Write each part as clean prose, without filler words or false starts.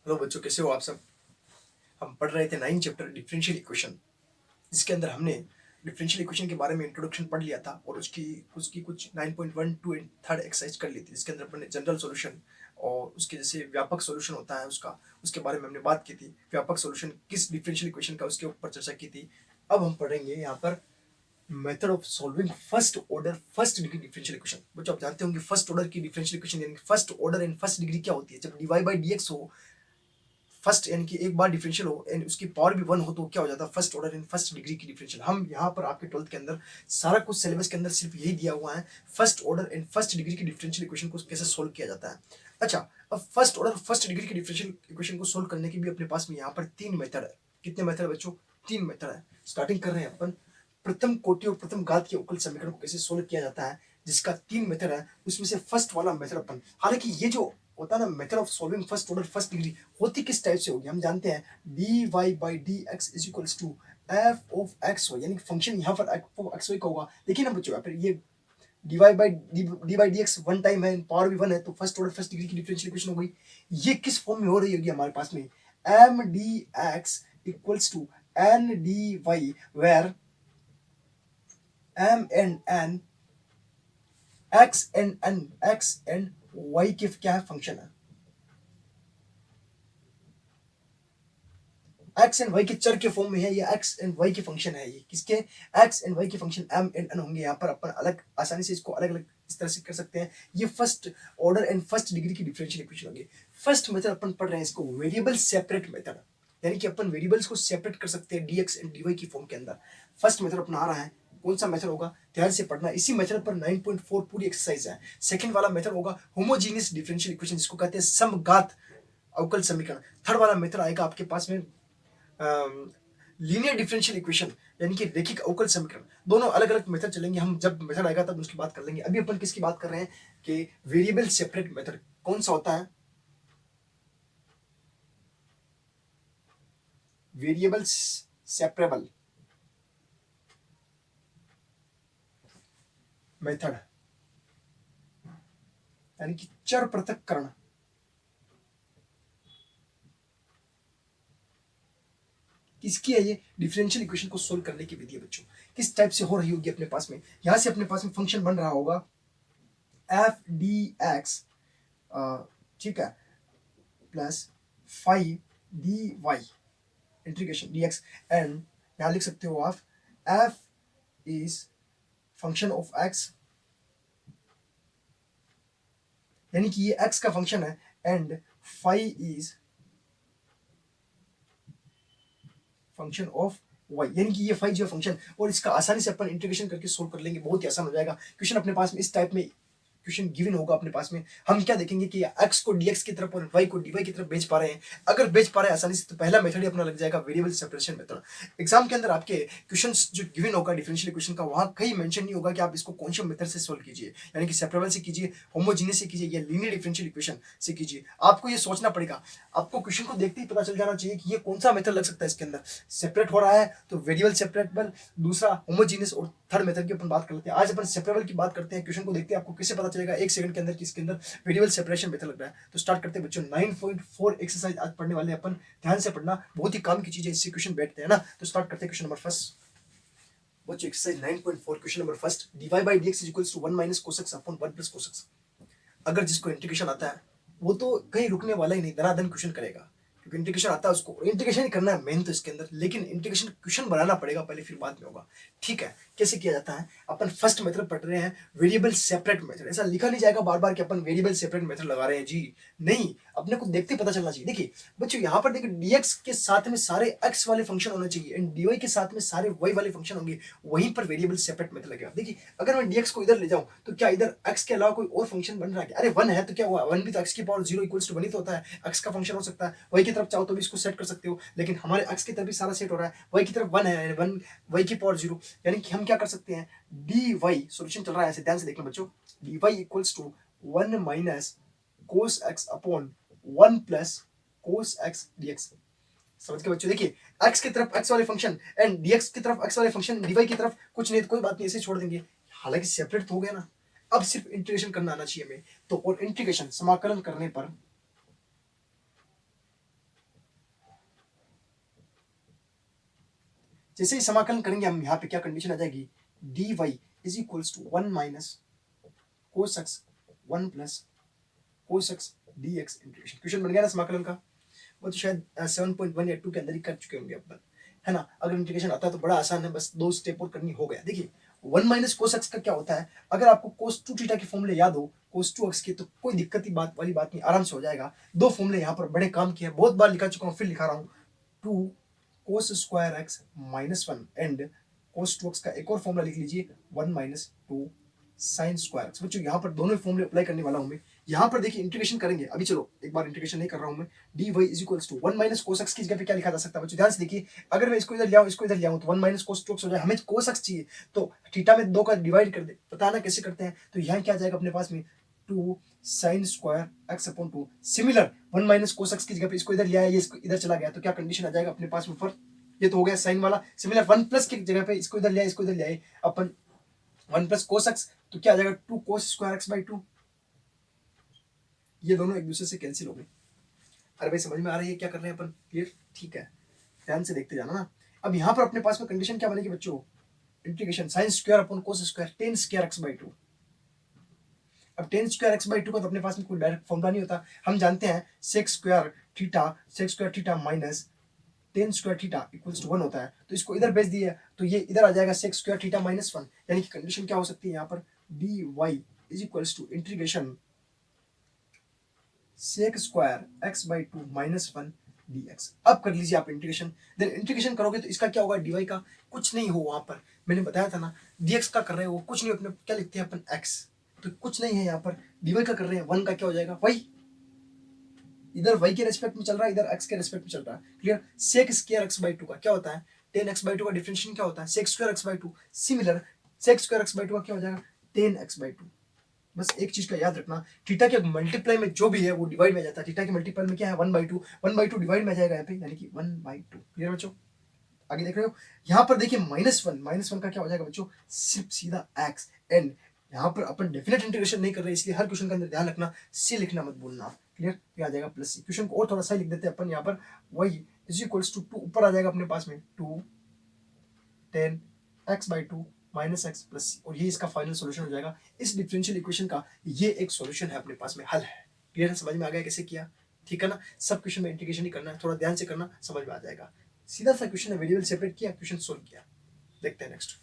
Hello बच्चों, कैसे हो आप सब। हम पढ़ रहे थे 9 चैप्टर डिफरेंशियल इक्वेशन, जिसके अंदर हमने डिफरेंशियल इक्वेशन के बारे में इंट्रोडक्शन पढ़ लिया था और उसकी उसकी कुछ 9.1 टू थर्ड एक्सरसाइज कर ली थी, जिसके अंदर अपने जनरल सॉल्यूशन और उसके जैसे व्यापक सॉल्यूशन होता है उसका, उसके बारे में हमने बात की थी। व्यापक सॉल्यूशन किस डिफरेंशियल इक्वेशन का, उसके ऊपर चर्चा की थी। अब हम पढ़ेंगे यहाँ पर method of solving first order first degree differential equation. बच्चों आप जानते होंगे फर्स्ट ऑर्डर की डिफरेंशियल इक्वेशन यानी first order and first degree क्या होती है। जब d y by d x हो फर्स्ट, यानी कि एक बार डिफरेंशियल हो एंड उसकी पावर भी 1 हो, तो क्या हो जाता है first order and first degree की डिफरेंशियल। हम यहाँ पर आपके 12th के अंदर सारा कुछ सिलेबस के अंदर सिर्फ यही दिया हुआ है, first order and first degree की डिफरेंशियल इक्वेशन को कैसे सोल्व किया जाता है। अच्छा, अब फर्स्ट ऑर्डर फर्स्ट डिग्री की डिफरेंशियल इक्वेशन को सोल्व करने के भी अपने पास में यहाँ पर 3 मेथड है। कितने मेथड है बच्चों? 3 मेथड है। स्टार्टिंग कर रहे हैं अपन प्रथम कोटि और प्रथम घात के अवकल समीकरण को कैसे सोल्व किया जाता है, जिसका 3 मेथड है। उसमें से फर्स्ट वाला मेथड अपन, हालांकि ये जो होता है ना method of solving first order first degree, होती किस टाइप से होगी हम जानते हैं। D y by d x is equals to f of x y, यानी फंक्शन यहाँ पर एफ ऑफ एक्स वाई का होगा। देखिए ना बच्चों, यहाँ पर ये d y by d x one time है, पावर भी 1 है, तो फर्स्ट ऑर्डर फर्स्ट डिग्री की डिफरेंशियल इक्वेशन हो गई। ये किस फॉर्म में हो रही होगी हमारे पास में, m d x equals to n d y, where m and n x and y के क्या है, फंक्शन है। एक्स एंड वाई के चर के फॉर्म में है, ये एक्स एंड वाई के फंक्शन है। ये किसके? एक्स एंड वाई के फंक्शन एम एंड एन होंगे। यहाँ पर अपन अलग आसानी से इसको अलग अलग इस तरह से कर सकते हैं। ये first order and first degree की डिफरेंशियल इक्वेशन होगी। फर्स्ट मेथड अपन पढ़ रहे हैं इसको वेरिएबल सेपरेट मेथड, यानी कि अपन वेरिएबल्स को सेपरेट कर सकते हैं डीएक्स एंड डीवाई की फॉर्म के अंदर। फर्स्ट मेथड अपना आ रहा है, कौन सा मेथड होगा ध्यान से पढ़ना। इसी मेथड पर 9.4 पूरी एक्सरसाइज है। सेकंड वाला मेथड होगा होमोजीनियस डिफरेंशियल इक्वेशन, जिसको कहते हैं समघात अवकल समीकरण। थर्ड वाला मेथड आएगा आपके पास में लीनियर डिफरेंशियल इक्वेशन, यानी कि रैखिक अवकल समीकरण। दोनों अलग अलग मेथड चलेंगे, हम जब मेथड आएगा तब उसकी बात कर लेंगे। अभी अपन किसकी बात कर रहे हैं कि वेरिएबल सेपरेट मेथड कौन सा होता है, वेरिएबल सेपरेबल मेथड, यानी कि चर पृथक्करण। किसकी है ये? डिफरेंशियल इक्वेशन को सोल्व करने की विधि है बच्चों। किस टाइप से हो रही होगी अपने पास में, यहां से अपने पास में फंक्शन बन रहा होगा एफ डी एक्स, ठीक है, plus 5 d y integration d x, and यहां लिख सकते हो आप f is function of x, यानी कि ये एक्स का फंक्शन है, and five is function of y, यानी कि ये फाइव जो फंक्शन, और इसका आसानी से अपन इंटीग्रेशन करके सोल्व कर लेंगे, बहुत ही आसान हो जाएगा। क्वेश्चन अपने पास में इस टाइप में क्वेश्चन गिवन होगा अपने पास में। हम क्या देखेंगे कि x को dx की तरफ और y को dy की तरफ भेज पा रहे हैं। अगर भेज पा रहे हैं आसानी से, तो पहला मेथड ही अपना लग जाएगा वेरिएबल सेपरेशन मेथड। एग्जाम के अंदर आपके क्वेश्चंस जो गिवन होगा डिफरेंशियल इक्वेशन का, वहां कहीं मेंशन नहीं होगा कि आप इसको कौन से मेथड से सोल्व कीजिए, यानी कि सेपरेबल से कीजिए, होमोजीनियस से कीजिए, या लीनियर डिफरेंशियल इक्वेशन से कीजिए। आपको ये सोचना पड़ेगा। आपको क्वेश्चन को देखते ही पता चल जाना चाहिए कि ये कौन सा मेथड लग सकता है इसके अंदर। सेपरेट हो रहा है तो वेरिएबल सेपरेबल, दूसरा होमोजीनियस, और थर्ड मेथड की अपन बात कर लेते हैं। आज अपन सेपरेबल की बात करते हैं। क्वेश्चन को देखते हैं आपको कैसे पता चलेगा 1 सेकंड के अंदर कि इसके अंदर वेरिएबल सेपरेशन मेथड लग रहा है। तो स्टार्ट करते हैं बच्चों। 9.4 एक्सरसाइज आज पढ़ने वाले अपन, ध्यान से पढ़ना, बहुत ही काम की चीज है, इससे क्वेश्चन बैठते हैं ना। तो स्टार्ट करते हैं क्वेश्चन नंबर फर्स्ट बच्चों, exercise 9.4 question number first. dy by dx is equals to 1 minus cos x upon 1 plus cos x। अगर जिसको इंटीग्रेशन आता है वो तो कहीं रुकने वाला ही नहीं, धनाधन क्वेश्चन करेगा, क्योंकि इंटीग्रेशन आता है उसको। इंटीग्रेशन ही करना है मेन तो इसके अंदर, लेकिन इंटीग्रेशन क्वेश्चन बनाना पड़ेगा पहले, फिर बाद में होगा। ठीक है, कैसे किया जाता है? अपन फर्स्ट मेथड पढ़ रहे हैं वेरिएबल सेपरेट मेथड। ऐसा लिखा नहीं जाएगा बार बार कि अपन वेरिएबल सेपरेट मेथड लगा रहे हैं जी, नहीं, अपने को देखते पता चलना चाहिए। देखिए बच्चों, यहाँ पर देखिए dx के साथ में सारे x वाले फंक्शन होने चाहिए एंड dy के साथ में सारे y वाले फंक्शन होंगे, वहीं पर वेरिएबल सेपरेट मेथड लगेगा। देखिए अगर मैं dx को इधर ले जाऊं तो क्या इधर x के अलावा कोई और फंक्शन बन रहा है? अरे 1 है तो क्या हुआ, 1 भी तो x की पावर 0 इक्वल्स टू 1 ही तो होता है, x का फंक्शन हो सकता है। y की तरफ चाहो तो भी इसको सेट कर सकते हो, लेकिन हमारे x की तरफ भी सारा सेट हो रहा है, y की तरफ 1 है, 1 y की पावर 0, यानी कि हम क्या कर सकते हैं, dy सॉल्यूशन चल रहा है ऐसे, ध्यान से देखना बच्चों, dy equals to 1 minus cos x upon 1 plus cos x dx। समझ के बच्चों, देखिए x की तरफ x वाले फंक्शन एंड dx की तरफ x वाले फंक्शन, dy की तरफ कुछ नहीं तो कोई बात नहीं, ऐसे छोड़ देंगे। हालांकि सेपरेट तो हो गया ना, अब सिर्फ इंटीग्रेशन करना आना चाहिए हमें। तो और इंटीग्रेशन समाकलन करने पर जैसे ही समाकलन करेंगे हम, यहाँ पे क्या कंडीशन आ जाएगी, dy is equals to 1 minus cos x 1 plus cos x dx integration. Question बन गया ना समाकलन का। वो तो शायद 7.1 या 2 के अंदर ही कर चुके होंगे अपन, है ना। अगर इंटीग्रेशन आता है तो बड़ा आसान है, बस 2 स्टेप और करनी हो गया। देखिए 1 माइनस कोस एक्स का क्या होता है, अगर आपको कोस 2 थीटा के फॉर्मूले याद हो कोस 2 एक्स के, तो कोई दिक्कत ही बात वाली बात नहीं, आराम से हो जाएगा। दो फॉर्मूले यहाँ पर बड़े काम किए हैं, बहुत बार लिखा चुका हूँ, फिर लिखा रहा हूँ। 2 cos square x minus 1 and cos 2 x का एक और फॉर्मूला लिख लीजिए 1 माइनस 2 साइन स्क्वायर एक्स। बच्चों यहाँ पर दोनों फॉर्मूले अप्लाई करने वाला हूँ मैं। यहाँ पर देखिए इंटीग्रेशन करेंगे, अभी चलो एक बार इंटीग्रेशन नहीं कर रहा हूँ मैं। D y is equals to 1 minus cos x की जगह पे क्या लिखा जा सकता है बच्चों, ध्यान से देखिए। अगर मैं इसको इधर ले आऊँ, इसको इधर ले आऊँ, तो 1 माइनस कोस 2 एक्स हो जाए। हमें कोस एक्स चाहिए तो थीटा में 2 का डिवाइड कर दे, पता ना कैसे करते हैं। तो यहाँ क्या जाएगा अपने पास में 2 sine square x upon 2। Similar 1 minus cos x की जगह पे इसको इधर ले आया, ये इसको इधर चला गया, तो क्या कंडीशन आ जाएगा अपने पास में ऊपर, ये तो हो गया साइन वाला। सिमिलर 1 प्लस की जगह पे इसको इधर ले आए, इसको इधर ले आए अपन 1 प्लस कोस एक्स, तो क्या आ जाएगा 2 कोस स्क्वायर एक्स बाई 2। ये दोनों एक दूसरे से कैंसिल हो गए। अरे भाई समझ में आ रही है क्या कर रहे हैं अपन, क्लियर, ठीक है, ध्यान से देखते जाना ना। अब यहाँ पर अपने पास में कंडीशन क्या बनेगी बच्चों, integration sine square upon cos square ten square x by 2। अब टेन स्क्वायर एक्स बाई 2 का तो अपने पास में कोई डायरेक्ट फॉर्मूला नहीं होता, हम जानते हैं sec square theta minus tan square theta equals to 1 होता है। तो इसको इधर भेज दिया तो ये इधर आ जाएगा सेक स्क्वायर थीटा माइनस 1, यानी कि कंडीशन क्या हो सकती है यहाँ पर, d y is equals to integration sec square x by 2 minus 1 dx। अब कर लीजिए आप इंटीग्रेशन, देन इंटीग्रेशन करोगे तो इसका क्या होगा, dy का कुछ नहीं हो, वहां पर मैंने बताया था ना dx का कर रहे हो कुछ नहीं, अपने क्या लिखते हैं अपन x, तो कुछ नहीं है यहाँ पर। dy का कर रहे हैं 1 का क्या हो जाएगा y, इधर y के रेस्पेक्ट में चल रहा है, इधर x के रेस्पेक्ट में चल रहा है, clear. Sec square x by 2 का क्या होता है, टेन एक्स बाई 2 का डिफरेंशिएशन क्या होता है, sec square x by 2। Similar sec square x by 2 का क्या हो जाएगा, टेन एक्स बाई 2। बस एक चीज का याद रखना, थीटा के मल्टीप्लाई में जो भी है वो डिवाइड में जाता है। थीटा के मल्टीप्लाई में क्या है 1/2, 1/2 डिवाइड में जाएगा यहाँ पे, यानी कि 1/2। क्लियर बच्चों, आगे देख रहे हो। यहाँ पर देखिए -1 का क्या हो जाएगा बच्चों, सिर्फ सीधा x एंड यहाँ पर अपन डेफिनेट इंटीग्रेशन नहीं कर रहे, इसलिए हर क्वेश्चन के अंदर ध्यान रखना सी लिखना मत भूलना, क्लियर। ये आ जाएगा प्लस सी। क्वेश्चन को और थोड़ा सा लिख देते हैं अपन यहाँ पर, y इज इक्वल्स टू 2 ऊपर आ जाएगा अपने पास में 2 10 x by 2 minus x plus c, और ये इसका फाइनल सॉल्यूशन हो जाएगा इस डिफरेंशियल इक्वेशन का। ये एक सॉल्यूशन है अपने पास में, हल है। क्लियर है, समझ में आ गया कैसे किया, ठीक है ना। सब क्वेश्चन में इंटीग्रेशन ही करना है, थोड़ा ध्यान से करना, समझ में आ जाएगा। सीधा सा क्वेश्चन है, वेरिएबल सेपरेट किया, क्वेश्चन सोल्व किया। देखते हैं नेक्स्ट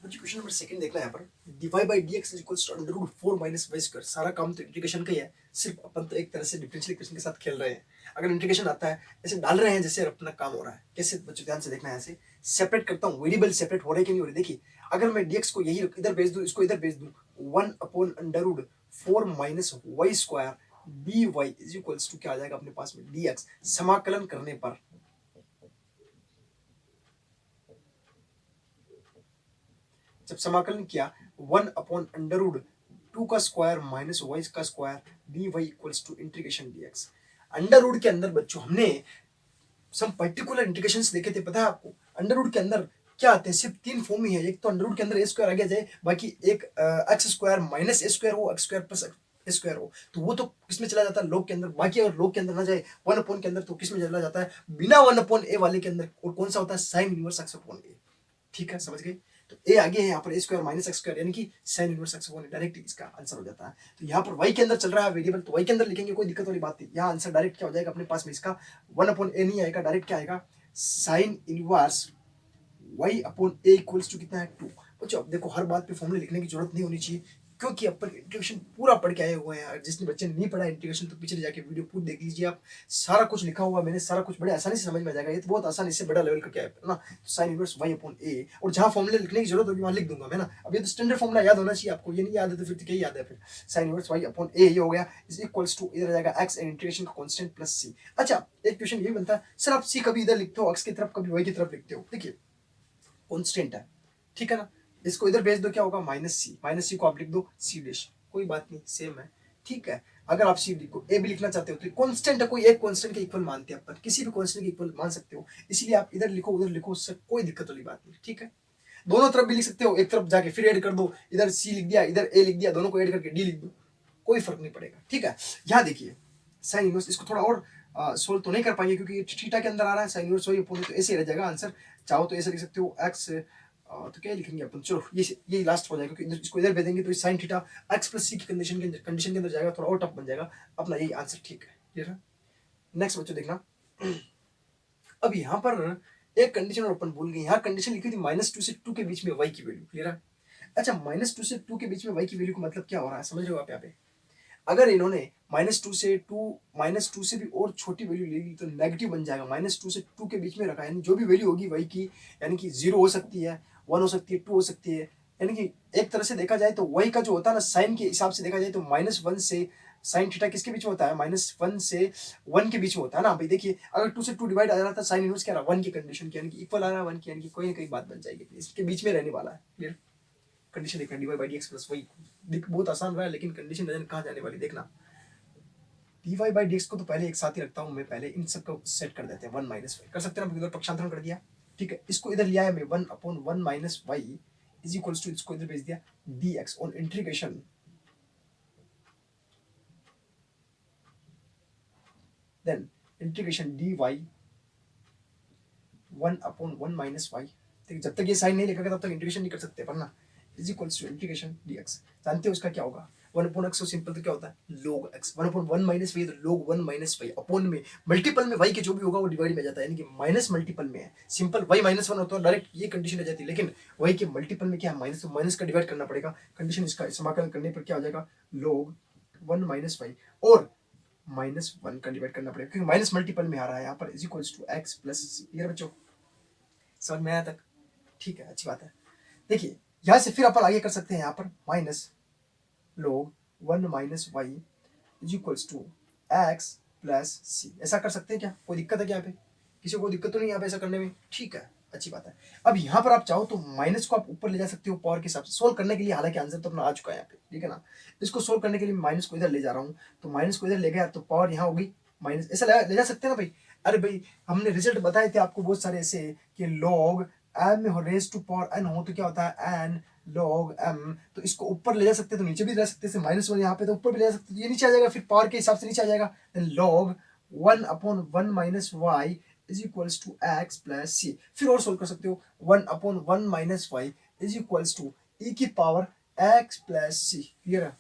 क्वेश्चन नंबर सेकंड देखना है यहाँ पर, dy by dx is equals to under root 4 minus y square। सारा काम तो इंटीग्रेशन का ही है, सिर्फ अपन तो एक तरह से डिफरेंशियल इक्वेशन के साथ खेल रहे हैं। अगर इंटीग्रेशन आता है ऐसे डाल रहे हैं जैसे अपना काम हो रहा है। कैसे बच्चों, ध्यान से देखना है, ऐसे सेपरेट करता हूँ, वेरिएबल सेपरेट हो रहे कि नहीं हो रहे। देखिए अगर मैं dx को यही इधर भेज दूँ, इसको इधर भेज दूँ, 1/4 minus y square dy is equals to क्या आ जाएगा अपने पास में dx। समाकलन करने पर जब समाकलन किया 1/√2 का स्क्वायर माइनस वाई का square dy equals to integration dx। Under root के अंदर बच्चों हमने सम पर्टिकुलर इंटीग्रेशंस देखे थे, पता है आपको। अंडर रूट के अंदर क्या आते हैं, सिर्फ 3 फॉर्म ही है। एक तो अंडर रूट के अंदर ए स्क्वायर आ गया जाए, बाकी एक एक्स स्क्वायर माइनस ए स्क्वायर हो, एक्स स्क्वायर प्लस ए स्क्वायर हो, तो वो तो किसमें चला जाता है, लॉग के अंदर। बाकी अगर लॉग के अंदर ना जाए 1/, के अंदर, तो किसमें चला जाता है, बिना 1/a वाले के अंदर, और कौन सा होता है, साइन इनवर्स x/a। ठीक है, समझ गए। तो ए आगे है यहाँ पर ए स्क्वायर माइनस एक्स स्क्वायर, यानी कि साइन इनवर्स x/a, डायरेक्ट इसका आंसर हो जाता है। तो यहाँ पर y के अंदर चल रहा है वेरिएबल, तो y के अंदर लिखेंगे, कोई दिक्कत वाली बात नहीं। यहाँ आंसर डायरेक्ट क्या हो जाएगा अपने पास में, इसका 1/a नहीं आएगा, डायरेक्ट क्या आएगा, sine inverse y/a equals to कितना है 2। बच्चों अब देखो, हर बात पे फॉर्मूले लिखने की जरूरत नहीं होनी चाहिए, क्योंकि अपन इंटीग्रेशन पूरा पढ़ के आए हुए हैं। जिसने बच्चे ने नहीं पढ़ा इंटीग्रेशन, तो पीछे जाके वीडियो पूरी देख लीजिए आप, सारा कुछ लिखा हुआ मैंने, सारा कुछ बड़े आसानी से समझ में आ जाएगा। ये तो बहुत आसान, इससे बड़ा लेवल का क्या है ना, तो साइन इनवर्स y/a, और जहां फॉर्मूले लिखने की जरूरत होगी वहां लिख दूंगा मैं ना। अब ये तो स्टैंडर्ड फॉर्मूला याद होना चाहिए आपको, ये नहीं याद है तो फिर क्या याद है, फिर साइन इनवर्स y/a ये हो गया, इज इक्वल्स टू इधर आ जाएगा x एंड इंटीग्रेशन का कांस्टेंट प्लस c। अच्छा एक क्वेश्चन ये बनता है, सर आप c कभी इधर लिखते हो x की तरफ, कभी y की तरफ लिखते हो। देखिए कांस्टेंट है, ठीक है ना, इसको इधर भेज दो, क्या होगा, माइनस सी को आप लिख दो c डैश, कोई बात नहीं, सेम है, ठीक है। अगर आप सी को ए भी लिखना चाहते हो तो कांस्टेंट है, कोई एक कांस्टेंट के इक्वल मानते हैं अपन, किसी भी कांस्टेंट के इक्वल मान सकते हो, इसलिए आप इधर लिखो उधर लिखो, उससे कोई दिक्कत वाली बात नहीं, ठीक है। दोनों तरफ भी लिख सकते हो, एक तरफ जाके फिर ऐड कर दो, इधर सी लिख दिया, इधर ए लिख दिया, दोनों को ऐड करके डी लिख दो, कोई फर्क नहीं पड़ेगा, ठीक है। यहाँ देखिए साइन इनवर्स, इसको थोड़ा और सोल्व तो नहीं कर पाएंगे क्योंकि ये थीटा के अंदर आ रहा है, साइन इनवर्स वाई अपोन तो ऐसे ही रह जाएगा आंसर। चाहो तो ऐसे लिख सकते हो एक्स, तो क्या लिखेंगे अपन, चलो ये लास्ट हो जाएगा क्योंकि इसको इधर भेजेंगे तो sine theta x plus c की कंडीशन के अंदर जाएगा, थोड़ा और टफ बन जाएगा अपना, यही आंसर ठीक है। क्लियर है। नेक्स्ट बच्चों देखना, अब यहाँ पर एक कंडीशन और अपन भूल गए, यहाँ कंडीशन लिखी थी -2 से 2 के बीच में y की वैल्यू। क्लियर है। अच्छा, -2 से 2 के बीच में y की वैल्यू का मतलब क्या हो रहा है, समझ रहे हो आप यहाँ पे। अगर इन्होंने -2 से भी और छोटी वैल्यू ले ली तो नेगेटिव बन जाएगा। -2 से 2 के बीच में रखा है, यानी जो भी वैल्यू होगी वही की, यानी कि 0 हो सकती है, 1 हो सकती है, 2 हो सकती है। यानी कि एक तरह से देखा जाए तो वही का जो होता है ना, साइन के हिसाब से देखा जाए तो -1 से साइन थीटा किसके बीच में होता है, -1 से 1 के बीच में होता है ना भाई। देखिए अगर 2 से 2 डिवाइड आ रहा था, साइन इनवर्स क्या रहा, 1 की कंडीशन की, यानी कि इक्वल आ रहा है 1 की, यानी कि कोई ना कोई बात बन जाएगी, इसके बीच में रहने वाला है। क्लियर। कंडीशन देखना, dy बाई dx प्लस वही बहुत आसान रहा है, लेकिन कंडीशन कहाँ जाने वाली देखना। dy बाई dx को तो पहले एक साथ ही रखता हूँ मैं, पहले इन सब को सेट कर देते हैं, 1 माइनस वाई कर सकते हैं ना, इधर पक्षांतरण कर दिया। ठीक है, इसको इधर लिया है मैं, 1/1 minus y is equals to, इसको इधर भेज दिया dx on integration then integration dy 1/1 minus y. ठीक, जब तक ये साइन नहीं लिखेगा तब तक इंटीग्रेशन नहीं कर सकते अपन ना, is equals to integration dx। जानते हो उसका क्या होगा, 1/x तो सिंपल तो क्या होता है log x, 1/1 माइनस वाई तो log 1 माइनस वाई, अपोन में मल्टीपल में y के जो भी होगा वो डिवाइड में जाता है, यानी कि माइनस मल्टीपल में है, सिंपल y -1 होता है डायरेक्ट ये कंडीशन आ जाती है, लेकिन y के मल्टीपल में क्या है माइनस, तो माइनस का डिवाइड करना पड़ेगा। कंडीशन इसका समाकलन करने पर क्या हो जाएगा, log 1 माइनस वाई और -1 का डिवाइड करना पड़ेगा क्योंकि माइनस मल्टीपल में आ रहा है यहाँ पर, is equals to x plus c. Clear बच्चों, समझ में आया तक। ठीक है, अच्छी बात है। देखिए यहाँ से फिर अपन आगे कर सकते हैं, यहाँ पर minus log 1 minus y is equals to x plus c, ऐसा कर सकते हैं क्या, कोई दिक्कत है क्या यहाँ पे, किसी को कोई दिक्कत तो नहीं यहाँ पे ऐसा करने में। ठीक है, अच्छी बात है। अब यहाँ पर आप चाहो तो माइनस को आप ऊपर ले जा सकते हो पावर के हिसाब से सोल्व करने के लिए, हालांकि आंसर तो अपना आ चुका है यहाँ पे। ठीक है ना, इसको सोल्व करने के लिए माइनस को इधर ले जा रहा हूँ, तो माइनस को इधर ले गया तो पावर यहाँ होगी माइनस, ऐसा ले जा सकते हैं ना भाई। अरे भाई हमने रिजल्ट बताए थे आपको बहुत सारे ऐसे कि log m हो रेज टू पावर n हो तो क्या होता है n log m, तो इसको ऊपर ले जा सकते हैं तो नीचे भी ले सकते हैं, -1 यहाँ पे तो ऊपर भी ले जा सकते हैं, ये नीचे आ जाएगा, फिर पावर के हिसाब से नीचे आ जाएगा, then log 1/1 minus y is equals to x plus c. फिर और सोल्व कर सकते हो, 1/1 minus y is equals to e की power x plus c. Clear है,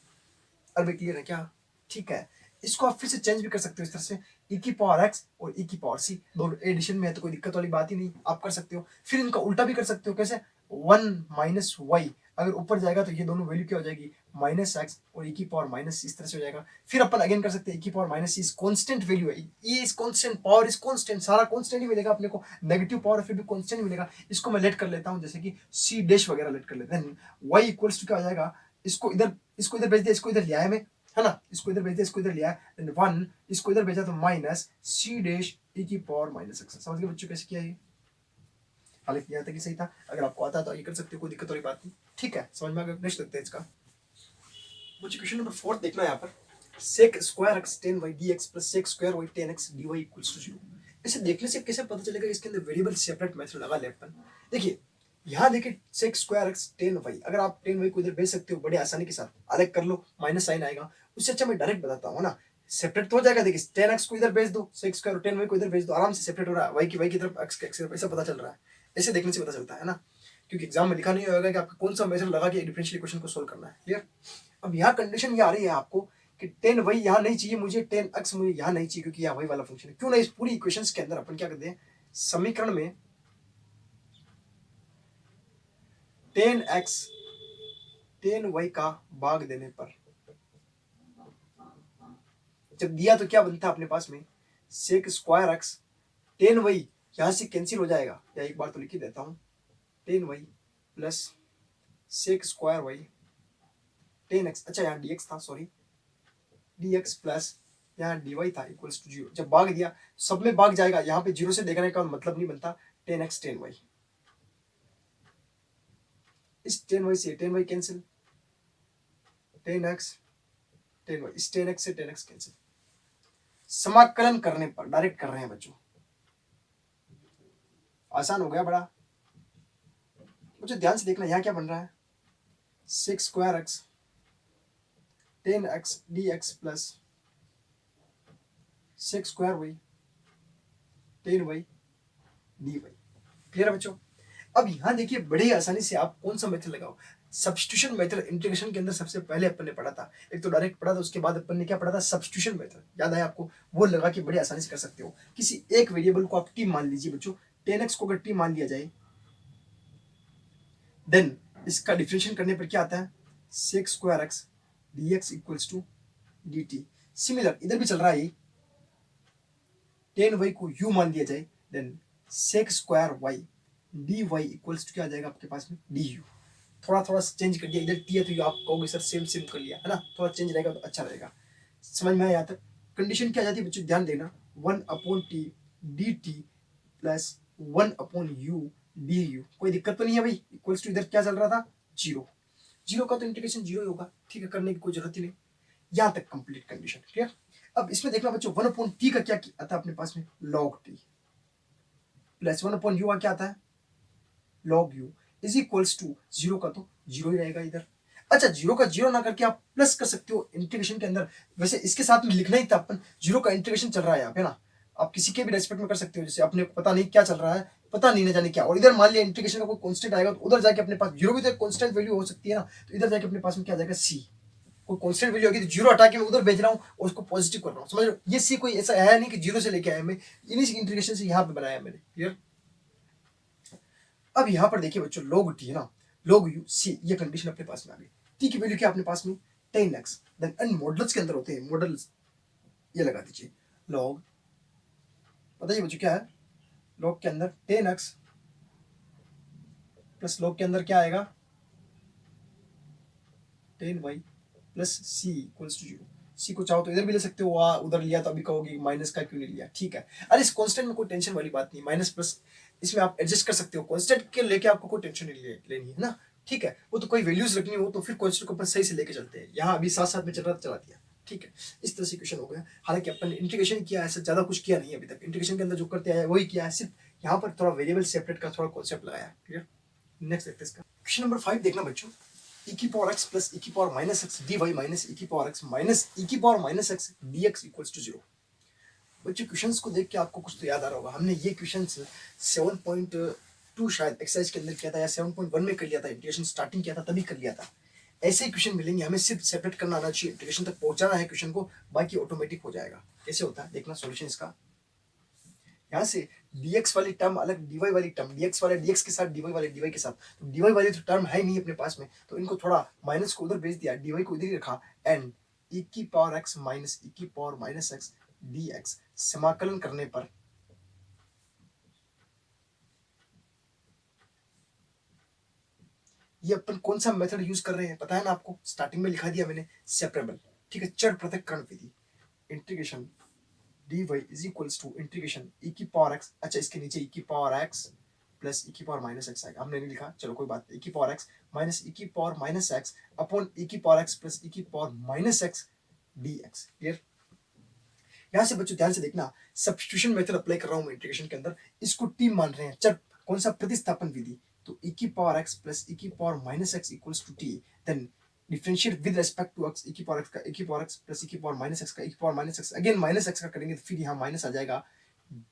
अरे भाई क्लियर है क्या। ठीक है, इसको आप फिर से चेंज भी कर सकते हो इस तरह से, e की पावर x और e की पावर c दोनों एडिशन में है तो कोई दिक्कत वाली बात ही नहीं, आप कर सकते हो। फिर इनका उल्टा भी कर सकते हो, कैसे, 1 माइनस वाई अगर ऊपर जाएगा तो ये दोनों वैल्यू क्या हो जाएगी -x और e की पावर माइनस इस तरह से हो जाएगा। फिर अपन अगेन कर सकते हैं, e की पावर माइनस इस कांस्टेंट वैल्यू है, ये is constant, power is constant, सारा कांस्टेंट ही मिलेगा अपने को, नेगेटिव पावर फिर भी कांस्टेंट ही मिलेगा। इसको मैं लेट कर लेता हूँ, जैसे कि c डैश वगैरह लेट कर लेते हैं, y इक्वल्स टू क्या हो जाएगा, इसको इधर भेज दिया, इसको इधर लिया है मैं, है ना, इसको इधर भेज दिया, इसको इधर लिया है, 1 इसको इधर भेजा तो माइनस c डैश e की पावर माइनस x। समझ गए बच्चों कैसे किया है, हालांकि यहाँ तक ही सही था, अगर आपको आता है तो ये कर सकते हो, कोई दिक्कत वाली बात नहीं। ठीक है, समझ में आ गया। नेक्स्ट देखते हैं इसका, मुझे क्वेश्चन नंबर 4 देखना है यहाँ पर, sec square x tan y dx plus sec square y tan x dy equals to 0। इसे देखने से कैसे पता चलेगा इसके अंदर वेरिएबल सेपरेट मेथड लगा ले अपन। देखिए यहाँ देखिए sec square x tan y, अगर आप tan y को इधर भेज सकते हो बड़े आसानी के साथ, अलग कर लो माइनस साइन आएगा, उससे अच्छा मैं डायरेक्ट बताता हूँ ना, सेपरेट तो हो जाएगा। देखिए tan x को इधर भेज दो, sec स्क्वायर tan y को इधर भेज दो, आराम से सेपरेट हो रहा है, y की तरफ x की तरफ, ऐसा पता चल रहा है, ऐसे देखने से पता चलता है ना, क्योंकि एग्जाम में लिखा नहीं होगा कि आपको कौन सा मेथड लगा के डिफरेंशियल इक्वेशन को सोल्व करना है। क्लियर। अब यहाँ कंडीशन ये आ रही है आपको कि tan y यहाँ नहीं चाहिए मुझे, tan x मुझे यहाँ नहीं चाहिए, क्योंकि यहाँ वही वाला फंक्शन है। क्यों ना इस पूरी इक्वेशंस के अंदर अपन क्या करते हैं, समीकरण में tan x tan y का भाग देने पर जब दिया तो क्या बनता है अपने पास में, sec square x tan y यहाँ से कैंसिल हो जाएगा, या एक बार तो लिख ही देता हूँ, tan y plus sec square y tan x, अच्छा यहाँ dx था, सॉरी dx प्लस यहाँ dy था इक्वल्स टू 0। जब भाग दिया सब में भाग जाएगा, यहाँ पे 0 से देखने का मतलब नहीं बनता, tan x tan y, इस tan y से tan y cancel, tan x tan y, इस tan x से tan x कैंसिल। समाकलन करने पर डायरेक्ट कर रहे हैं बच्चों, आसान हो गया बड़ा। मुझे ध्यान से देखना यहाँ क्या बन रहा है, sec square x tan x dx plus sec square y 10y dy। Clear है बच्चों? अब यहाँ देखिए बड़े आसानी से आप कौन सा मेथड लगाओ। सब्स्टिट्यूशन मेथड इंटीग्रेशन के अंदर सबसे पहले अपन ने पढ़ा था, एक तो डायरेक्ट पढ़ा था, उसके बाद अपन ने क्या पढ़ा था, सब्स्टिट्यूशन मेथड, याद है आपको? वो लगा के बड़े आसानी से कर सकते हो। किसी एक वेरिएबल को आप टी मान लीजिए बच्चों, 10x को अगर टी मान लिया जाए, देन इसका डिफरेंशिएशन करने पर क्या आता है, sec square x dx equals to dt। Similar इधर भी चल रहा है, 10y को u मान लिया जाए, then sec square y dy equals to क्या आ जाएगा आपके पास में, du। थोड़ा थोड़ा चेंज कर दिया, इधर टी है तो आप कहोगे सर सेम सेम कर लिया है ना, थोड़ा चेंज रहेगा तो अच्छा रहेगा। समझ में आया यहाँ तक? कंडीशन क्या आ जाती है बच्चों, ध्यान देना, 1/t dt plus 1/u du। कोई दिक्कत तो नहीं है भाई? इक्वल्स टू इधर क्या चल रहा था, जीरो। जीरो का तो इंटीग्रेशन जीरो ही होगा, ठीक है, करने की कोई जरूरत ही नहीं। यहाँ तक कंप्लीट कंडीशन क्लियर। अब इसमें देखना बच्चों, 1/t का क्या आता है अपने पास में, log t प्लस 1/u का क्या आता है, log u is equals to zero का तो जीरो ही रहेगा इधर। अच्छा, जीरो का जीरो ना करके आप प्लस कर सकते हो इंटीग्रेशन के अंदर। वैसे इसके साथ में लिखना ही था अपन, जीरो का इंटीग्रेशन चल रहा है यहाँ पे ना, आप किसी के भी रेस्पेक्ट में कर सकते हो। जैसे अपने को पता नहीं क्या चल रहा है, पता नहीं ना जाने क्या, और इधर मान लिया इंटीग्रेशन का कोई कांस्टेंट आएगा तो उधर जाके अपने पास जीरो भी तो कांस्टेंट वैल्यू हो सकती है ना, तो इधर जाके अपने पास में क्या जाएगा, सी। कोई कांस्टेंट वैल्यू होगी तो जीरो हटा के मैं उधर भेज रहा हूँ और उसको पॉजिटिव कर रहा हूँ, समझ रहे हो? ये सी कोई ऐसा है नहीं कि जीरो से लेके आया, मैं इन्हीं इंटीग्रेशन से यहाँ पे बनाया मैंने। क्लियर? अब यहाँ पर देखिए बच्चों, log t है ना, log u c, ये कंडीशन अपने पास में आ गई। t की वैल्यू क्या अपने पास में, 10x। देन एंड मॉडल्स के अंदर होते हैं मॉडल्स, ये लगा दीजिए log, बताइए बच्चों क्या है, log के अंदर 10x प्लस log के अंदर क्या आएगा, 10y plus c equals to 0। C को चाहो तो इधर भी ले सकते हो, उधर लिया तो अभी कहोगे माइनस का क्यों नहीं लिया, ठीक है। अरे इस कांस्टेंट में कोई टेंशन वाली बात नहीं, माइनस प्लस इसमें आप एडजस्ट कर सकते हो, कांस्टेंट के लेके आपको कोई टेंशन नहीं लेनी है ना, ठीक है। वो तो कोई वैल्यूज रखनी हो तो फिर कांस्टेंट को अपन सही से लेके चलते हैं, यहाँ अभी साथ साथ में चल रहा चला दिया, ठीक है। इस तरह से क्वेश्चन हो गया। हालांकि अपन ने इंटीग्रेशन किया है, ऐसा ज्यादा कुछ किया नहीं अभी तक, इंटीग्रेशन के अंदर जो करते आए वही किया है, सिर्फ यहाँ पर थोड़ा वेरिएबल सेपरेट का थोड़ा कॉन्सेप्ट लगाया। क्लियर? नेक्स्ट देखते हैं इसका क्वेश्चन नंबर 5 देखना बच्चों, e की पावर x प्लस e की power minus x dy minus e की पावर x माइनस e की power minus x dx equals to 0। बच्चों क्वेश्चंस को देख के आपको कुछ तो याद आ रहा होगा, हमने ये क्वेश्चंस 7.2 शायद एक्सरसाइज के अंदर किया था, या 7.1 में कर लिया था, इंटीग्रेशन स्टार्टिंग किया था तभी कर लिया था। ऐसे ही क्वेश्चन मिलेंगे, हमें सिर्फ सेपरेट करना आना चाहिए, इंटीग्रेशन तक पहुंचाना है क्वेश्चन को, बाकी ऑटोमेटिक हो जाएगा। कैसे होता है देखना सॉल्यूशन इसका, यहाँ से dx वाली टर्म अलग, dy वाली टर्म, dx वाले dx के साथ, dy वाले dy के साथ, तो dy वाली तो टर्म है नहीं अपने पास में, तो इनको थोड़ा माइनस को उधर भेज दिया, dy को इधर ही रखा, एंड e की पावर x माइनस e की पावर माइनस x dx समाकलन करने पर ये अपन कौन सा मेथड यूज कर रहे हैं पता है ना आपको, स्टार्टिंग में लिखा दिया मैंने, सेपरेबल, ठीक है, चर पृथक्करण विधि। Integration dy is equals to integration e की पावर x, अच्छा इसके नीचे e की पावर x प्लस e की पावर माइनस x आएगा, हमने नहीं लिखा, चलो कोई बात नहीं, e की पावर x माइनस e की power minus x upon e की पावर x प्लस e की power minus x dx। Clear? यहाँ से बच्चों ध्यान से देखना, सब्स्टिट्यूशन मेथड अप्लाई कर रहा हूँ मैं इंटीग्रेशन के अंदर, इसको टी मान रहे हैं, चर कौन सा, प्रतिस्थापन विधि, तो e की पावर x प्लस e की power minus x equals to t, then differentiate with respect to x, e की पावर x का e की पावर x प्लस e की पावर माइनस x का e की power minus x, again minus x का करेंगे तो फिर यहाँ माइनस आ जाएगा,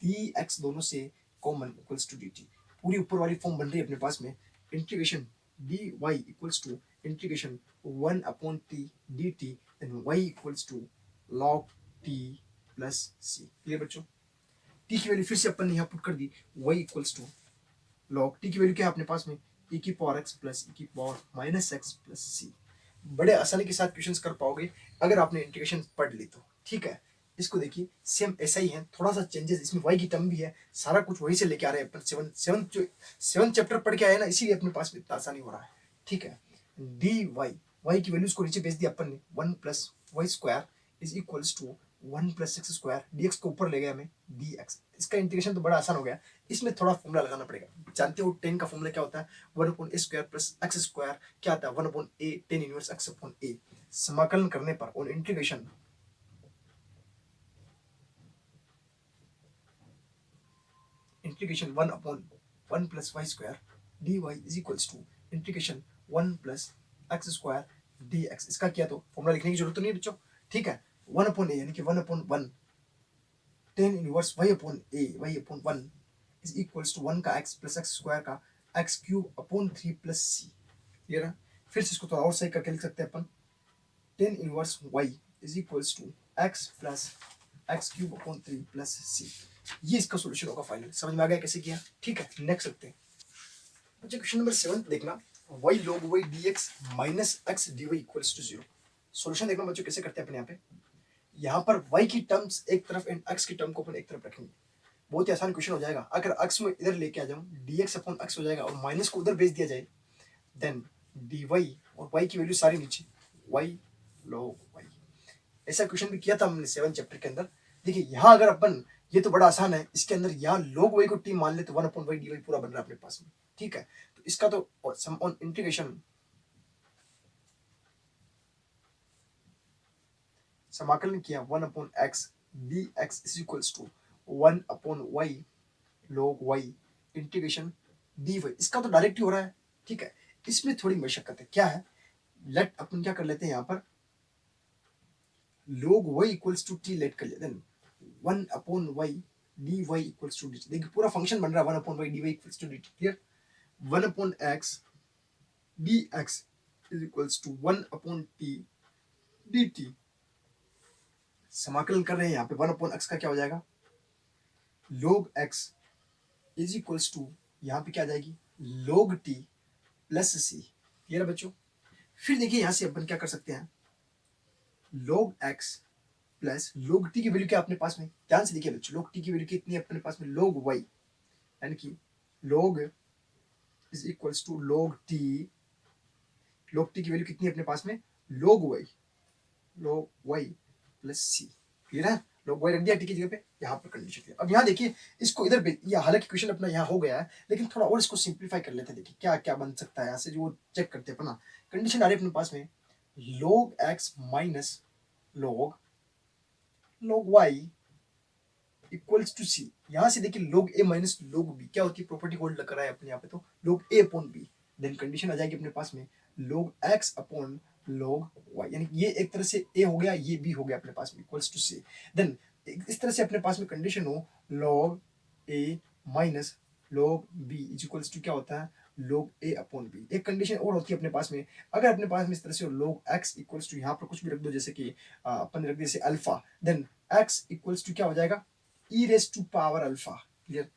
dx दोनों से कॉमन इक्वल्स टू dt। पूरी ऊपर वाली फॉर्म बन रही है अपने पास में, integration dy equals to integration 1/t dt, then y equals to log t plus c। Clear बच्चों? t की वैल्यू फिर से अपन ने यहाँ पुट कर दी, y equals to log t की वैल्यू क्या है अपने पास में, e की पावर x प्लस e की power minus x plus c। बड़े आसानी के साथ क्वेश्चंस कर पाओगे अगर आपने इंटीग्रेशन पढ़ ली तो, ठीक है। इसको देखिए सेम ऐसा ही है, थोड़ा सा चेंजेस, इसमें y की टर्म भी है, सारा कुछ वही से लेके आ रहे हैं अपन, सेवन चैप्टर पढ़ के आए ना, इसीलिए अपने पास में इतना आसानी हो रहा है, ठीक है। dy y की वैल्यूज को नीचे भेज दिया अपन ने, 1 plus y square is equals to 1 plus x square, dx को ऊपर ले गया मैं dx। इसका इंटीग्रेशन तो बड़ा आसान हो गया, इसमें थोड़ा फॉर्मूला लगाना पड़ेगा, जानते हो 10 का फॉर्मूला क्या होता है, 1/a square plus x square क्या आता है, 1/a tan inverse x upon a, समाकलन करने पर और integration integration 1/1 plus y square dy is equals to integration 1 plus x square dx। इसका किया तो फॉर्मूला लिखने की जरूरत तो नहीं बच्चों, ठीक है। 1/a यानी कि 1/1 tan inverse y upon a y upon one is equals to one का एक्स प्लस एक्स स्क्वायर का x cube upon three plus c. Clear है? फिर से इसको थोड़ा और सही करके लिख सकते हैं अपन, tan inverse y is equals to x plus x cube upon three plus c. ये इसका सोल्यूशन होगा फाइनल। समझ में आ गया कैसे किया? ठीक है, नेक्स्ट सकते हैं बच्चे क्वेश्चन नंबर 7 देखना, y log y dx minus x dy equals to 0। Solution देखना बच्चों कैसे करते हैं अपन यहाँ पर y की टर्म्स एक तरफ एंड x की टर्म को अपन एक तरफ रखेंगे। बहुत ही आसान क्वेश्चन हो जाएगा। अगर x में इधर लेके आ जाऊं dx अपॉन x हो जाएगा और माइनस को उधर भेज दिया जाए, देन dy और y की वैल्यू सारी नीचे, y log y। ऐसा क्वेश्चन भी किया था हमने 7 चैप्टर के अंदर। देखिए यहाँ अगर अपन, ये तो बड़ा आसान है, इसके अंदर यहाँ log y को t मान ले तो 1 अपॉन y dy पूरा बन रहा है अपने पास में। ठीक है, तो इसका तो सम ऑन इंटीग्रेशन, समाकलन किया 1 upon x d x is equals to 1 upon y log y integration dy। इसका तो डायरेक्ट ही हो रहा है। ठीक है, इसमें थोड़ी मशक्कत है। क्या है, लेट अपन क्या कर लेते हैं यहाँ पर log y equals to t let कर लिया, then 1 upon y dy equals to dt। देखिए पूरा फंक्शन बन रहा है 1 upon y dy equals to dt। Clear? 1 upon x dx is equals to 1 upon t dt। समाकलन कर रहे हैं यहाँ पे 1 अपॉन x का क्या हो जाएगा, log x is equals to, यहाँ पे क्या आ जाएगी log t प्लस c। ये रहा बच्चों। फिर देखिए यहाँ से अपन क्या कर सकते हैं, log x plus log t की वैल्यू क्या अपने पास में, ध्यान से देखिए बच्चों, log t की वैल्यू कितनी है अपने पास में, log y, यानी कि log is equals to log t की वैल्यू कितनी है अपने पास में, log y plus c। Clear है? log y रख दिया t की जगह पे, यहाँ पर कंडीशन क्लियर। अब यहाँ देखिए इसको इधर ये हालांकि क्वेश्चन अपना यहाँ हो गया है, लेकिन थोड़ा और इसको सिंप्लीफाई कर लेते हैं। देखिए क्या क्या बन सकता है यहाँ से, जो चेक करते हैं अपना। कंडीशन आ रही है अपने पास में log x minus log y equals to c। यहाँ से देखिए log a minus log b क्या होती है, प्रॉपर्टी होल्ड लग रहा है अपने यहाँ पे, तो log a upon b। Then condition आ जाएगी अपने पास में log x upon log y, यानी ये एक तरह से a हो गया, ये b हो गया अपने पास में इक्वल्स टू c। देन इस तरह से अपने पास में कंडीशन हो log a minus log b is equals to क्या होता है, log a अपॉन b। एक कंडीशन और होती है अपने पास में, अगर अपने पास में इस तरह से log x इक्वल्स टू, यहाँ पर कुछ भी रख दो जैसे कि अपन रख दिया जैसे alpha, then x equals to क्या हो जाएगा, e raise to power alpha. Clear?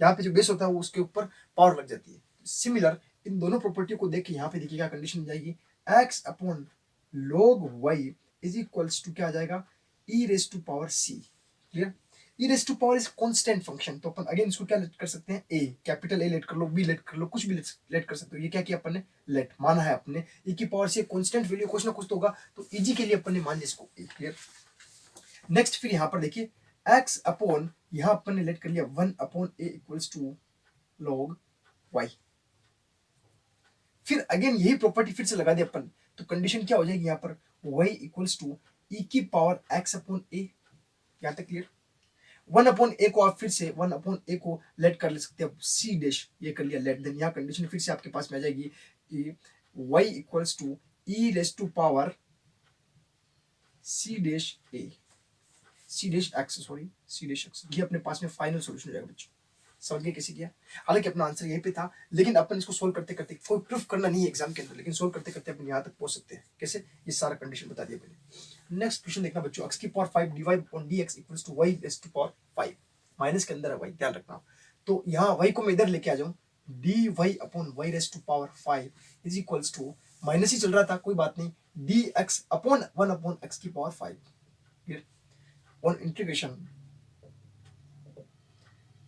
यहाँ पे जो बेस होता है वो उसके ऊपर पावर लग जाती है। सिमिलर इन दोनों प्रॉपर्टी को देख के यहाँ पे देखिएगा कंडीशन मिल जाएगी x upon log y is equals to क्या आ जाएगा, e raise to power c। Clear? e raise to power is constant function, तो अपन अगेन इसको क्या लेट कर सकते हैं, a, कैपिटल A लेट कर लो, b लेट कर लो, कुछ भी लेट कर सकते हो। ये क्या किया अपन ने, लेट माना है अपने, e की पावर से कांस्टेंट वैल्यू कुछ ना कुछ तो होगा, तो इजी के लिए अपन ने मान लिया इसको a। क्लियर? नेक्स्ट फिर यहाँ पर देखिए x अपॉन, यहाँ अपन ने लेट कर लिया 1 upon a equals to log y। फिर अगेन यही प्रॉपर्टी फिर से लगा दिया अपन, तो कंडीशन क्या हो जाएगी यहाँ पर, y इक्वल्स टू e की पावर x अपॉन a। यहाँ तक क्लियर? 1 अपॉन a को आप फिर से 1 अपॉन a को लेट कर ले सकते हैं, c डैश ये कर लिया लेट, देन यहाँ कंडीशन फिर से आपके पास में आ जाएगी y equals to e raise to power c dash a, c dash x, sorry c dash x। ये अपने पास में फाइनल सॉल्यूशन हो जाएगा बच्चों। समझ गए कैसे किया? हालांकि अपना आंसर यहीं पे था, लेकिन अपन इसको सोल्व करते करते, कोई प्रूफ करना नहीं है एग्जाम के अंदर, लेकिन सोल्व करते करते अपन यहाँ तक पहुंच सकते हैं। कैसे? ये सारा कंडीशन बता दिया मैंने। नेक्स्ट क्वेश्चन देखना बच्चों, x की power 5 dy upon dx equals to y raise to power 5। Minus के अंदर है y, ध्यान रखना। तो यहाँ y को मैं इधर लेके आ जाऊँ, dy upon y raise to power 5 is equals to, minus ही चल रहा था कोई बात नहीं, dx अपॉन 1 अपॉन x की पावर 5। क्लियर? ऑन इंटीग्रेशन,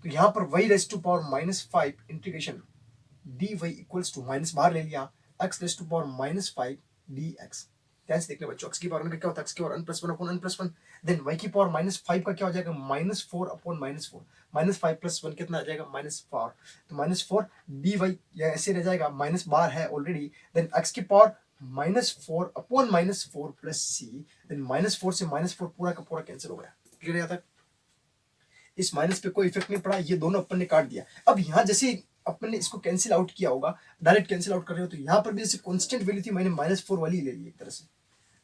तो यहाँ पर y raise to power -5 integration dy equals to, minus बाहर ले लिया, x raise to power -5 dx। ध्यान से देखना बच्चों, x की पावर का क्या होता है, x की power n+1 upon n+1, then y की पावर -5 का क्या हो जाएगा, -4 अपॉन -4, -5 + 1 कितना आ जाएगा, -4। तो -4 dy या ऐसे रह जाएगा, माइनस बाहर है ऑलरेडी, देन x की power -4 upon -4 plus c, then -4 से -4 पूरा का पूरा कैंसिल हो गया। क्लियर है? तक इस माइनस पे कोई इफेक्ट नहीं पड़ा, ये दोनों अपन ने काट दिया। अब यहाँ जैसे अपन ने इसको कैंसिल आउट किया होगा, डायरेक्ट कैंसिल आउट कर रहे हो, तो यहाँ पर भी जैसे कांस्टेंट वैल्यू थी, मैंने -4 वाली ले ली एक तरह से।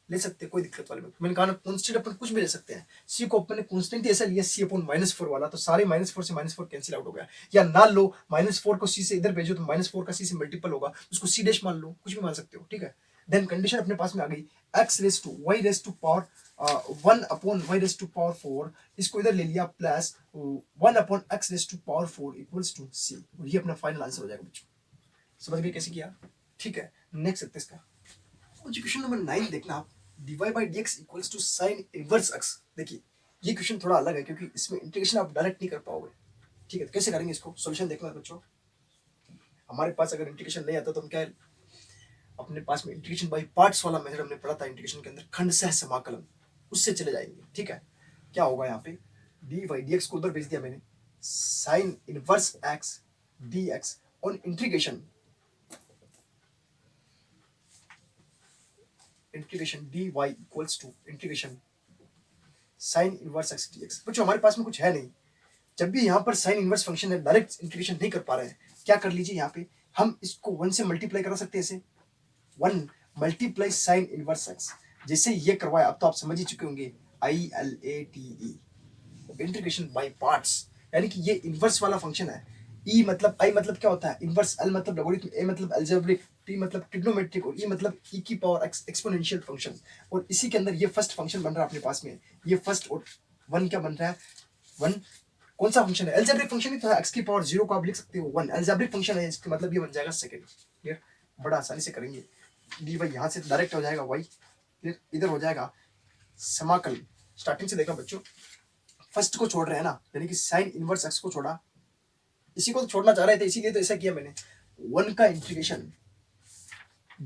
ले सकते हैं, कोई दिक्कत वाली बात। मैंने कहा ना कॉन्स्टेंट अपन कुछ भी ले सकते हैं। सी को अपन ने कॉन्स्टेंट ऐसा लिया सी अपॉन -4 वाला, तो सारे -4 से -4 कैंसिल आउट हो गया। या ना लो, -4 को सी से इधर भेजो तो -4 का सी से मल्टीपल होगा, उसको सी डैश मान लो, कुछ भी मान सकते हो, ठीक है। देन कंडीशन अपने पास में आ गई x raise to y raise to power 1 upon y raise to power 4, इसको इधर ले लिया plus 1 upon x raise to power 4 equals to c, और ये अपना फाइनल आंसर हो जाएगा बच्चों। समझ गए कैसे किया, ठीक है। नेक्स्ट सकते इसका क्वेश्चन नंबर 9 देखना आप, dy by dx equals to sin inverse x। देखिए ये क्वेश्चन थोड़ा अलग है क्योंकि इसमें इंटीग्रेशन आप डायरेक्ट नहीं कर पाओगे, ठीक है। तो कैसे करेंगे इसको, सॉल्यूशन देखना है बच्चों। हमारे पास अगर इंटीग्रेशन नहीं आता तो हम क्या है, अपने पास में इंटीग्रेशन बाय पार्ट्स वाला मेथड हमने पढ़ा था इंटीग्रेशन के अंदर, खंडशः समाकलन, उससे चले जाएंगे, ठीक है। क्या होगा यहाँ पे, dy dx को उधर भेज दिया मैंने, sin inverse x dx on integration dy equals to integration sin inverse x dx। बच्चों हमारे पास में कुछ है नहीं, जब भी यहाँ पर sin इनवर्स फंक्शन है, डायरेक्ट इंटीग्रेशन नहीं कर पा रहे हैं, क्या कर लीजिए यहाँ पे हम इसको 1 से मल्टीप्लाई करा सकते हैं, ऐसे 1 मल्टीप्लाई sin इनवर्स x। जैसे ये करवाया अब तो आप समझ ही चुके होंगे, ILATE इंटीग्रेशन बाय पार्ट्स, यानी कि ये इनवर्स वाला फंक्शन है। ई मतलब आई मतलब क्या होता है इनवर्स, एल मतलब लोगरिथम, ए मतलब अलजेब्रिक, टी मतलब ट्रिग्नोमेट्रिक, और ई मतलब ई की पावर एक्स एक्सपोनेंशियल फंक्शन। और इसी के अंदर ये फर्स्ट फंक्शन बन रहा है अपने पास में, ये फर्स्ट और 1 क्या बन रहा है, 1 कौन सा फंक्शन है, अलजेब्रिक फंक्शन ही तो है, एक्स की पावर 0 को आप लिख सकते हो 1, अलजेब्रिक फंक्शन है, इसका मतलब ये बन जाएगा सेकंड। क्लियर, बड़ा आसानी से करेंगे। डी वाई यहाँ से डायरेक्ट हो जाएगा वाई, फिर इधर हो जाएगा समाकल। स्टार्टिंग से देखा बच्चों, फर्स्ट को छोड़ रहे हैं ना, यानी कि साइन इनवर्स एक्स को छोड़ा, इसी को तो छोड़ना चाह रहे थे, इसीलिए तो ऐसा किया मैंने। 1 का इंटीग्रेशन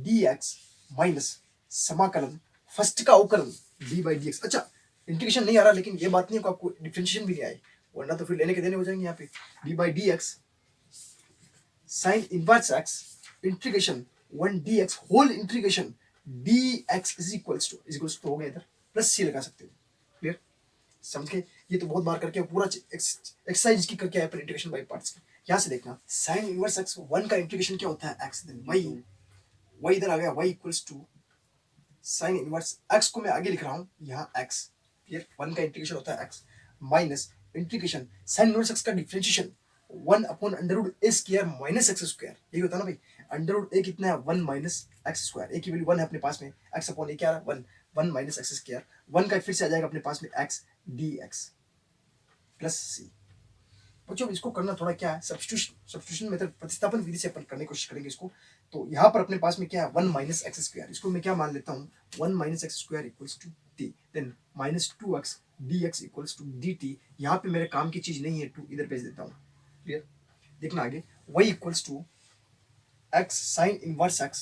dx माइनस समाकलन फर्स्ट का अवकलन डी बाई डी एक्स। अच्छा इंटीग्रेशन नहीं आ रहा, लेकिन ये बात नहीं है आपको डिफरेंशिएशन भी नहीं आए, वरना तो फिर लेने के देने हो जाएंगे यहाँ पे। D by d x sine inverse x integration 1 dx whole integration dx is equals to हो गया, इधर प्लस सी लगा सकते हो। क्लियर, समझ के, ये तो बहुत बार करके पूरा एक्सरसाइज की करके आया पर इंटीग्रेशन बाय पार्ट्स की। यहाँ से देखना साइन इनवर्स एक्स 1 का इंटीग्रेशन क्या होता है, एक्स, देन y इधर आ गया, y equals to sine inverse x को मैं आगे लिख रहा हूँ यहाँ x। क्लियर, 1 का इंटीग्रेशन होता है x minus integration sign inverse x का डिफरेंशिएशन 1 अपॉन अंडर रूट ए स्क्वायर माइनस एक्स स्क्वायर, यही होता है ना भाई। अंडर रूट ए कितना है 1 माइनस एक्स स्क्वायर, ए की वैल्यू 1 है अपने पास में, x अपॉन ए क्या है 1, 1 माइनस एक्स स्क्वायर, 1 का फिर से आ जाएगा अपने पास में x dx प्लस सी। बच्चों इसको करना थोड़ा क्या है, सब्स्टिट्यूशन मेथड, प्रतिस्थापन विधि से अपन करने की कोशिश करेंगे इसको। तो यहाँ पर अपने पास में क्या है 1 माइनस एक्स स्क्वायर, इसको मैं क्या मान लेता हूँ 1 minus x square equals to t, then minus 2x dx equals to dt। यहाँ पे मेरे काम की चीज नहीं है, 2 इधर भेज देता हूँ। क्लियर, देखना आगे y equals to x sine inverse x,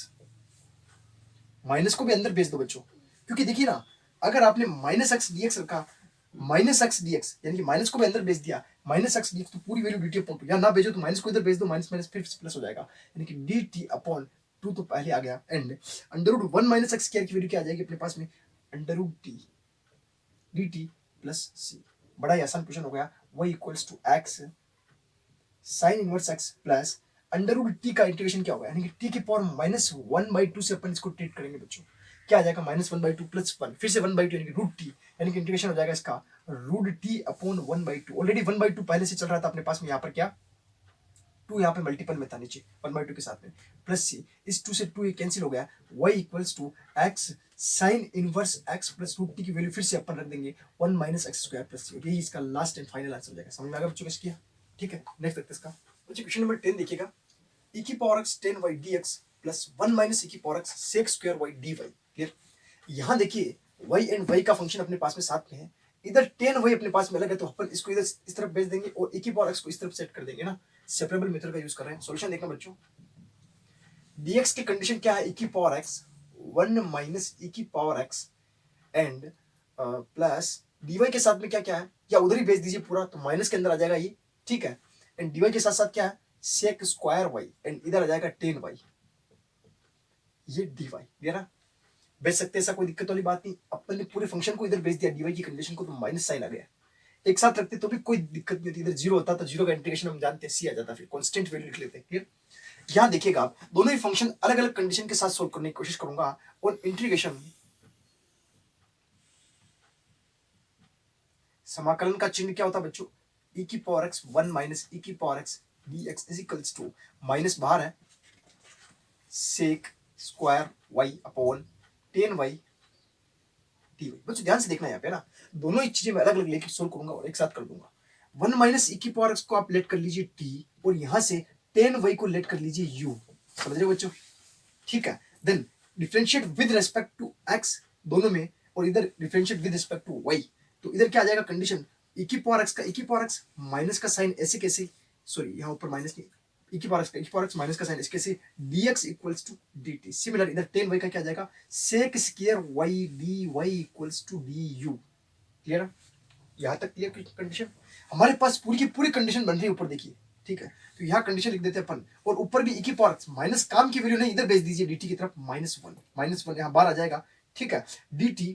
minus को भी अंदर भेज दो बच्चों, क्योंकि देखिए ना अगर आपने माइनस एक्स dx रखा, माइनस एक्स dx यानी कि माइनस को भी अंदर भेज दिया, माइनस एक्स dx तो पूरी वैल्यू dt अपॉन 2, या ना भेजो तो माइनस को इधर भेज दो, माइनस माइनस फिर प्लस हो जाएगा, यानी कि dt अपॉन 2 तो पहले आ गया, and under root 1 minus x square की वैल्यू क्या आ जाएगी अपने पास में, under root t dt plus c. बड़ा ही आसान क्वेश्चन हो गया। y equals to x sine inverse x plus under root t का इंटीग्रेशन क्या होगा, यानी कि टी की पावर -1/2 से अपन इसको ट्रीट करेंगे बच्चों। क्या आ जाएगा -1/2 प्लस 1, फिर से 1/2 यानी कि रूट टी, यानी कि इंटीग्रेशन हो जाएगा इसका रूट टी अपॉन 1/2। ऑलरेडी 1/2 पहले से चल रहा था अपने पास में, यहाँ पर क्या 2 यहाँ पे मल्टीपल में था नीचे 1/2 के साथ में, प्लस सी, इस 2 से 2 कैंसिल हो गया। y equals to x sine inverse x plus root t की वैल्यू फिर से अपन रख देंगे 1 minus x square plus c, यही इसका लास्ट एंड फाइनल आंसर हो जाएगा। समझ में आ गया बच्चों कैसे किया, ठीक है। नेक्स्ट देखते हैं इसका बच्चों, क्वेश्चन नंबर 10 देखिएगा, e की power x 10y dx plus 1 minus e की power x sec square y dy। Clear, यहाँ देखिए y एंड y का फंक्शन अपने पास में साथ में है, इधर 10y अपने पास में अलग है, तो अपन इसको इधर इस तरफ भेज देंगे और e की पावर x को इस तरफ सेट कर देंगे ना, सेपरेबल मेथड का यूज कर रहे हैं। सॉल्यूशन देखना बच्चों, dx की कंडीशन क्या है, e की पावर x 1 माइनस e की power x and plus dy के साथ में क्या क्या है, या उधर ही भेज दीजिए पूरा, तो माइनस के अंदर आ जाएगा ये, ठीक है। एंड dy के साथ साथ क्या है sec स्क्वायर y, एंड इधर आ जाएगा 10y, ये dy। क्लियर है, भेज सकते हैं, ऐसा कोई दिक्कत वाली बात नहीं। अपन ने पूरे फंक्शन को इधर भेज दिया dy की कंडीशन को, तो माइनस साइन आ गया। एक साथ रखते तो भी कोई दिक्कत नहीं होती, इधर 0 होता तो 0 का इंटीग्रेशन हम जानते हैं c आ जाता, फिर कांस्टेंट वैल्यू लिख लेते हैं। क्लियर, यहाँ देखिएगा आप दोनों ही फंक्शन अलग अलग कंडीशन के साथ सोल्व करने की कोशिश करूंगा, और इंटीग्रेशन समाकलन का चिन्ह क्या होता है बच्चों, e की पावर x 1 माइनस e की power x dx is equals to, minus बाहर है, sec square y upon 10y dy। बच्चों ध्यान से देखना यहाँ पे ना, दोनों ही चीजें मैं अलग अलग लेके सोल्व करूंगा और एक साथ कर दूंगा। 1 माइनस e की पावर x को आप लेट कर लीजिए t, और यहां से 10y को लेट कर लीजिए u। समझ रहे हो बच्चों? ठीक है, then differentiate with respect to x दोनों में, और इधर differentiate with respect to y। तो इधर क्या आ जाएगा कंडीशन, e की पावर x का e की पावर x माइनस का साइन ऐसे कैसे, सॉरी यहाँ ऊपर माइनस नहीं, e की पावर x का e की पावर x माइनस का साइन ऐसे कैसे, dx equals to dt। Similar इधर 10y का क्या आ जाएगा, sec square y dy equals to du। Clear है? यहाँ तक क्लियर कंडीशन? हमारे पास पूरी की पूरी कंडीशन बन रही है ऊपर देखिए। ठीक है, तो यहाँ कंडीशन लिख देते हैं अपन, और ऊपर भी e की पावर माइनस काम की वैल्यू नहीं, इधर भेज दीजिए dt की तरफ, -1 यहाँ बाहर आ जाएगा। ठीक है, dt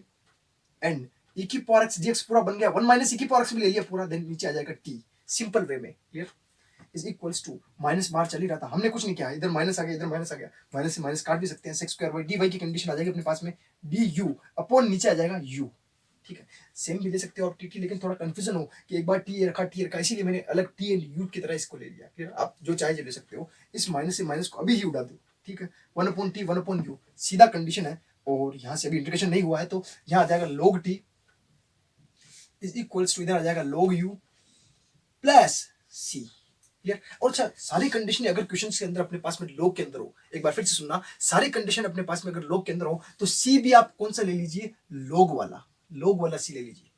एंड e की पावर x dx पूरा बन गया, 1 माइनस e की पावर x भी ले लिया पूरा, देन नीचे आ जाएगा t, सिंपल वे में। Clear? Is equals to, minus बाहर चल ही रहा था, हमने कुछ नहीं किया, इधर माइनस आ गया, इधर माइनस आ गया, माइनस से माइनस काट भी सकते हैं, sec square y d y की कंडीशन आ जाएगी अपने पास में, डी यू अपॉन नीचे आ जाएगा यू। ठीक है, सेम भी ले सकते हो आप टी टी, लेकिन थोड़ा कंफ्यूजन हो कि एक बार टी रखा, इसीलिए मैंने अलग टी एंड यू की तरह इसको ले लिया। फिर आप जो चाहे ले सकते हो, इस माइनस से माइनस को अभी ही उड़ा दो। ठीक है, 1/t 1/u सीधा कंडीशन है, और यहाँ से अभी इंटीग्रेशन नहीं हुआ है, तो यहाँ आ जाएगा log t is equals to, इधर आ जाएगा log u plus c। Clear? और अच्छा, सारी कंडीशन अगर क्वेश्चन के अंदर अपने पास में log के अंदर हो, एक बार फिर से सुनना, सारी कंडीशन अपने पास में अगर log के अंदर हो, तो c भी आप कौन सा ले लीजिए, log वाला c ले लीजिए।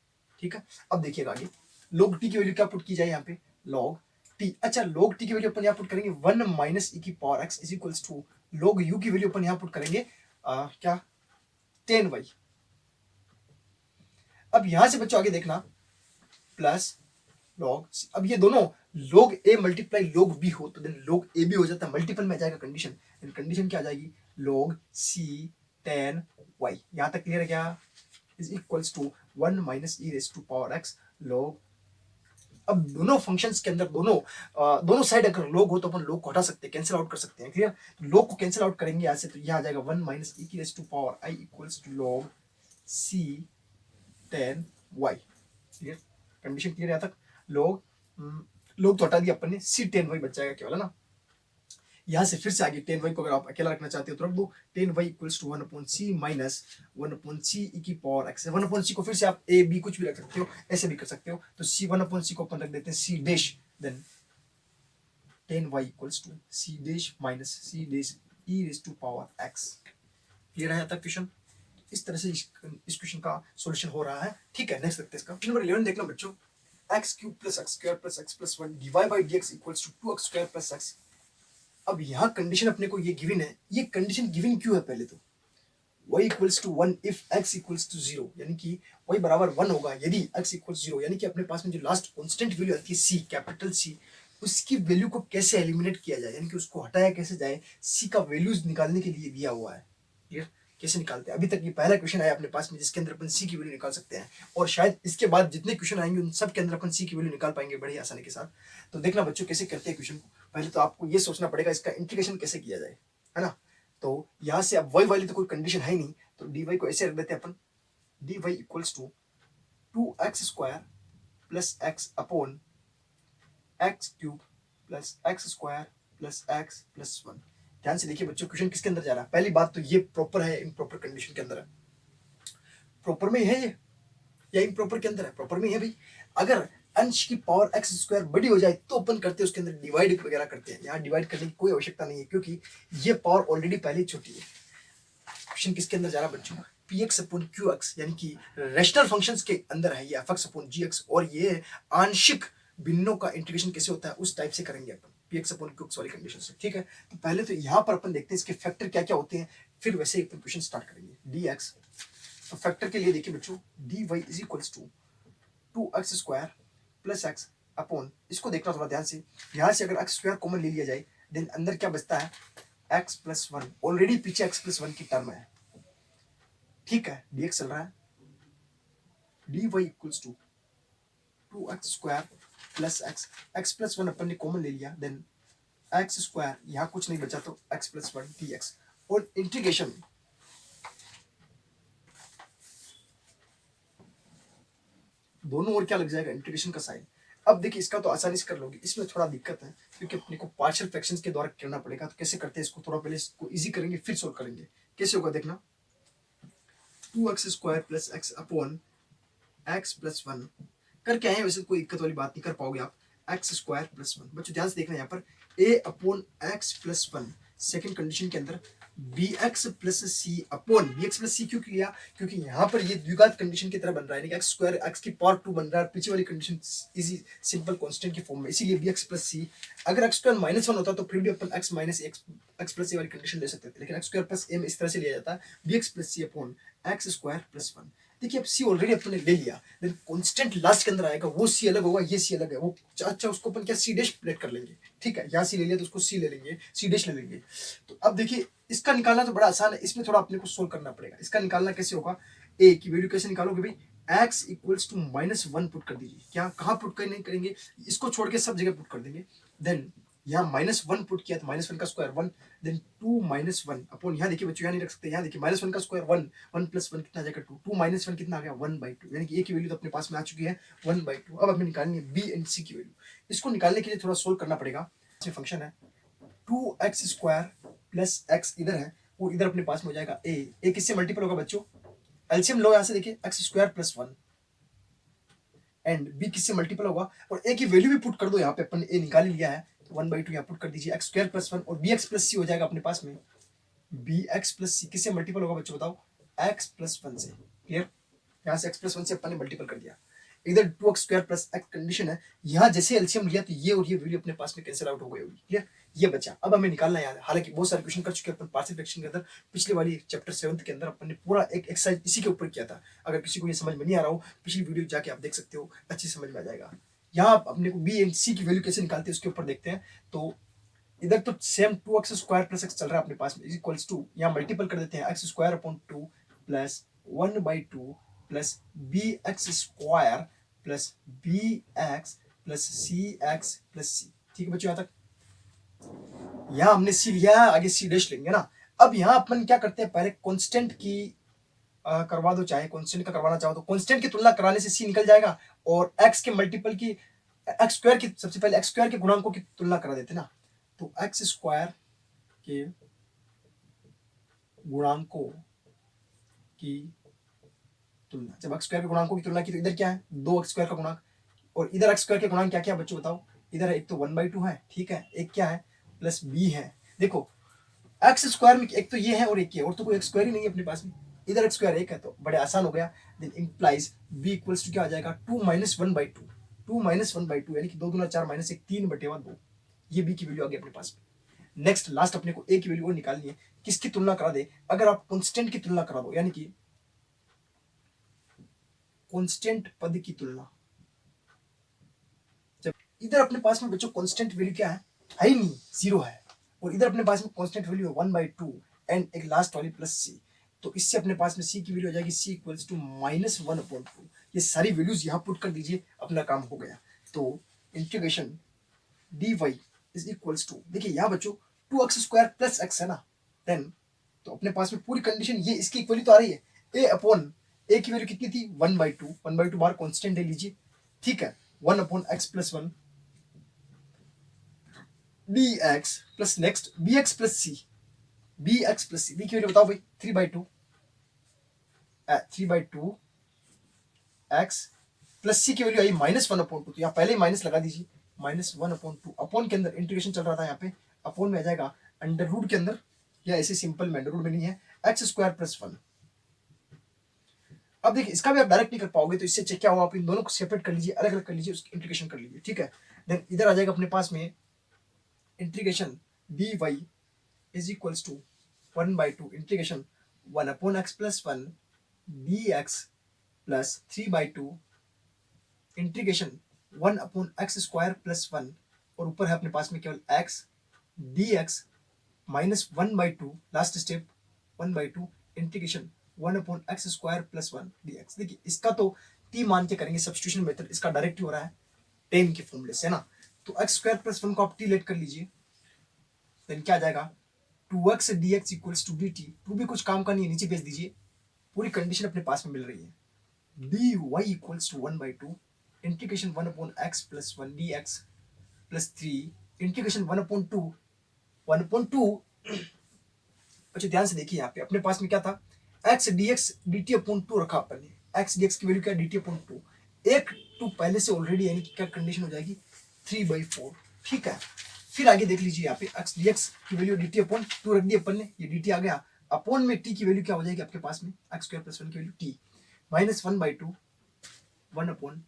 ठीक है, अब देखिएगा आगे, log t की वैल्यू क्या पुट की जाए यहाँ पे, log t। अच्छा, log t की वैल्यू अपन यहाँ पुट करेंगे 1 माइनस e की power x is equals to, log u की वैल्यू अपन यहाँ पुट करेंगे क्या, 10y। अब यहां से बच्चों आगे देखना, प्लस log, अब ये दोनों log a multiply log b हो, तो देन log a भी हो जाता है, मल्टीपल में आ जाएगा कंडीशन, कंडीशन क्या आ जाएगी, log c 10y। यहां तक क्लियर है क्या? Is equals to 1 minus e raise to power x log। अब दोनों फंक्शंस के अंदर दोनों साइड अगर log हो तो अपन log को हटा सकते हैं, कैंसिल आउट कर सकते हैं। क्लियर? तो log को कैंसिल आउट करेंगे यहाँ से, तो यह आ जाएगा 1 माइनस e की raise to power i equals to log c 10y। Clear? Condition clear यहाँ तक? log तो हटा दिया अपन ने, c 10y बच जाएगा केवल, है ना। यहां से फिर से आगे 10y को अगर आप अकेला रखना चाहते हो तो रख दो, 10y equals to 1/c minus 1/c e की पावर x। 1/c को फिर से आप a b कुछ भी रख सकते हो, ऐसे भी कर सकते हो, तो c 1/c को अपन रख देते हैं c dash, then 10y equals to c dash minus c dash e raise to power x। Clear है तक क्वेश्चन? इस तरह से इस क्वेश्चन का सॉल्यूशन हो रहा है। ठीक है, नेक्स्ट देखते हैं इसका क्वेश्चन नंबर 11 देखना बच्चों, x cube plus x square plus x plus 1 divide by dx equals to 2x square plus x। अब यहाँ कंडीशन अपने को ये गिवन है, ये कंडीशन गिवन क्यों है, पहले तो y equals to 1 if x equals to 0, यानी कि y बराबर 1 होगा यदि x इक्वल्स 0, यानी कि अपने पास में जो लास्ट कांस्टेंट वैल्यू आती है c, कैपिटल C, उसकी वैल्यू को कैसे एलिमिनेट किया जाए, यानी कि उसको हटाया कैसे जाए, c का वैल्यूज निकालने के लिए दिया हुआ है। क्लियर? कैसे निकालते हैं, अभी तक ये पहला क्वेश्चन आया अपने पास में जिसके अंदर अपन सी की वैल्यू निकाल सकते हैं, और शायद इसके बाद जितने क्वेश्चन आएंगे उन सब के अंदर अपन सी की वैल्यू निकाल पाएंगे बड़ी आसानी के साथ। तो देखना बच्चों कैसे करते हैं क्वेश्चन को, पहले तो आपको ये सोचना पड़ेगा इसका इंटीग्रेशन कैसे किया जाए, है ना। तो यहाँ से अब y वाली तो कोई कंडीशन है नहीं, तो dy को ऐसे रख देते हैं अपन, dy equals to 2x square plus x upon x cube plus x square plus x plus 1। ध्यान से देखिए बच्चों, क्वेश्चन किसके अंदर जा रहा है, पहली बात तो ये प्रॉपर है, इम्प्रॉपर कंडीशन के अंदर है, प्रॉपर में है ये या इम्प्रॉपर के अंदर है, प्रॉपर में है भाई। अगर अंश की पावर x स्क्वायर बड़ी हो जाए तो अपन करते हैं उसके अंदर डिवाइड वगैरह करते हैं, यहाँ डिवाइड करने की कोई आवश्यकता नहीं है क्योंकि ये पावर ऑलरेडी पहले ही छोटी है। क्वेश्चन किसके अंदर जा रहा है बच्चों, px अपॉन qx, यानी कि रेशनल फंक्शंस के अंदर है ये fx अपॉन gx, और ये आंशिक भिन्नों का इंटीग्रेशन कैसे होता है उस टाइप से करेंगे अपन px अपॉन qx वाली कंडीशन से। ठीक है, तो पहले तो यहाँ पर अपन देखते हैं इसके फैक्टर क्या क्या होते हैं, फिर वैसे ही अपन क्वेश्चन स्टार्ट करेंगे। dx, तो फैक्टर के लिए देखिए बच्चों, dy is equals to 2x square plus x upon, इसको देखना थोड़ा ध्यान से, यहाँ से अगर x स्क्वायर कॉमन ले लिया जाए देन अंदर क्या बचता है, x प्लस 1, ऑलरेडी पीछे x प्लस 1 की टर्म है। ठीक है, dx चल रहा है, dy equals to 2x square plus x plus 1 अपन ने कॉमन ले लिया, देन x स्क्वायर, यहाँ कुछ नहीं बचा तो x प्लस 1 dx, और इंटीग्रेशन, दोनों ओर क्या लग जाएगा, इंटीग्रेशन का साइन। अब देखिए इसका तो आसानी से कर लोगे, इसमें थोड़ा दिक्कत है क्योंकि अपने को पार्शियल फ्रैक्शंस के द्वारा करना पड़ेगा। तो कैसे करते हैं इसको, थोड़ा पहले इसको इजी करेंगे फिर सोल्व करेंगे। कैसे होगा देखना, 2x² plus x upon x plus 1 करके आए हैं, वैसे कोई दिक्कत वाली बात नहीं, कर पाओगे आप। x² प्लस 1, बच्चों ध्यान से देखना यहाँ पर a upon x plus 1 second condition के अंदर bx प्लस सी अपॉन bx प्लस सी क्यों लिया, क्योंकि यहाँ पर ये द्विघात कंडीशन की तरह बन रहा है, यानी x² x की पावर 2 बन रहा है, पीछे वाली कंडीशन इजी सिंपल कांस्टेंट की फॉर्म में, इसीलिए bx प्लस सी। अगर x² -1 होता तो फिर भी अपन x माइनस x प्लस ए वाली कंडीशन ले सकते थे, लेकिन x² प्लस ए में इस तरह से लिया जाता है bx प्लस सी अपॉन x² प्लस 1। देखिए अब सी ऑलरेडी अपने ले लिया, देन कांस्टेंट लास्ट के अंदर आएगा, वो सी अलग होगा, ये सी अलग है, वो अच्छा उसको अपन क्या सी डैश प्लेट कर लेंगे, ठीक है, यहाँ सी ले लिया तो उसको सी ले लेंगे, सी डैश ले लेंगे। तो अब देखिए इसका निकालना तो बड़ा आसान है, इसमें थोड़ा अपने को सोल्व करना पड़ेगा। इसका निकालना कैसे होगा, ए की वैल्यू कैसे निकालोगे भाई, x इक्वल्स टू -1 पुट कर दीजिए, क्या कहाँ पुट कर नहीं करेंगे, इसको छोड़ के सब जगह पुट कर देंगे। देन यहाँ -1 पुट किया तो -1 का स्क्वायर 1, देन 2 -1 अपॉन, यहाँ देखिए बच्चों यहाँ नहीं रख सकते, यहाँ देखिए -1 का स्क्वायर 1, 1 प्लस 1 कितना आ जाएगा 2, 2 -1 कितना आ गया 1/2, यानी कि ए की वैल्यू तो अपने पास में आ चुकी है 1/2। अब हमें निकालनी है बी एंड सी की वैल्यू। इसको निकालने के लिए थोड़ा सोल्व करना पड़ेगा। इसमें फंक्शन है 2x² प्लस x इधर है और इधर अपने पास में हो जाएगा ए किससे मल्टीपल होगा बच्चों, एलसीएम लो यहाँ से देखिए x² प्लस 1 एंड बी किससे मल्टीपल होगा, और ए की वैल्यू भी पुट कर दो, यहाँ पे अपन ए निकाल ही लिया है, 1/2 यहाँ पुट कर दीजिए, x² प्लस 1 और bx प्लस सी हो जाएगा अपने पास में, bx प्लस सी किससे मल्टीपल होगा बच्चों बताओ, x प्लस 1 से। क्लियर, यहाँ से x प्लस 1 से अपन ने मल्टीपल कर दिया। इधर 2x² प्लस x कंडीशन है, यहाँ जैसे एलसीएम लिया तो ये और ये वैल्यू अपने पास में कैंसिल आउट हो गई होगी। क्लियर, ये बचा। अब हमें निकालना है, हालांकि बहुत सारे क्वेश्चन कर चुके हैं अपन पार्शियल फ्रैक्शन के अंदर, पिछले वाली चैप्टर 7 के अंदर अपन ने पूरा एक एक्सरसाइज इसी के ऊपर किया था। अगर किसी को ये समझ में नहीं आ रहा हो, पिछली वीडियो जाके आप देख सकते हो, अच्छी समझ में आ जाएगा। यहाँ अपने को बी एंड सी की वैल्यू कैसे निकालते हैं उसके ऊपर देखते हैं। तो इधर तो सेम 2x² प्लस x चल रहा है अपने पास में, इक्वल्स टू, यहाँ मल्टीपल कर देते हैं x² upon 2 plus 1/2 plus bx² plus bx plus cx plus c। ठीक है बच्चों, यहाँ तक यहाँ हमने सी लिया है, आगे सी डैश लेंगे ना। अब यहाँ अपन क्या करते हैं, पहले कांस्टेंट की करवा दो, चाहे कांस्टेंट का करवाना चाहो तो कांस्टेंट की तुलना कराने से सी निकल जाएगा, और x के मल्टीपल की x² की, सबसे पहले x² के गुणांकों की तुलना करा देते ना। तो x² के गुणांकों की तुलना, जब x² के गुणांकों की तुलना की तो इधर क्या है 2x² का गुणांक, और इधर x² के गुणांक क्या क्या बच्चों बताओ, इधर एक तो 1/2 है, ठीक है, एक क्या है प्लस b है। देखो x² में एक तो ये है और एक ये, और तो कोई x² ही नहीं है अपने पास में, इधर x² एक है तो बड़े आसान हो गया। Then implies b equals to क्या आ जाएगा 2 - 1/2, 2 - 1/2 यानी कि 2 दूना 4 माइनस 1 3/2, ये b की वैल्यू आ गई अपने पास में। नेक्स्ट लास्ट अपने को a की वैल्यू और निकालनी है, किसकी तुलना करा दे, अगर आप कांस्टेंट की तुलना करा दो, यानी कि कांस्टेंट पद की तुलना, जब इधर अपने पास में बच्चों कांस्टेंट वैल्यू क्या है ही नहीं, 0 है, और इधर अपने पास में कांस्टेंट वैल्यू है 1/2 एंड एक लास्ट वाली प्लस c, तो इससे अपने पास में c की वैल्यू आ जाएगी c इक्वल्स टू -1/2। ये सारी वैल्यूज यहाँ पुट कर दीजिए, अपना काम हो गया। तो integration dy is equals to, देखिए यहाँ बच्चों 2x² प्लस x है ना, देन तो अपने पास में पूरी कंडीशन ये इसकी इक्वली तो आ रही है, a अपॉन a की वैल्यू कितनी थी 1/2, 1/2 बार कांस्टेंट ले लीजिए, ठीक है, 1/x plus 1 bx plus next bx plus c, bx plus c, b की वैल्यू बताओ भाई 3/2, 3/2 x प्लस c की वैल्यू आई -1/2, तो यहाँ पहले ही माइनस लगा दीजिए, -1/2 अपॉन के अंदर इंटीग्रेशन चल रहा था, यहाँ पे अपॉन में आ जाएगा अंडर रूट के अंदर, या ऐसे सिंपल में अंडर रूट में नहीं है, x² प्लस 1। अब देखिए इसका भी आप डायरेक्ट नहीं कर पाओगे, तो इससे चेक क्या होगा, आप इन दोनों को सेपरेट कर लीजिए, अलग अलग कर लीजिए, उसकी इंटीग्रेशन कर लीजिए, ठीक है। देन इधर आ जाएगा अपने पास में integration dy is equals to 1/2 integration 1/x plus 1 dx plus 3/2 integration 1/x² plus 1, और ऊपर है अपने पास में केवल x dx minus 1/2 last step 1/2 integration 1/x² plus 1 dx। देखिए इसका तो t मान के करेंगे सब्स्टिट्यूशन मेथड, इसका डायरेक्ट ही हो रहा है टेन के फॉर्मूले से ना, तो x² प्लस 1 को आप t लेट कर लीजिए, देन क्या आ जाएगा 2x dx equals to dt, 2 भी कुछ काम का नहीं है, नीचे भेज दीजिए, पूरी कंडीशन अपने पास में मिल रही है, dy equals to 1/2 integration 1/x plus 1 dx plus 3 integration 1/2 अच्छा ध्यान से देखिए यहाँ पे अपने पास में क्या था x dx dt अपॉन 2 रखा अपन ने x dx की वैल्यू क्या dt अपॉन 2 एक 2 पहले से ऑलरेडी यानी कि क्या कंडीशन हो जाएगी 3/4 ठीक है। फिर आगे देख लीजिए यहाँ पे x dx की वैल्यू dt अपॉन 2 रख दी अपन ने ये dt आ गया अपॉन में t की वैल्यू क्या हो जाएगी आपके पास में x स्क्वायर प्लस 1 की value t minus 1/2 1 upon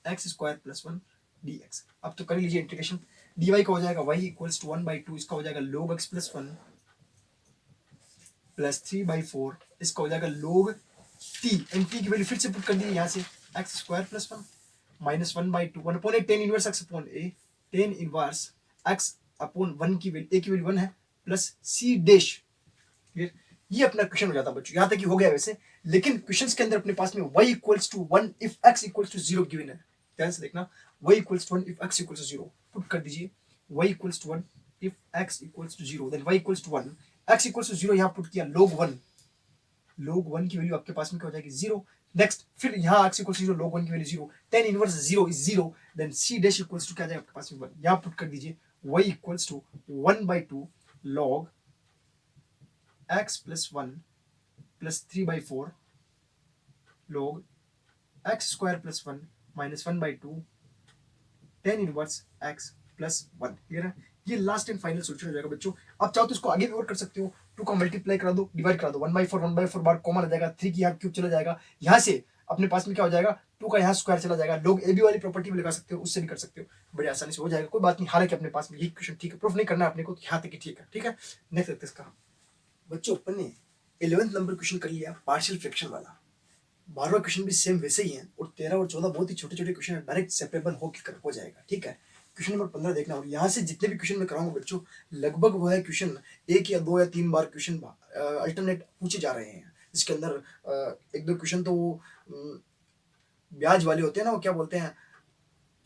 x square plus 1 dx। अब तो कर लीजिए इंटीग्रेशन dy का हो जाएगा y इक्वल्स टू 1/2 इसका हो जाएगा log x प्लस 1 प्लस 3/4 इसका हो जाएगा log t एंड t की वैल्यू फिर से पुट कर दी यहाँ से x square plus 1 minus 1/2 1 upon a tan inverse x upon a tan inverse x upon 1 की वैल्यू a की वैल्यू 1 है प्लस c डैश। ये अपना क्वेश्चन हो जाता है बच्चों यहाँ तक ही हो गया वैसे लेकिन क्वेश्चंस के अंदर अपने पास में y equals to 1 if x equals to 0 given है ध्यान से देखना y equals to 1 if x equals to 0 put कर दीजिए y equals to 1 if x equals to 0 then y equals to 1 x equals to 0 यहाँ पुट किया log 1 की value आपके पास में क्या हो जाएगी 0 नेक्स्ट फिर यहाँ x इक्वल्स टू 0 log 1 की वैल्यू 0 tan inverse 0 is 0 then c dash equals to क्या जाएगा आपके पास में 1 यहाँ पुट कर दीजिए y equals to 1/2 log x plus 1 plus 3/4 log x square plus 1 minus 1/2 tan inverse x plus 1 clear है। ये लास्ट एंड फाइनल सोल्यूशन हो जाएगा बच्चों। आप चाहो तो इसको आगे भी और कर सकते हो 2 का मल्टीप्लाई करा दो डिवाइड करा दो 1/4 बार कॉमन आ जाएगा 3 की यहाँ क्यूब चला जाएगा यहाँ से अपने पास में क्या हो जाएगा 2 का यहाँ स्क्वायर चला जाएगा लोग ए बी वाली प्रॉपर्टी भी लगा सकते हो उससे भी कर सकते हो बड़े आसानी से हो जाएगा कोई बात नहीं। हालांकि अपने पास में ये क्वेश्चन ठीक है प्रूफ नहीं करना है अपने को यहाँ तक ठीक है। नेक्स्ट देखते इसका बच्चों अपन ने 11th नंबर क्वेश्चन कर लिया पार्शियल फ्रैक्शन वाला 12वां क्वेश्चन भी सेम वैसे ही है और 13 और 14 बहुत ही छोटे छोटे क्वेश्चन डायरेक्ट सेपरेबल हो जाएगा ठीक है। क्वेश्चन नंबर 15 देखना और यहाँ से जितने भी क्वेश्चन मैं कराऊंगा बच्चों लगभग वो है क्वेश्चन 1 या 2 या 3 बार क्वेश्चन अल्टरनेट पूछे जा रहे हैं जिसके अंदर एक दो क्वेश्चन तो वो ब्याज वाले होते हैं ना वो क्या बोलते हैं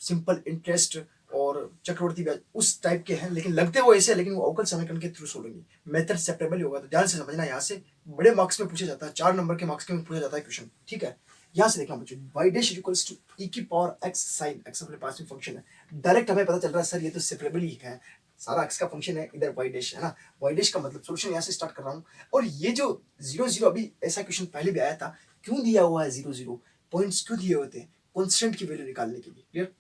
सिंपल इंटरेस्ट और चक्रवर्ती ब्याज उस टाइप के हैं लेकिन लगते वो ऐसे लेकिन वो अवकल समीकरण के थ्रू सोल्व होंगे मेथड सेपरेबल होगा तो ध्यान से समझना यहाँ से बड़े मार्क्स में पूछा जाता है 4 नंबर के मार्क्स में पूछा जाता है क्वेश्चन ठीक है। यहाँ से देखना बच्चों y dash equals to e की पावर x sin x अपने पास में फंक्शन है डायरेक्ट हमें पता चल रहा है सर ये तो सेपरेबल ही है सारा x का फंक्शन है इधर y डैश है ना y डैश का मतलब सॉल्यूशन यहाँ से स्टार्ट कर रहा हूँ और ये जो 0 अभी ऐसा क्वेश्चन पहले भी आया था क्यों दिया हुआ है 0 पॉइंट्स क्यों दिए होते हैं कॉन्स्टेंट की वैल्यू निकालने के लिए clear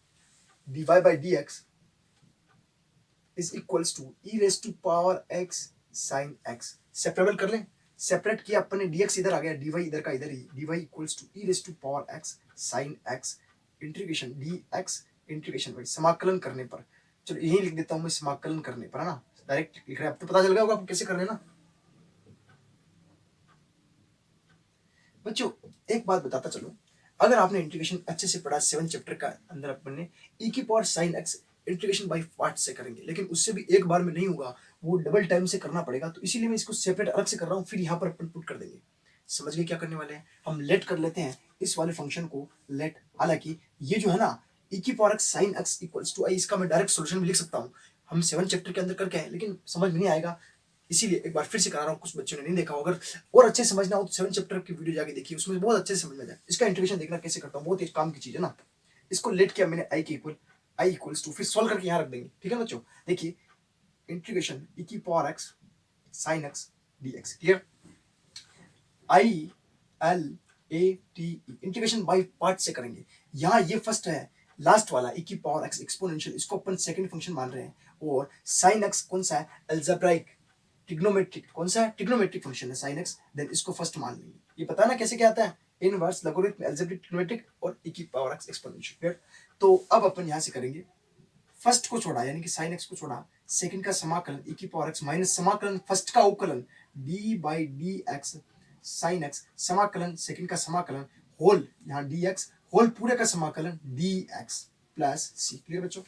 dy by dx is equals to e raised to power x sin x separable कर लें सेपरेट किया अपन ने dx इधर आ गया dy इधर का इधर ही dy equals to e raised to power x sin x integration dx integration by समाकलन करने पर चलो यही लिख देता हूं मैं समाकलन करने पर है ना डायरेक्ट लिख रहे हैं अब तो पता चल गया होगा आपको कैसे करना है ना बच्चों। एक बात बताता चलो अगर आपने इंटीग्रेशन अच्छे से पढ़ा 7 चैप्टर का अंदर अपन ने e की power sin x integration by part से करेंगे लेकिन उससे भी एक बार में नहीं होगा वो डबल टाइम से करना पड़ेगा तो इसीलिए मैं इसको सेपरेट अलग से कर रहा हूँ फिर यहाँ पर अपन पुट कर देंगे। समझ गए क्या करने वाले हैं हम लेट कर लेते हैं इस वाले फंक्शन को लेट हालांकि ये जो है ना e की power x sin x equals to I इसका मैं डायरेक्ट सोल्यूशन भी लिख सकता हूँ हम 7 चैप्टर के अंदर करके आए लेकिन समझ में नहीं आएगा इसीलिए एक बार फिर से करा रहा हूँ कुछ बच्चों ने नहीं देखा अगर और अच्छे समझना हो तो 7 चैप्टर की वीडियो जाके देखिए उसमें बहुत अच्छे से समझ में जाए इसका इंटीग्रेशन देखना कैसे करता हूँ बहुत ही काम की चीज है ना। इसको लेट किया मैंने आई के इक्वल आई इक्वल्स टू फिर सॉल्व करके यहाँ रख देंगे ठीक है बच्चों। देखिए इंटीग्रेशन e की power x sin x dx clear I L A T integration by part से करेंगे यहाँ ये फर्स्ट है लास्ट वाला e की पावर x एक्सपोनेंशियल इसको अपन सेकंड फंक्शन मान रहे हैं और sin x कौन सा है अल्जेब्राइक ट्रिग्नोमेट्रिक कौन सा है ट्रिग्नोमेट्रिक फंक्शन है sin x देन इसको फर्स्ट मान लेंगे। ये पता ना कैसे क्या आता है इनवर्स लोगरिथम अलजेब्रिक ट्रिग्नोमेट्रिक और e की पावर x एक्सपोनेंशियल। तो अब अपन यहाँ से करेंगे फर्स्ट को छोड़ा यानी कि sin x को छोड़ा सेकंड का समाकलन e की पावर x माइनस समाकलन फर्स्ट का अवकलन d by d x sin x समाकलन सेकंड का समाकलन होल यहाँ dx होल पूरे का समाकलन dx प्लस c। क्लियर बच्चों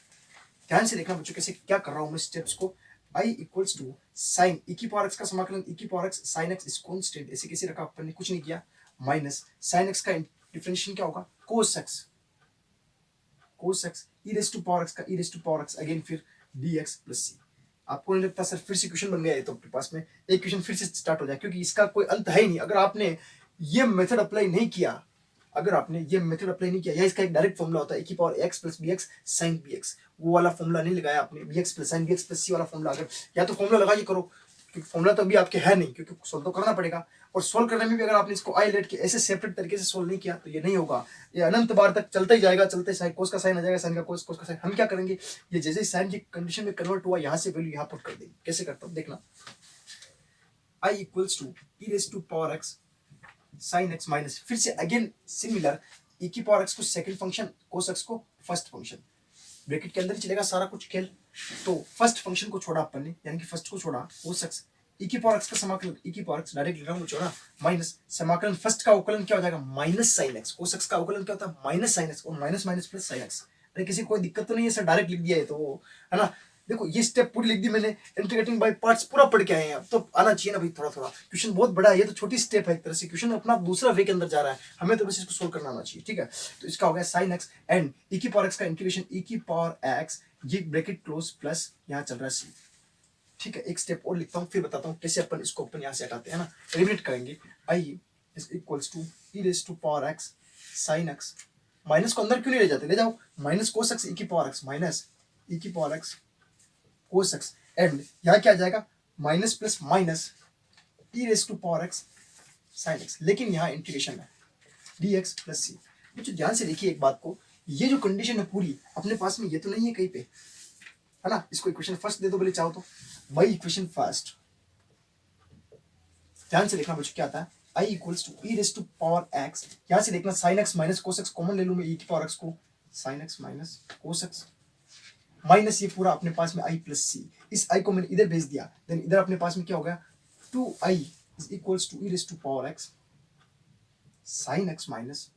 ध्यान से देखना बच्चों कैसे क्या कर रहा हूँ मैं स्टेप्स को i equals to sine e की पावर x का समाकलन e की power x sin x is constant ऐसे कैसे रखा अपन ने कुछ नहीं किया माइनस sin x का डिफरेंशिएशन क्या होगा cos x e raise to power x का e raise to power x again फिर dx प्लस c। आपको नहीं लगता सर फिर से क्वेश्चन बन गया है तो आपके पास में एक क्वेश्चन फिर से स्टार्ट हो जाए क्योंकि इसका कोई अंत है ही नहीं। अगर आपने ये मेथड अप्लाई नहीं किया अगर आपने ये मेथड अप्लाई नहीं किया, या इसका एक डायरेक्ट फॉर्मूला होता है e power x plus bx sin bx, वो वाला फॉर्मूला नहीं लगाया आपने, bx plus sin bx plus c वाला फॉर्मूला, अगर या तो फॉर्मूला लगा के करो, क्योंकि फॉर्मूला तो अभी आपके है नहीं, क्योंकि सोल्व तो करना पड़ेगा। और सोल्व करने में भी अगर आपने इसको आई लेट के ऐसे सेपरेट तरीके से सोल्व नहीं किया तो ये नहीं होगा, ये अनंत बार तक चलता ही जाएगा, चलते साइन कोस का साइन आ जाएगा, साइन का कोस, कोस का साइन। हम क्या करेंगे, ये जैसे साइन की कंडीशन में कन्वर्ट हुआ, यहाँ से वैल्यू यहाँ पुट कर देंगे। कैसे करता हूँ देखना, i equals to e raise to power x sin x minus, फिर से अगेन सिमिलर, e की पावर x को सेकंड फंक्शन, cos x को फर्स्ट फंक्शन, ब्रैकेट के अंदर ही चलेगा सारा कुछ खेल। तो फर्स्ट फंक्शन को छोड़ा अपन ने, यानी कि फर्स्ट को छोड़ा, cos x, e की पावर x का समाकलन, e की पावर x डायरेक्ट लिख रहा हूँ छोड़ा, माइनस समाकलन फर्स्ट का अवकलन क्या हो जाएगा, minus sin x, cos x का अवकलन क्या होता है, माइनस sin x, और minus minus plus sin x। अरे किसी कोई दिक्कत तो नहीं है सर, डायरेक्ट लिख दिया है तो, है ना। देखो ये स्टेप पूरी लिख दी मैंने, इंटीग्रेटिंग बाय पार्ट्स पूरा पढ़ के आए हैं, अब तो आना चाहिए ना भाई थोड़ा थोड़ा। क्वेश्चन बहुत बड़ा है, ये तो छोटी स्टेप है एक तरह से, क्वेश्चन अपना दूसरा वे के अंदर जा रहा है, हमें तो बस इसको सोल्व करना आना चाहिए, ठीक है। तो इसका हो गया sin x एंड e की पावर x का इंटीग्रेशन e की पावर x, ये ब्रैकेट क्लोज प्लस यहाँ चल रहा है c, ठीक है। एक स्टेप और लिखता हूँ, फिर बताता हूँ कैसे अपन इसको अपन यहाँ से हटाते हैं ना, एलिमिनेट करेंगे। i is equals to e raise to power x sin x, minus को अंदर क्यों नहीं ले जाते, ले जाओ, माइनस cos x e की पावर x माइनस e की power x cos x, and यहाँ क्या आ जाएगा, minus plus minus e raise to power x sin x, लेकिन यहाँ इंटीग्रेशन है dx प्लस c। मुझे ध्यान से देखिए एक बात को, ये जो कंडीशन है पूरी अपने पास में, ये तो नहीं है कहीं पे, है ना। इसको इक्वेशन फर्स्ट दे दो बोले चाहो तो, बाई इक्वेशन फर्स्ट, ध्यान से देखना बच्चों क्या आता है, i equals to e raise to power x, यहाँ से देखना sin x minus cos x common ले लूं मैं, e की पावर x को sin x minus cos x, minus ये पूरा अपने पास में i प्लस c, इस i को मैंने इधर भेज दिया, देन इधर अपने पास में क्या हो गया, 2i is equals to e raise to power x sin x minus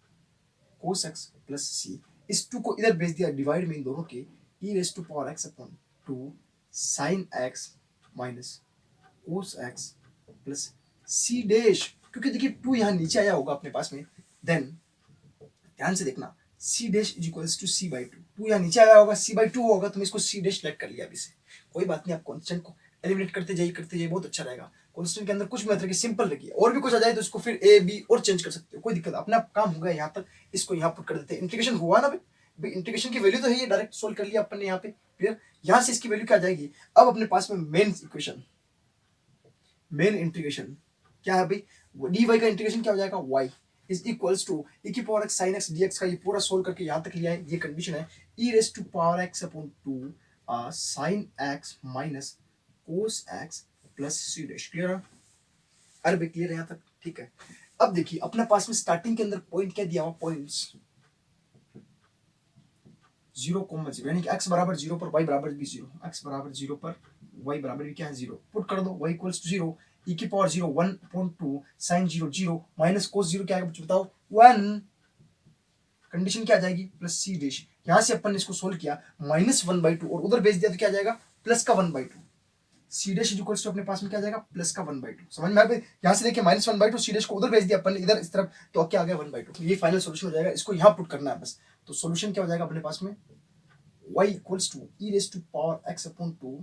cos x plus c, इस 2 को इधर भेज दिया डिवाइड में इन दोनों के, e raise to power x upon 2 sin x minus cos x plus c dash, क्योंकि देखिए 2 यहाँ नीचे आया होगा अपने पास में, देन ध्यान से देखना c dash is equals to c by 2, 2 यहाँ नीचे आया होगा, c बाई 2 होगा, तो मैं इसको c डैश लेट कर लिया अभी से, कोई बात नहीं, आप कॉन्स्टेंट को एलिमिनेट करते जाइए, बहुत अच्छा रहेगा। कॉन्स्टेंट के अंदर कुछ मेथड के सिंपल रखिए, और भी कुछ आ जाए तो इसको फिर a b और चेंज कर सकते हो, कोई दिक्कत, अपना काम हो गया यहाँ तक, इसको यहाँ पुट कर देते हैं, इंटीग्रेशन हुआ ना भाई, इंटीग्रेशन की वैल्यू तो है, ये डायरेक्ट सोल्व कर लिया अपन ने यहाँ पे, क्लियर। यहाँ से इसकी वैल्यू क्या आ जाएगी, अब अपने पास में मेन इक्वेशन, मेन इंटीग्रेशन क्या है भाई, dy का इंटीग्रेशन क्या हो जाएगा, y is equals to e की power x sin x dx का ये पूरा सोल्व करके यहाँ तक लिया है, ये कंडीशन है, e raise to power x upon 2 sin x minus cos x plus c dash, clear है, अरे भाई क्लियर है यहाँ तक, ठीक है। अब देखिए अपने पास में स्टार्टिंग के अंदर पॉइंट क्या दिया हुआ, पॉइंट्स 0,0, यानी कि x बराबर 0 पर y बराबर भी 0, x बराबर 0 पर y बराबर भी क्या है 0, पुट कर दो, y इक्वल्स टू 0, e की पावर 0 1/2 sin 0 0 माइनस cos 0 क्या है बच्चों बताओ 1, कंडीशन क्या आ जाएगी प्लस c डैश, यहाँ से अपन ने इसको सोल्व किया -1/2 और उधर भेज दिया तो क्या आ जाएगा प्लस का 1/2, c डैश इक्वल्स टू अपने पास में क्या आ जाएगा प्लस का 1/2, समझ में आ गया, यहाँ से देखिए -1/2 c डैश को उधर भेज दिया अपन ने इधर इस तरफ, तो क्या आ गया 1/2, ये फाइनल सॉल्यूशन हो जाएगा, इसको यहाँ पुट करना है बस। तो सॉल्यूशन क्या हो जाएगा अपने पास में, y equals to e raise to power x upon 2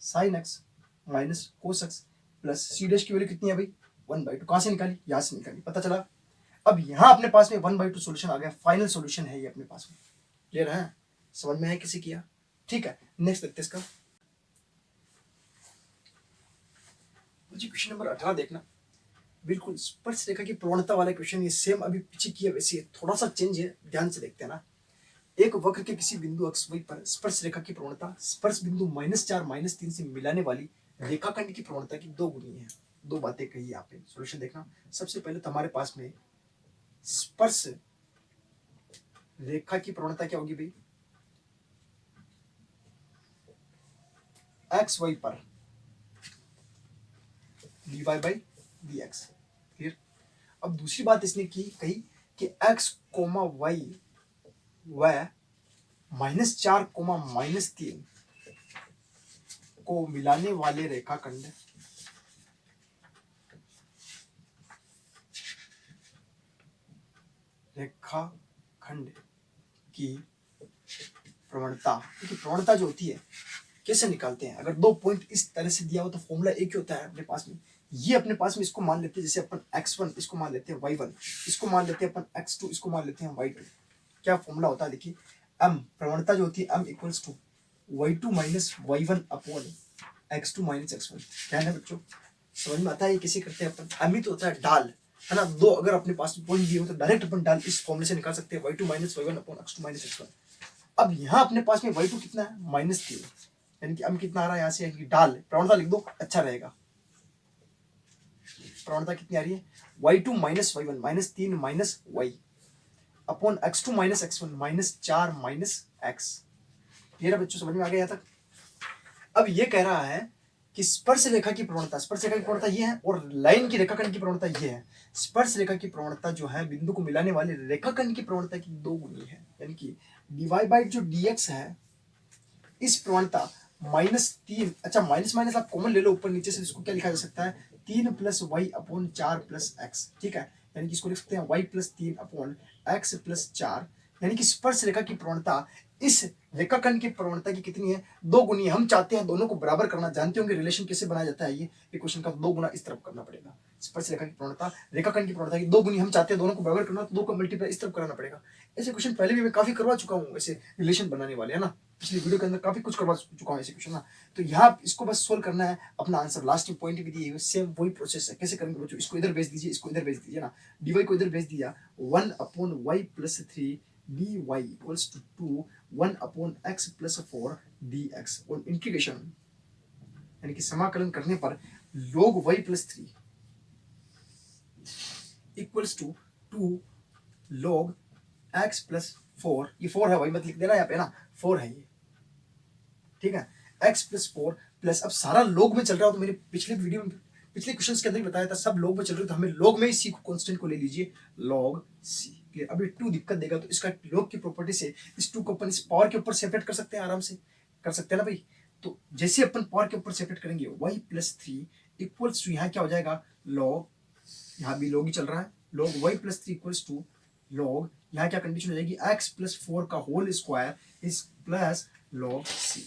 sin x minus cos x plus c dash की वैल्यू कितनी है भाई 1/2, कहाँ से निकाली, यहाँ से निकाली, पता चला। अब यहाँ अपने पास में 1/2 सॉल्यूशन आ गया, फाइनल सॉल्यूशन है ये अपने पास में, क्लियर है, समझ में आया किसी किया, ठीक है। नेक्स्ट देखते हैं इसका, मुझे क्वेश्चन नंबर 18 देखना, बिल्कुल स्पर्श रेखा की प्रवणता वाला क्वेश्चन, ये सेम अभी पीछे किया वैसे थोड़ा सा चेंज है, ध्यान से देखते हैं ना। एक वक्र के किसी बिंदु xy पर स्पर्श रेखा की प्रवणता स्पर्श बिंदु -4 -3 से मिलाने वाली रेखाखंड की प्रवणता की 2 गुनी है, 2 बातें कही यहाँ पे, सॉल्यूशन देखना। सबसे पहले तो हमारे पास में स्पर्श रेखा की प्रवणता क्या होगी भाई, xy पर dy बाई dx, क्लियर। अब दूसरी बात इसने कही कि x, y व -4, -3 को मिलाने वाले रेखाखंड की प्रवणता, क्योंकि प्रवणता जो होती है कैसे निकालते हैं, अगर 2 पॉइंट इस तरह से दिया हो तो फॉर्मूला एक ही होता है अपने पास में, ये अपने पास में इसको मान लेते हैं, जैसे अपन x1 इसको मान लेते हैं y1, इसको मान लेते हैं अपन x2 इसको मान लेते हैं y2। क्या फॉर्मूला होता है देखिए, m प्रवणता जो होती है m equals to y2 minus y1 upon x2 minus x1। क्या है ना बच्चों, समझ में आता है ये कैसे करते हैं अपन। m ही तो होता है डाल, है ना, दो अगर अपने पास पॉइंट दिए हो तो डायरेक्ट अपन डाल इस फॉर्मूले से निकाल सकते हैं y2 minus y1 upon x2 minus x1। अब यहाँ अपने पास में y2 कितना है -3, यानी कि m कितना आ रहा है यहाँ से, यानी कि डाल प्रवणता लिख दो अच्छा रहेगा। प्रवणता कितनी आ रही है, y2 minus y1 -3 minus y upon x2 minus x1 -4 minus x। ये रहा बच्चों, समझ में आ गया यहाँ तक। अब ये कह रहा है कि स्पर्श रेखा की प्रवणता, स्पर्श रेखा की प्रवणता ये है और लाइन की रेखाखंड की प्रवणता ये है। स्पर्श रेखा की प्रवणता जो है बिंदु को मिलाने वाले रेखाखंड की प्रवणता की 2 गुनी है, यानी कि dy बाई जो dx है इस प्रवणता -3, अच्छा माइनस माइनस आप कॉमन ले लो ऊपर नीचे से, इसको क्या लिखा जा सकता है 3 plus y upon 4 plus x, ठीक है, यानी कि इसको लिख सकते हैं y plus 3 upon x plus 4, यानी कि स्पर्श रेखा की प्रवणता इस रेखाखंड की प्रवणता की कितनी है, 2 गुनी है। हम चाहते हैं दोनों को बराबर करना, जानते होंगे रिलेशन कैसे बनाया जाता है, ये इक्वेशन का 2 गुना इस तरफ करना पड़ेगा। स्पर्श रेखा की प्रवणता रेखाखंड की प्रवणता की 2 गुनी, हम चाहते हैं दोनों को बराबर करना, तो 2 का मल्टीप्लाई इस तरफ कराना पड़ेगा। ऐसे क्वेश्चन पहले भी मैं काफी करवा चुका हूँ, ऐसे रिलेशन बनाने वाले, है ना, पिछली वीडियो के अंदर काफी कुछ करवा चुका हूँ ऐसे क्वेश्चन ना। तो यहाँ इसको बस सोल्व करना है, अपना आंसर लास्ट में पॉइंट भी दिए हुए, सेम वही प्रोसेस है। कैसे करेंगे बच्चों, इसको इधर भेज दीजिए, इसको इधर भेज दीजिए ना, dy को इधर भेज दिया 1 upon y plus 3 dy equals to 2 1 upon x plus 4 dx और इंटीग्रेशन यानी कि समाकलन करने पर log y plus 3 equals to 2 log x plus 4, ये 4 है, वही मत लिख देना यहाँ पे ना, 4 है ये, ठीक है, x प्लस 4 प्लस, अब सारा log में चल रहा हो तो मेरे पिछले वीडियो में पिछले क्वेश्चंस के अंदर ही बताया था सब log में चल रहे तो हमें log में ही c को कांस्टेंट को ले लीजिए log c। क्लियर, अब ये 2 दिक्कत देगा तो इसका log की प्रॉपर्टी से इस 2 को अपन इस पावर के ऊपर सेपरेट कर सकते हैं, आराम से कर सकते हैं ना भाई। तो जैसे अपन पावर के ऊपर सेपरेट करेंगे y प्लस 3 इक्वल्स टू यहाँ क्या हो जाएगा log, यहाँ भी log ही चल रहा है, log y plus 3 equals to log, यहाँ क्या कंडीशन हो जाएगी x प्लस 4 का whole square is plus log c।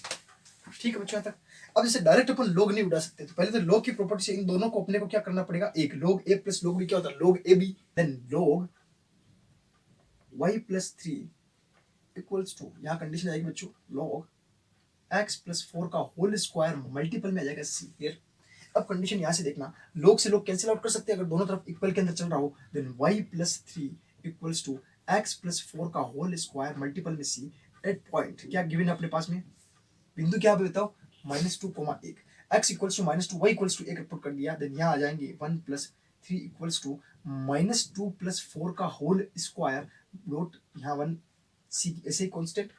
ठीक है बच्चों यहाँ तक। अब जैसे डायरेक्ट अपन लोग नहीं उड़ा सकते, तो पहले तो लोग की प्रॉपर्टी से इन दोनों को अपने को क्या करना पड़ेगा, एक लोग ए प्लस लोग बी क्या होता है लोग ए बी, देन लोग y प्लस 3 इक्वल्स टू, यहाँ कंडीशन आएगी बच्चों लोग x प्लस 4 का होल स्क्वायर मल्टीपल में आ जाएगा c। क्लियर, अब कंडीशन यहाँ से देखना, लोग से लोग कैंसिल आउट कर सकते हैं अगर दोनों तरफ इक्वल के अंदर चल रहा हो, then y plus 3 equals to x plus 4 का होल स्क्वायर मल्टीपल में c एट पॉइंट क्या गिवन है अपने पास में, बिंदु क्या पे बताओ -2, x equals to -2 y equals to 1 put कर दिया, देन यहाँ आ जाएंगे 1 प्लस 3 इक्वल्स टू -2 प्लस 4 का होल स्क्वायर डॉट यहाँ 1 c ऐसे ही कांस्टेंट।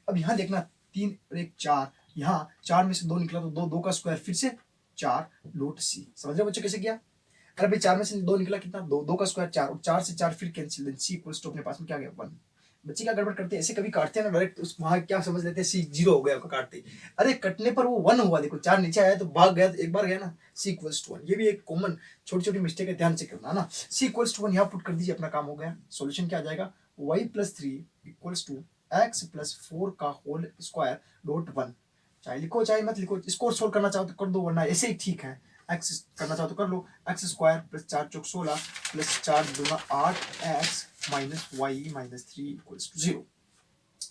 अब यहाँ देखना 3 और 1 4, यहाँ 4 में से 2 निकला तो 2 का स्क्वायर फिर से 4 डॉट c। समझ रहे बच्चे कैसे किया, अरे भाई 4 में से 2 निकला कितना 2 का स्क्वायर 4 और 4 से 4 फिर cancel, then c equals to अपने पास में क्या गया 1। बच्चे क्या गड़बड़ करते हैं, ऐसे कभी काटते हैं ना डायरेक्ट उस वहां क्या समझ लेते हैं सी 0 हो गया आपका काटते, अरे कटने पर वो 1 हुआ, देखो 4 नीचे आया तो भाग गया, तो एक बार गया ना, सी इक्वल्स टू 1। ये भी एक कॉमन छोटी छोटी मिस्टेक है, ध्यान से करना है ना। सी इक्वल्स टू 1 यहाँ पुट कर दीजिए, अपना काम हो गया। सोल्यूशन क्या आ जाएगा y plus 3 equals to x plus 4 का होल स्क्वायर डॉट 1, चाहे लिखो चाहे मत लिखो, इसको सोल्व करना चाहो तो कर दो, वरना ऐसे ही ठीक है, x करना चाहो तो कर लो, x स्क्वायर प्लस 4 चौक 16 प्लस 4 दूना 8x minus y minus 3 equals to 0।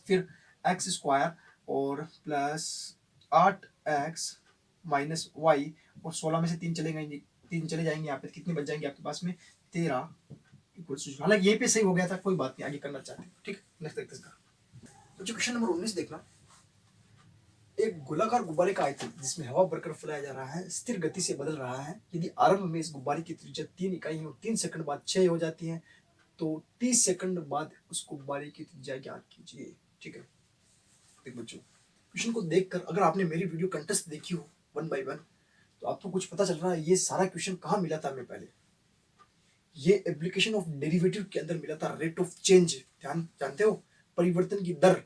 फिर एक्स स्क्वायर और प्लस 8x माइनस वाई और 16 में से 3 चले जाएंगे यहाँ पे, कितने बच जाएंगे आपके पास में 13 इक्वल्स टू, हालांकि ये पे सही हो गया था, कोई बात नहीं, आगे करना चाहते हैं। ठीक, नेक्स्ट देखते हैं। तो क्वेश्चन नंबर 19 देखना, एक गोलाकार गुब्बारे का आयतन जिसमें हवा भरकर फैलाया जा रहा है स्थिर गति से बदल रहा है। यदि आरंभ में इस गुब्बारे की त्रिज्या 3 इकाई और 3 सेकंड बाद 6 हो जाती है तो 30 सेकंड बाद उस गुब्बारे की त्रिज्या ज्ञात कीजिए। ठीक है, देख बच्चों क्वेश्चन को देखकर अगर आपने मेरी वीडियो कंटेस्ट देखी हो 1 by 1 तो आपको कुछ पता चल रहा है ये सारा क्वेश्चन कहाँ मिला था हमें पहले, ये एप्लीकेशन ऑफ डेरिवेटिव के अंदर मिला था, रेट ऑफ चेंज, ध्यान जानते हो परिवर्तन की दर,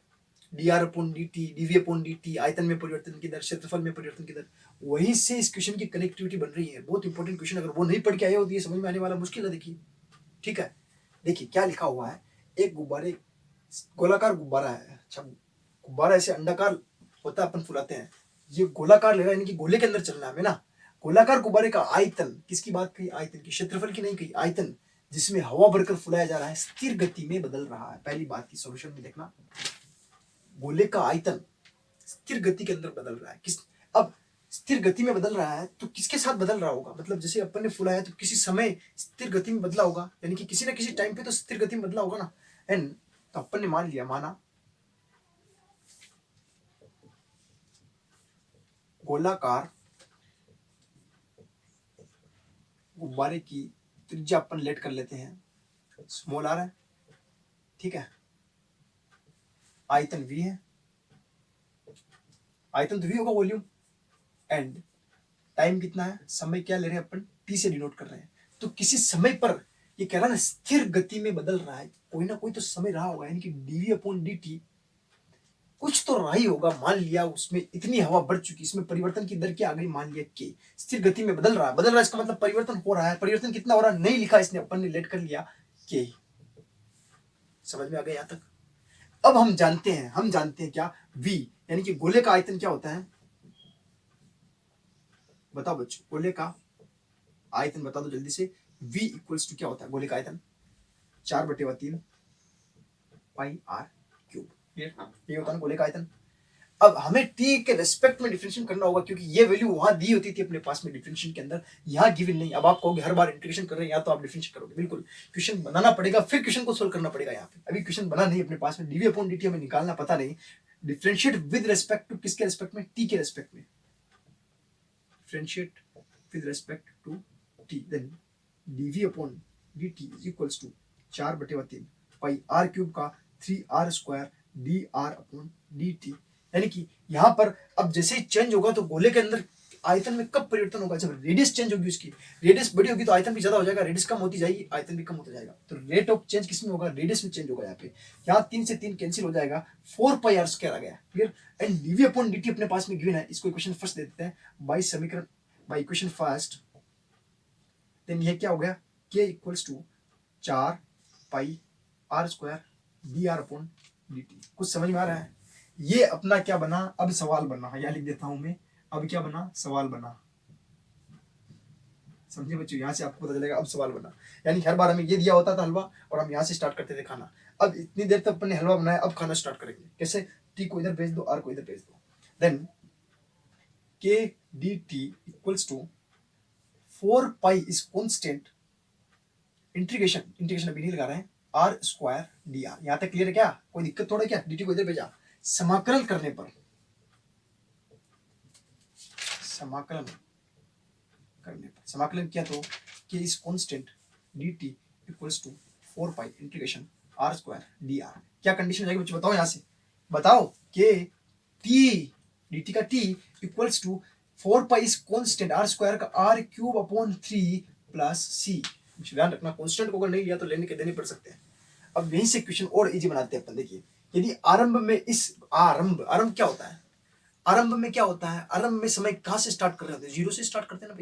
dr upon dt dv upon dt, आयतन में परिवर्तन की दर, क्षेत्रफल में परिवर्तन की दर, वहीं से इस क्वेश्चन की कनेक्टिविटी बन रही है। बहुत इंपॉर्टेंट क्वेश्चन, अगर वो नहीं पढ़ के आए हो तो ये समझ में आने वाला मुश्किल है। देखिए ठीक है, देखिए क्या लिखा हुआ है, एक गुब्बारे गोलाकार गुब्बारा है, अच्छा गुब्बारा ऐसे अंडाकार होता है अपन फुलाते हैं, ये गोलाकार ले रहा है यानी कि गोले के अंदर चलना है हमें ना, गोलाकार गुब्बारे का आयतन, किसकी बात कही, आयतन की, क्षेत्रफल की नहीं कही, आयतन, जिसमें हवा भरकर फुलाया जा रहा है, स्थिर गति में बदल रहा है। पहली बात की सॉल्यूशन में देखना, गोले का आयतन स्थिर गति के अंदर बदल रहा है। अब स्थिर गति में बदल रहा है तो किसके साथ बदल रहा होगा, मतलब जैसे अपन ने फुलाया तो किसी समय स्थिर गति में बदला होगा, यानी कि किसी ना किसी टाइम पे तो स्थिर गति में बदला होगा ना। एंड तो अपन ने माना गोलाकार गुब्बारे की त्रिज्या अपन लेट कर लेते हैं स्मॉल आर है, ठीक है, आयतन v है, आयतन तो v होगा, वॉल्यूम, एंड टाइम कितना है, समय क्या ले रहे हैं अपन, t से डिनोट कर रहे हैं। तो किसी समय पर ये कह रहा है ना स्थिर गति में बदल रहा है, कोई ना कोई तो समय रहा होगा, यानी कि dv/dt कुछ तो रहा ही होगा। मान लिया उसमें इतनी हवा बढ़ चुकी, इसमें परिवर्तन की दर क्या आ गई, मान लिया के स्थिर गति में बदल रहा है, इसका मतलब परिवर्तन हो रहा है। परिवर्तन कितना हो रहा है नहीं लिखा इसने, अपन ने लेट कर लिया के। समझ में आ गया यहाँ तक। अब हम जानते हैं क्या, v, यानी कि गोले का आयतन क्या होता है, बताओ बच्चों, गोले का आयतन बता दो जल्दी से। v इक्वल्स टू क्या होता है गोले का आयतन, 4/3 पाई r क्यूब, ये होता है गोले का आयतन। अब हमें t के रेस्पेक्ट में डिफरेंशिएशन करना होगा, क्योंकि ये वैल्यू वहां दी होती थी अपने पास में डिफरेंशिएशन के अंदर, यहाँ गिवन नहीं। अब आप कहोगे हर बार इंटीग्रेशन कर रहे हैं या तो आप डिफरेंशिएट करोगे, बिल्कुल क्वेश्चन बनाना पड़ेगा, फिर क्वेश्चन को सोल्व करना पड़ेगा। यहाँ पे अभी क्वेश्चन बना नहीं अपने पास में, dv/dt हमें निकालना पता नहीं, डिफरेंशिएट विद रेस्पेक्ट टू किसके रेस्पेक्ट में, t के रेस्पेक्ट में, differentiate with respect to t, then dv/dt is equals to 4/3 pi r cube का 3r² dr/dt, यानी कि यहाँ पर अब जैसे ही चेंज होगा तो गोले के अंदर आयतन में कब परिवर्तन होगा, जब रेडियस चेंज होगी, उसकी रेडियस बड़ी होगी तो आयतन भी ज्यादा हो जाएगा, रेडियस कम होती जाएगी आयतन भी कम होता जाएगा। तो रेट ऑफ चेंज किसमें होगा, रेडियस में चेंज होगा। यहाँ पे यहाँ 3 से 3 कैंसिल हो जाएगा, 4πr² आ गया, क्लियर। एंड dv/dt अपने पास में गिवन है, इसको इक्वेशन फर्स्ट दे देते हैं बाई समीकरण, बाई इक्वेशन फर्स्ट। देन ये क्या हो गया, k equals to 4πr² dr/dt। कुछ समझ में आ रहा है। ये अपना क्या बना, अब सवाल बना, यहाँ लिख देता हूं मैं, अब क्या बना, सवाल बना। समझे बच्चों, यहाँ से आपको पता चलेगा अब सवाल बना, यानी हर बार हमें ये दिया होता था हलवा और हम यहाँ से स्टार्ट करते थे खाना। अब इतनी देर तक अपन ने हलवा बनाया, अब खाना स्टार्ट करेंगे कैसे, टी को इधर भेज दो, आर को इधर भेज दो। Then k d t equals to 4π is constant, integration अभी नहीं लगा रहे हैं, r² dr। यहाँ तक क्लियर है क्या, कोई दिक्कत थोड़ा क्या, dt को इधर भेजा, समाकलन करने पर, समाकलन किया तो k is constant dt equals to 4π integration r² dr। क्या कंडीशन हो जाएगी बच्चों, बताओ यहाँ से, बताओ, k t dt का t equals to 4π is constant r² का r³ प्लस c। ध्यान रखना कांस्टेंट को अगर नहीं लिया तो लेने के देने पड़ सकते हैं। अब यहीं से क्वेश्चन और इजी बनाते हैं अपन। देखिए यदि आरंभ में इस आरंभ क्या होता है, आरंभ में क्या होता है, आरंभ में समय कहाँ से स्टार्ट कर रहे होते हैं, 0 से स्टार्ट करते हैं ना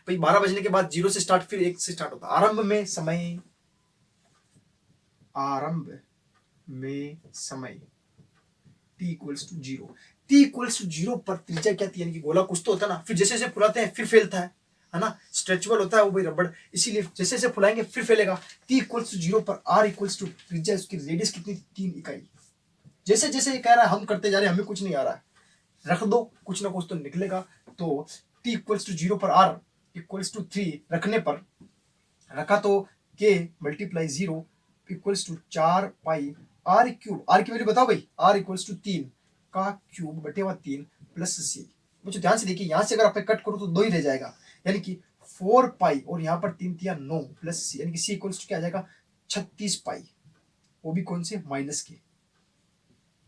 भाई 12 बजने के बाद 0 से स्टार्ट, फिर 1 से स्टार्ट होता है। आरंभ में समय t equals to 0, t equals to 0 पर त्रिज्या क्या थी, यानी कि गोला कुछ तो होता है ना, फिर जैसे जैसे फुलाते हैं फिर फैलता है ना, स्ट्रेचेबल होता है वो भाई रबड़, इसीलिए जैसे जैसे फुलाएंगे फिर फैलेगा। t इक्वल्स टू 0 पर r इक्वल्स टू त्रिज्या, उसकी रेडियस कितनी, 3 इकाई। जैसे जैसे ये कह रहा है हम करते जा रहे हैं, हमें कुछ नहीं आ रहा है, रख दो, कुछ ना कुछ तो निकलेगा। तो t इक्वल्स टू 0 पर r इक्वल्स टू 3 रखने पर, रखा तो k multiply 0 equals to 4π r cube, r की वैल्यू बताओ भाई, r इक्वल्स टू 3 का क्यूब बटे 3 प्लस c। मुझे ध्यान से देखिए, यहाँ से अगर आप कट करो तो 2 ही रह जाएगा, यानी कि 4π और यहाँ पर 3 तिया 9 प्लस c, यानी कि c इक्वल्स टू क्या आ जाएगा 36π, वो भी कौन से, माइनस के।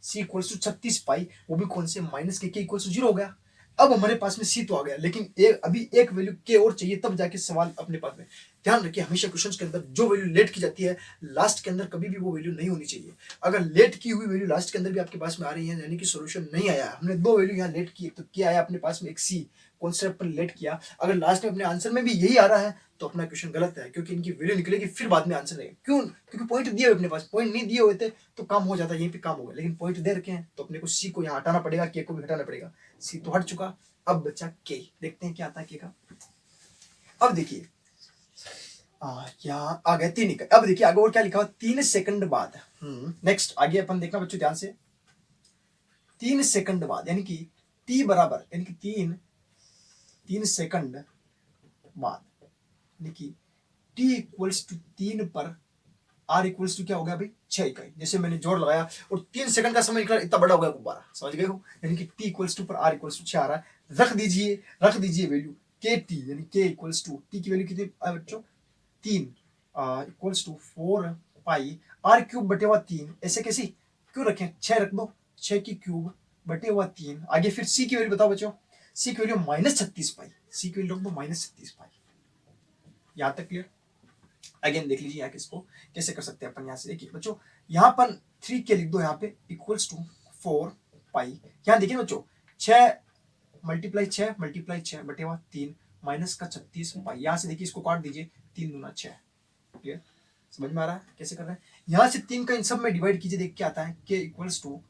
c इक्वल्स टू 36π, वो भी कौन से, माइनस के इक्वल्स टू 0 हो गया। अब हमारे पास में c तो आ गया, लेकिन अभी एक वैल्यू k और चाहिए, तब जाके सवाल अपने पास में। ध्यान रखिए हमेशा क्वेश्चंस के अंदर जो वैल्यू लेट की जाती है लास्ट के अंदर कभी भी वो वैल्यू नहीं होनी चाहिए। अगर लेट की हुई वैल्यू लास्ट के अंदर भी आपके पास में आ रही है, यानी कि सॉल्यूशन नहीं आया, हमने 2 वैल्यू यहाँ लेट की, एक तो k आया अपने पास में, एक c कॉन्सेप्ट पर लेट किया, अगर लास्ट में अपने आंसर में भी यही आ रहा है तो अपना क्वेश्चन गलत है, क्योंकि इनकी वैल्यू निकलेगी फिर बाद में आंसर रहेगा। क्यों? क्योंकि पॉइंट दिए हुए अपने पास, पॉइंट नहीं दिए हुए थे तो काम हो जाता, यहीं पे काम होगा, लेकिन पॉइंट दे रखे हैं तो अपने को सी को यहाँ हटाना पड़ेगा, के को भी हटाना पड़ेगा। सी तो हट चुका, अब बचा के। देखते हैं क्या आता है के का। अब देखिए यहाँ आ गए 3 इकाई। अब देखिए आगे और क्या लिखा हुआ, 3 सेकंड बाद। नेक्स्ट आगे अपन देखना बच्चों ध्यान से, 3 सेकंड बाद यानी कि टी बराबर, यानी कि 3 सेकंड बाद, यानी कि t इक्वल्स टू 3 पर r इक्वल्स टू क्या हो गया भाई 6 इकाई। जैसे मैंने जोर लगाया और 3 सेकंड का समय निकला, इतना बड़ा हो गया गुब्बारा, समझ गए हो? यानी कि t इक्वल्स टू पर r इक्वल्स टू 6 आ रहा है। रख दीजिए वैल्यू kt, यानी k इक्वल्स टू t की वैल्यू कितनी है बच्चों 3 equals to 4 pi r cube बटे हुआ 3। ऐसे कैसे क्यों रखें, 6 रख दो, 6 की क्यूब बटे हुआ 3। आगे फिर c की वैल्यू बताओ बच्चों, c की वैल्यू -36 पाई, c की वैल्यू रख दो -36 पाई। यहां तक क्लियर? अगेन देख लीजिए यहाँ किसको कैसे कर सकते हैं अपन। यहाँ से देखिए बच्चों, यहाँ पर 3 के लिख दो, यहाँ पे इक्वल्स टू 4 पाई। यहाँ देखिए बच्चों 6 मल्टीप्लाई 6 बटे हुआ 3 माइनस का 36 पाई। यहाँ से देखिए इसको काट दीजिए, 3 दूना 6। क्लियर? समझ में आ रहा है कैसे कर रहे हैं? यहाँ से 3 का इन सब में डिवाइड कीजिए, देख क्या आता है, के इक्वल्स टू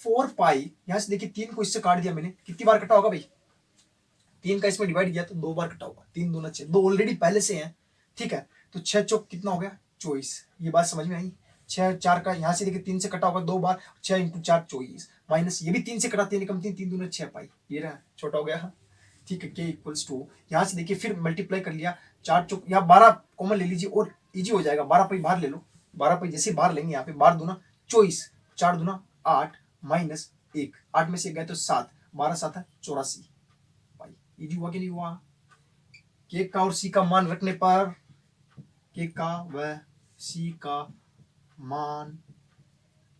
4 पाई। यहाँ से देखिए 3 को इससे काट दिया मैंने, कितनी बार कटा होगा भाई, 3 का इसमें डिवाइड किया तो 2 बार कटा होगा, 3 दूना 6, 2 ऑलरेडी पहले से हैं, ठीक है? तो 6 चौक कितना हो गया 24। ये बात समझ में आई? 6 4 का यहाँ से देखिए 3 से कटा होगा 2 बार, 6 इंटू 4 24, माइनस ये भी 3 से कटा, 3 कम 3 दूना 6 पाई, ये रहा छोटा हो गया, ठीक है? के इक्वल्स टू यहाँ से देखिए फिर मल्टीप्लाई कर लिया, 4 चौक यहाँ 12 कॉमन ले लीजिए और इजी हो जाएगा, 12 पाई बाहर ले लो, 12 पाई जैसे बाहर लेंगे यहाँ पे 12 दूना 24, 4 दूना 8 माइनस 1, 8 में से गए तो 7, 12 7 84 पाई। इजी हुआ कि नहीं हुआ? के का और सी का मान रखने पर, के का व सी का मान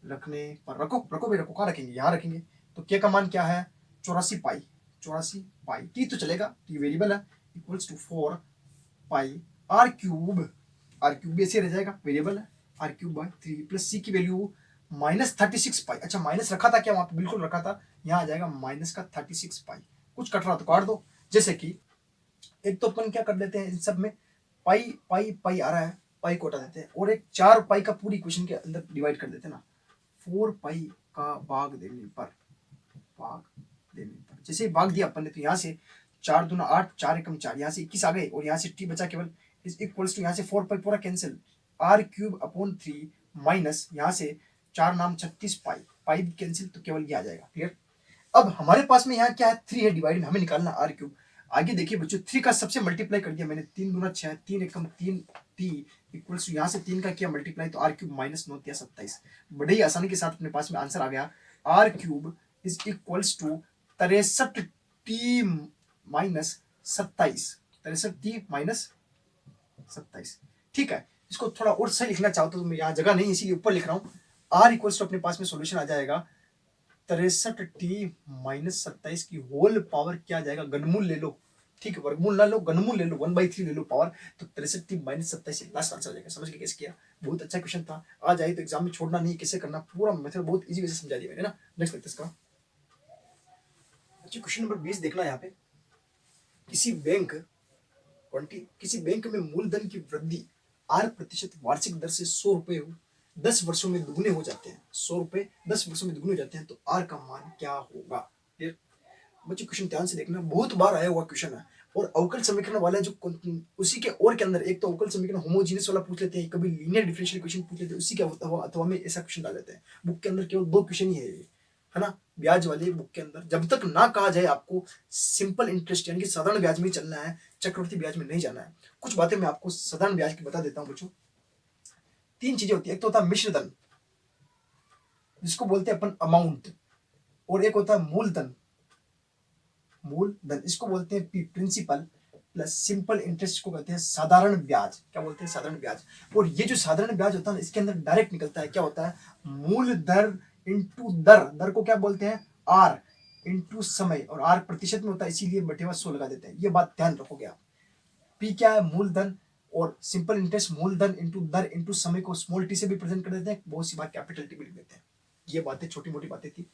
रखने पर, रखो भाई रखो, कहाँ रखेंगे, यहाँ रखेंगे। तो के का मान क्या है 84 पाई, 84 पाई, टी तो चलेगा, टी वेरिएबल है, equals to 4 pi r cube भी ऐसे रह जाएगा, वेरिएबल है, r cube by 3 plus c की वैल्यू -36 पाई। अच्छा माइनस रखा था क्या वहां पे? बिल्कुल रखा था, यहाँ आ जाएगा माइनस का 36 पाई। कुछ कट रहा तो काट दो, जैसे कि एक तो अपन क्या कर देते हैं इन सब में पाई पाई पाई आ रहा है, पाई को हटा देते हैं और एक 4 पाई का पूरी इक्वेशन के अंदर डिवाइड कर देते हैं ना, 4 पाई का भाग देने पर, जैसे भाग दिया अपन ने तो यहाँ से 4 दूना 8, 4 एकम 4, यहाँ से 21 आ गए और यहाँ से टी बचा केवल, इज इक्वल्स टू यहाँ से 4 पाई पूरा cancel, r cube upon 3 minus यहाँ से 4 नाम 36 पाई, पाई भी कैंसिल तो केवल ये आ जाएगा। क्लियर? अब हमारे पास में यहाँ क्या है 3 है, डिवाइड में हमें निकालना आर क्यूब। आगे देखिए बच्चों 3 का सबसे मल्टीप्लाई कर दिया मैंने, 3 दूना 6, 3 एकम 3 टी इक्वल्स टू यहाँ से 3 का किया मल्टीप्लाई तो आर क्यूब माइनस 9 27। बड़े ही आसानी के साथ अपने पास में आंसर आ गया, r cube is equals to 63 t minus 27, 63 t minus 27। ठीक है, इसको थोड़ा और सही लिखना चाहता हूँ तो यहाँ जगह नहीं इसीलिए ऊपर लिख रहा हूँ। आर इक्वल्स टू अपने पास में सॉल्यूशन आ जाएगा 63 टी माइनस 27 की होल पावर क्या आ जाएगा, घनमूल ले लो, ठीक है? वर्गमूल ना लो, घनमूल ले लो, 1/3 ले लो पावर, तो 63 टी माइनस 27 लास्ट आंसर आ जाएगा। समझ के कैसे किया? बहुत अच्छा क्वेश्चन था, आ जाए तो एग्जाम में छोड़ना नहीं, कैसे करना पूरा मेथड बहुत इजी वे से समझा दिया मैंने ना। नेक्स्ट देखते इसका। अच्छा क्वेश्चन नंबर 20 देखना यहाँ पे, किसी बैंक में मूलधन की वृद्धि 8% वार्षिक दर से 100 रुपए 10 वर्षों में दुगने हो जाते हैं, 100 रुपए 10 वर्षों में दुगने हो जाते हैं, तो आर का मान क्या होगा? क्लियर? बच्चों क्वेश्चन ध्यान से देखना, बहुत बार आया हुआ क्वेश्चन है और अवकल समीकरण वाला जो उसी के और के अंदर एक तो अवकल समीकरण होमोजीनियस वाला पूछ लेते हैं, कभी लीनियर डिफरेंशियल इक्वेशन पूछ लेते हैं, उसी के अथवा में ऐसा क्वेश्चन डाल देते हैं। बुक के अंदर केवल 2 क्वेश्चन ही है ना, ब्याज वाले बुक के अंदर। जब तक ना कहा जाए आपको सिंपल इंटरेस्ट यानी कि साधारण ब्याज में चलना है, चक्रवृद्धि ब्याज में नहीं जाना है, कुछ बातें मैं आपको साधारण ब्याज की बता देता हूं बच्चों। 3 चीजें होती है, एक तो होता है मिश्र धन जिसको बोलते हैं अपन अमाउंट, और एक होता है मूलधन इसको बोलते हैं प्रिंसिपल, प्लस सिंपल इंटरेस्ट को कहते हैं साधारण ब्याज। क्या बोलते हैं? साधारण ब्याज। और ये जो साधारण ब्याज होता है ना, इसके अंदर डायरेक्ट निकलता है, क्या होता है, मूल दर इंटू दर को क्या बोलते हैं, आर इंटू समय, और आर प्रतिशत में होता है इसीलिए बटेवा 100 लगा देते हैं। ये बात ध्यान रखोगे आप। पी क्या है? मूलधन, और सिंपल इंटरेस्ट मूलधन इंटू दर इंटू समय को स्मॉल टी से भी प्रेजेंट कर देते हैं, बहुत सी बात कैपिटल टी भी लिख देते हैं। ये बातें छोटी मोटी बातें थी,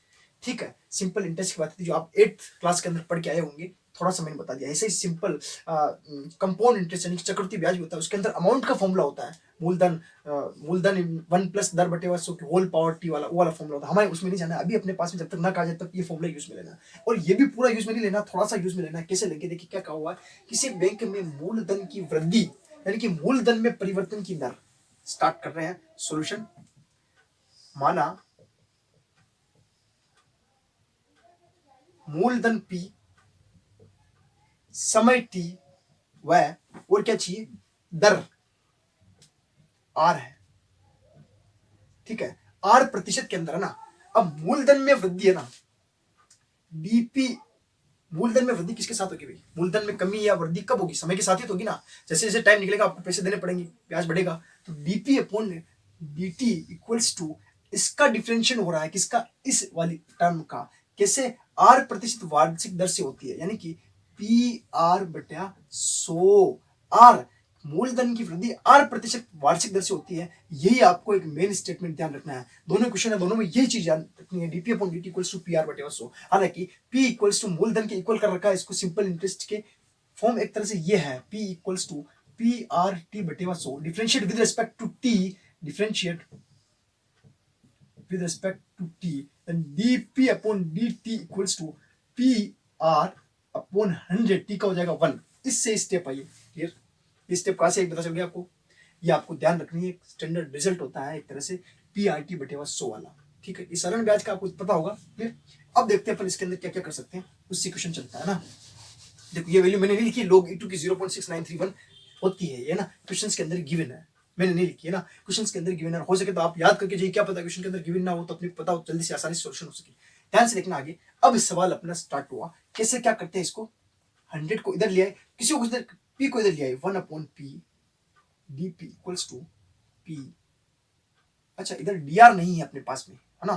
ठीक है? सिंपल इंटरेस्ट की बातें थी जो आप 8th क्लास के अंदर पढ़ के आए होंगे, थोड़ा सा मैंने बता दिया। ऐसे ही सिंपल कंपाउंड इंटरेस्ट यानी कि चक्रवृद्धि ब्याज भी होता है, उसके अंदर अमाउंट का फॉर्मूला होता है, मूलधन 1 प्लस दर बटे वर्ष की होल पावर टी वाला, वो वाला फॉर्मूला होता है। हमारे उसमें नहीं जाना है अभी, अपने पास में जब तक ना कहा जाए तब ये फॉर्मूला यूज में लेना है। और ये भी पूरा यूज में नहीं लेना, थोड़ा सा यूज में लेना है। कैसे लेंगे, देखिए क्या कहा हुआ है, किसी बैंक में मूलधन की वृद्धि यानी कि मूलधन में परिवर्तन की दर, स्टार्ट कर रहे हैं सॉल्यूशन। माना मूलधन P, समय T, वह और क्या चाहिए, दर R है, ठीक है, R प्रतिशत के अंदर है ना। अब मूलधन में वृद्धि है ना, डीपी, मूलधन में वृद्धि किसके साथ होगी भाई, मूलधन में कमी या वृद्धि कब होगी, समय के साथ ही तो होगी ना। जैसे जैसे टाइम निकलेगा आपको पैसे देने पड़ेंगे, ब्याज बढ़ेगा, तो dp upon dt equals to, इसका डिफरेंशिएशन हो रहा है किसका, इस वाली टर्म का, कैसे, R प्रतिशत वार्षिक दर से होती है, यानी कि PR बटा 100, R मूलधन की वृद्धि R प्रतिशत वार्षिक दर से होती है। यही आपको एक मेन स्टेटमेंट ध्यान रखना है, दोनों क्वेश्चन है, दोनों में यही चीज ध्यान रखनी है, dp upon dt equals to PR बटे 100। हालांकि P इक्वल्स टू मूलधन के इक्वल कर रखा है, इसको सिंपल इंटरेस्ट के फॉर्म एक तरह से ये है, P इक्वल्स टू PRT बटे 100, differentiate with respect to T, differentiate with respect to t, then dp upon dt equals to pr upon 100, t का हो जाएगा 1। इससे स्टेप आइए क्लियर, ये स्टेप कहां से एक पता चल गया आपको, ये आपको ध्यान रखनी है, स्टैंडर्ड रिजल्ट होता है एक तरह से PRT बटे 100 वाला, ठीक है, इस साधारण ब्याज का आपको पता होगा क्लियर। अब देखते हैं अपन इसके अंदर क्या क्या कर सकते हैं, उससे क्वेश्चन चलता है ना। देखो ये वैल्यू मैंने नहीं लिखी, log e2 की 0.6931 होती है ये ना, क्वेश्चन के अंदर गिवन है, मैंने नहीं लिखी है ना, क्वेश्चन के अंदर गिवन है, हो सके तो आप याद करके जाइए, क्या पता क्वेश्चन के अंदर गिवन ना हो तो अपने पता हो, जल्दी से आसानी से सोल्यूशन हो सके। ध्यान से देखना आगे। अब इस सवाल अपना स्टार्ट हुआ, कैसे क्या करते हैं इसको, 100 को इधर ले आए, किसी को इधर p को इधर ले आए, 1 upon p dp equals to p, अच्छा इधर dr नहीं है अपने पास में है ना,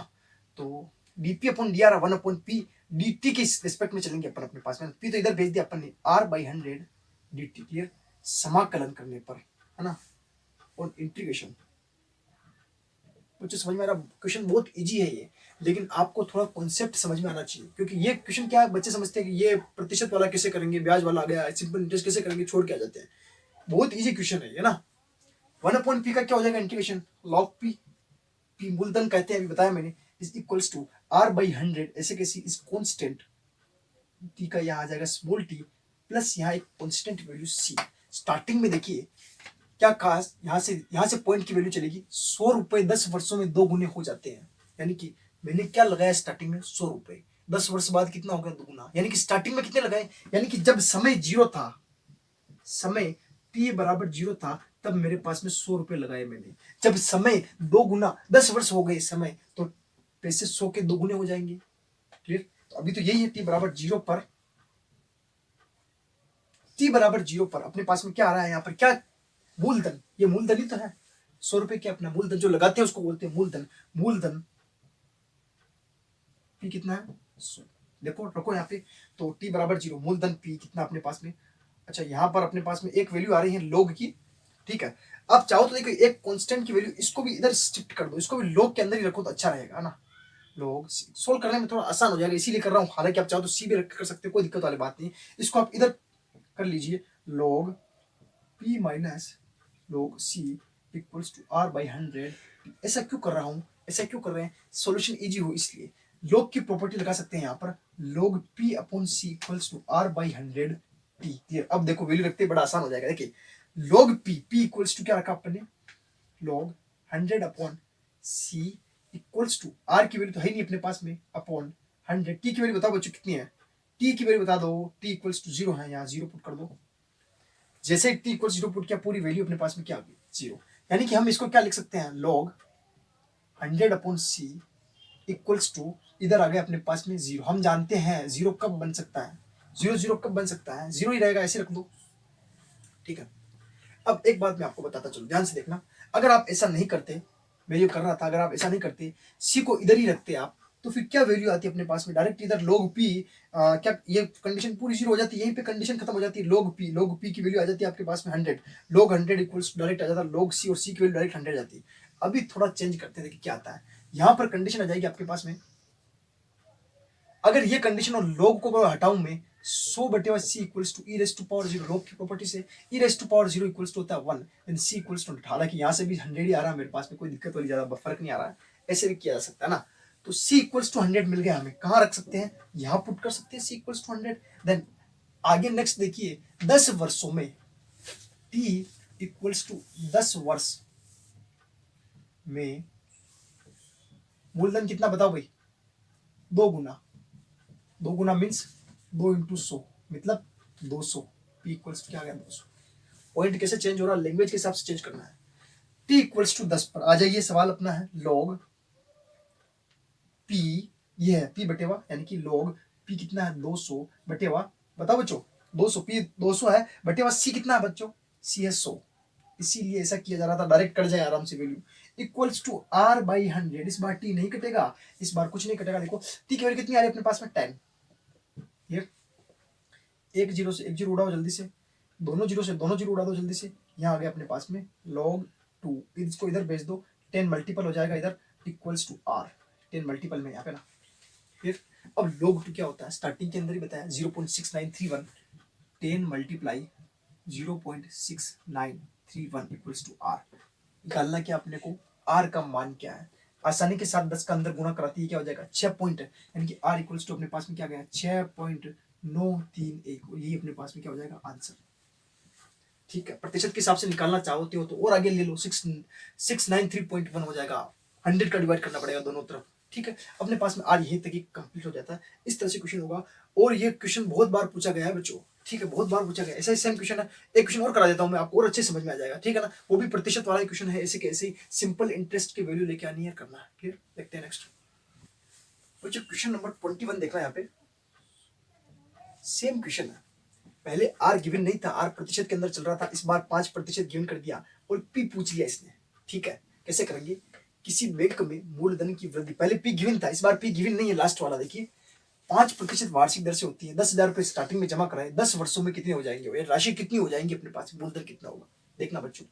तो dp upon dr 1 upon p dt के रिस्पेक्ट में चलेंगे अपन, अपने पास में p तो इधर भेज दिया अपन ने, r/100 dt क्लियर, समाकलन करने पर है ना, और इंटीग्रेशन। मुझे समझ में आ रहा, क्वेश्चन बहुत इजी है ये, लेकिन आपको थोड़ा कॉन्सेप्ट समझ में आना चाहिए, क्योंकि ये क्वेश्चन क्या है, बच्चे समझते हैं कि ये प्रतिशत वाला कैसे करेंगे, ब्याज वाला आ गया, सिंपल इंटरेस्ट कैसे करेंगे, छोड़ के आ जाते हैं। बहुत इजी क्वेश्चन है ना। 1 अपॉन p का क्या हो जाएगा इंटीग्रेशन, log p मूलधन कहते हैं, अभी बताया मैंने, इज इक्वल्स टू r/100, ऐसे कैसी, इज कांस्टेंट, t का यहाँ आ जाएगा स्मॉल t, प्लस यहाँ एक कांस्टेंट वैल्यू c। स्टार्टिंग में देखिए क्या कहा, यहाँ से पॉइंट की वैल्यू चलेगी 100 रुपए, 10 वर्षों में 2 गुने हो जाते हैं, यानी कि मैंने क्या लगाया स्टार्टिंग में 100 रुपए, 10 वर्ष बाद कितना हो गया, 2 गुना, यानी कि स्टार्टिंग में कितने लगाए, यानी कि जब समय 0 था, समय t बराबर 0 था, तब मेरे पास में 100 रुपए लगाए मैंने। जब समय 2 गुना 10 वर्ष हो गए समय, तो पैसे 100 के 2 गुने हो जाएंगे, क्लियर। तो अभी तो यही है, t बराबर 0 पर, t बराबर 0 पर अपने पास में क्या आ रहा है यहाँ पर, क्या, मूलधन, ये मूलधन ही तो है, 100 रुपए क्या अपना मूलधन जो लगाते हैं उसको बोलते हैं मूलधन। मूलधन p कितना है 100, देखो रखो यहाँ पे, तो t बराबर 0, मूलधन p कितना अपने पास में, अच्छा यहाँ पर अपने पास में एक वैल्यू आ रही है log की, ठीक है। अब चाहो तो देखो एक कांस्टेंट की वैल्यू, इसको भी इधर शिफ्ट कर दो, इसको भी log के अंदर ही रखो तो अच्छा रहेगा ना, log सोल्व करने में थोड़ा आसान हो जाएगा, इसीलिए कर रहा हूँ। हालांकि आप चाहो तो c भी रख कर सकते हो, कोई दिक्कत वाली बात नहीं, इसको आप इधर कर लीजिए, log p minus log c equals to r/100। ऐसा क्यों कर रहा हूं, ऐसा क्यों कर रहे हैं, सॉल्यूशन इजी हो इसलिए। log की प्रॉपर्टी लगा सकते हैं यहाँ पर, log p upon c equals to r/100 t, clear. अब देखो वैल्यू रखते बड़ा आसान हो जाएगा, देखिए log p इक्वल्स टू क्या रखा अपन ने, log 100 upon c equals to r की वैल्यू तो है नहीं अपने पास में, अपॉन 100, t की वैल्यू बताओ बच्चों कितनी है, t की वैल्यू बता दो, t इक्वल्स टू 0 है, यहाँ 0 पुट कर दो, जैसे t इक्वल 0 पुट किया, पूरी वैल्यू अपने पास में क्या आ गई 0, यानी कि हम इसको क्या लिख सकते हैं, log 100 upon c equals to, इधर आ गया अपने पास में 0। हम जानते हैं 0 कब बन सकता है, 0 कब बन सकता है, 0 ही रहेगा, ऐसे रख दो, ठीक है। अब एक बात मैं आपको बताता चलूं, ध्यान से देखना, अगर आप ऐसा नहीं करते, मैं ये कर रहा था, अगर आप ऐसा नहीं करते, c को इधर ही रखते आप, तो फिर क्या वैल्यू आती है अपने पास में, डायरेक्ट इधर log p, क्या ये कंडीशन पूरी 0 हो जाती है, यहीं पे कंडीशन खत्म हो जाती है, log p की वैल्यू आ जाती है आपके पास में 100, log 100 इक्वल्स डायरेक्ट आ जाता है log c, और c की वैल्यू डायरेक्ट 100 जाती है। अभी थोड़ा चेंज करते हैं, देखिए क्या आता है, यहाँ पर कंडीशन आ जाएगी आपके पास में, अगर ये कंडीशन और log को हटाऊं मैं, 100 बटेवा c equals to e raise to power 0 log की प्रॉपर्टी से e raise to power 0 equals to होता है 1 देन c इक्वल्स टू 100। हालांकि यहाँ से भी 100 ही आ रहा है मेरे पास में, कोई दिक्कत वाली ज्यादा फर्क नहीं आ रहा है, ऐसे भी किया जा सकता है ना। तो c इक्वल्स टू 100 मिल गया हमें, कहाँ रख सकते हैं, यहाँ पुट कर सकते हैं c इक्वल्स टू 100। देन आगे नेक्स्ट देखिए 10 वर्षों में t इक्वल्स टू 10 वर्ष में मूलधन कितना बताओ भाई, 2 गुना, 2 गुना मीन्स 2 इंटू 100 मतलब 200, p इक्वल्स क्या आ गया 200। पॉइंट कैसे चेंज हो रहा है, लैंग्वेज के हिसाब से चेंज करना है। t इक्वल्स टू 10 पर आ जाइए, सवाल अपना है log p, ये है p बटेवा यानी कि log p कितना है 200 बटेवा, बताओ बच्चों 200, p 200 है बटेवा c कितना है बच्चों, c है 100, इसीलिए ऐसा किया जा रहा था, डायरेक्ट कट जाए आराम से value equals to r by 100। इस बार t नहीं कटेगा, इस बार कुछ नहीं कटेगा, देखो t की वैल्यू कितनी आ रही है अपने पास में 10, ये एक जीरो से एक जीरो उड़ाओ जल्दी से, दोनों जीरो से दोनों जीरो उड़ा दो जल्दी से, यहाँ आ गया अपने पास में log 2, इसको इधर भेज दो, 10 मल्टीपल हो जाएगा इधर इक्वल्स टू r, 10 मल्टीपल में यहाँ पे ना। फिर अब log 2 क्या होता है, स्टार्टिंग के अंदर ही बताया 0.6931, 10 मल्टीप्लाई 0.6931 इक्वल्स टू r। निकालना क्या अपने को, r का मान क्या है, आसानी के साथ 10 का अंदर गुणा कराती है क्या हो जाएगा 6 पॉइंट, यानी कि r इक्वल्स टू अपने पास में क्या गया 6.931, और यही अपने पास में क्या हो जाएगा आंसर। ठीक है, प्रतिशत के हिसाब से निकालना चाहते हो तो और आगे ले लो, 693.1 हो जाएगा, 100 का डिवाइड करना पड़ेगा दोनों तरफ। ठीक है, अपने पास में आज यही तक कंप्लीट हो जाता है, इस तरह से क्वेश्चन होगा। और ये क्वेश्चन बहुत बार पूछा गया है बच्चों, ठीक है, बहुत बार पूछा गया, ऐसा ही सेम क्वेश्चन है। एक क्वेश्चन और करा देता हूं मैं आपको, और अच्छे समझ में आ जाएगा, ठीक है ना, वो भी प्रतिशत वाला क्वेश्चन है, ऐसे कैसे सिंपल इंटरेस्ट की वैल्यू लेके आनी है, करना है। फिर देखते हैं नेक्स्ट बच्चों, क्वेश्चन नंबर 21 देखना है यहाँ पे, सेम क्वेश्चन है, पहले आर गिवन नहीं था, आर प्रतिशत के अंदर चल रहा था, इस बार 5% गिवन कर दिया और पी पूछ लिया इसने। ठीक है, कैसे करेंगे, किसी बैंक में मूलधन की वृद्धि, पहले पी गिवन था, इस बार पी गिवन नहीं है, लास्ट वाला देखिए 5% वार्षिक दर से होती है, 10,000 रुपए स्टार्टिंग में जमा कराए, 10 वर्षों में कितने हो जाएंगे, राशि कितनी हो जाएंगी अपने पास, मूलधन कितना होगा, देखना बच्चों,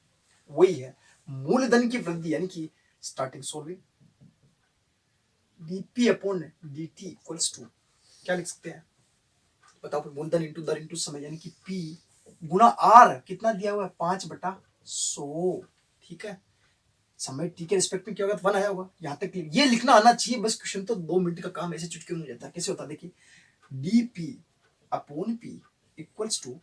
वही है मूलधन की वृद्धि, यानी कि starting solving dp upon dt equals to क्या लिख सकते हैं, बताओ, मूलधन इंटू दर इंटू समय, यानी कि P गुना R कितना दिया हुआ है 5/100। ठीक है, समय T के रिस्पेक्ट में क्या होगा 1 आया होगा, यहाँ तक ये लिखना आना चाहिए बस, क्वेश्चन तो 2 मिनट का काम, ऐसे चुटकी में हो जाता है। कैसे होता है देखिए, dp upon p equals to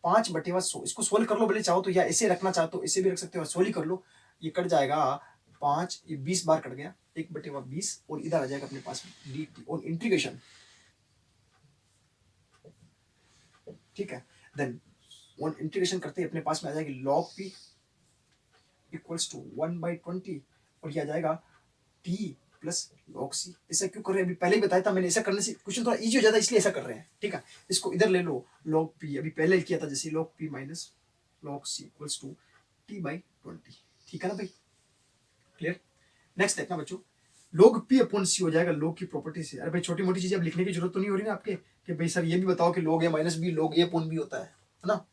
5/100, इसको सोल्व कर लो भले चाहो तो, या ऐसे रखना चाहो तो ऐसे भी रख सकते हो, सोल्व कर लो, ये कट जाएगा 5, ये 20 बार कट गया, 1/20, और इधर आ जाएगा अपने पास dt और इंटीग्रेशन। ठीक है, देन वन इंटीग्रेशन करते ही अपने पास में आ जाएगी log p इक्वल्स टू 1/20, और ये आ जाएगा t प्लस log c। ऐसा क्यों कर रहे हैं, अभी पहले ही बताया था मैंने, ऐसा करने से क्वेश्चन थोड़ा इजी हो जाता है, इसलिए ऐसा कर रहे हैं। ठीक है, इसको इधर ले लो, log p अभी पहले किया था जैसे, log p minus log c equals to t/20। ठीक है ना भाई, क्लियर। नेक्स्ट देखना बच्चों, log p अपॉन c हो जाएगा log की प्रॉपर्टी से। अरे भाई छोटी मोटी चीजें अब लिखने की जरूरत तो नहीं हो रही ना आपके, कि भाई सर ये भी बताओ कि log a minus b log a upon b होता है ना।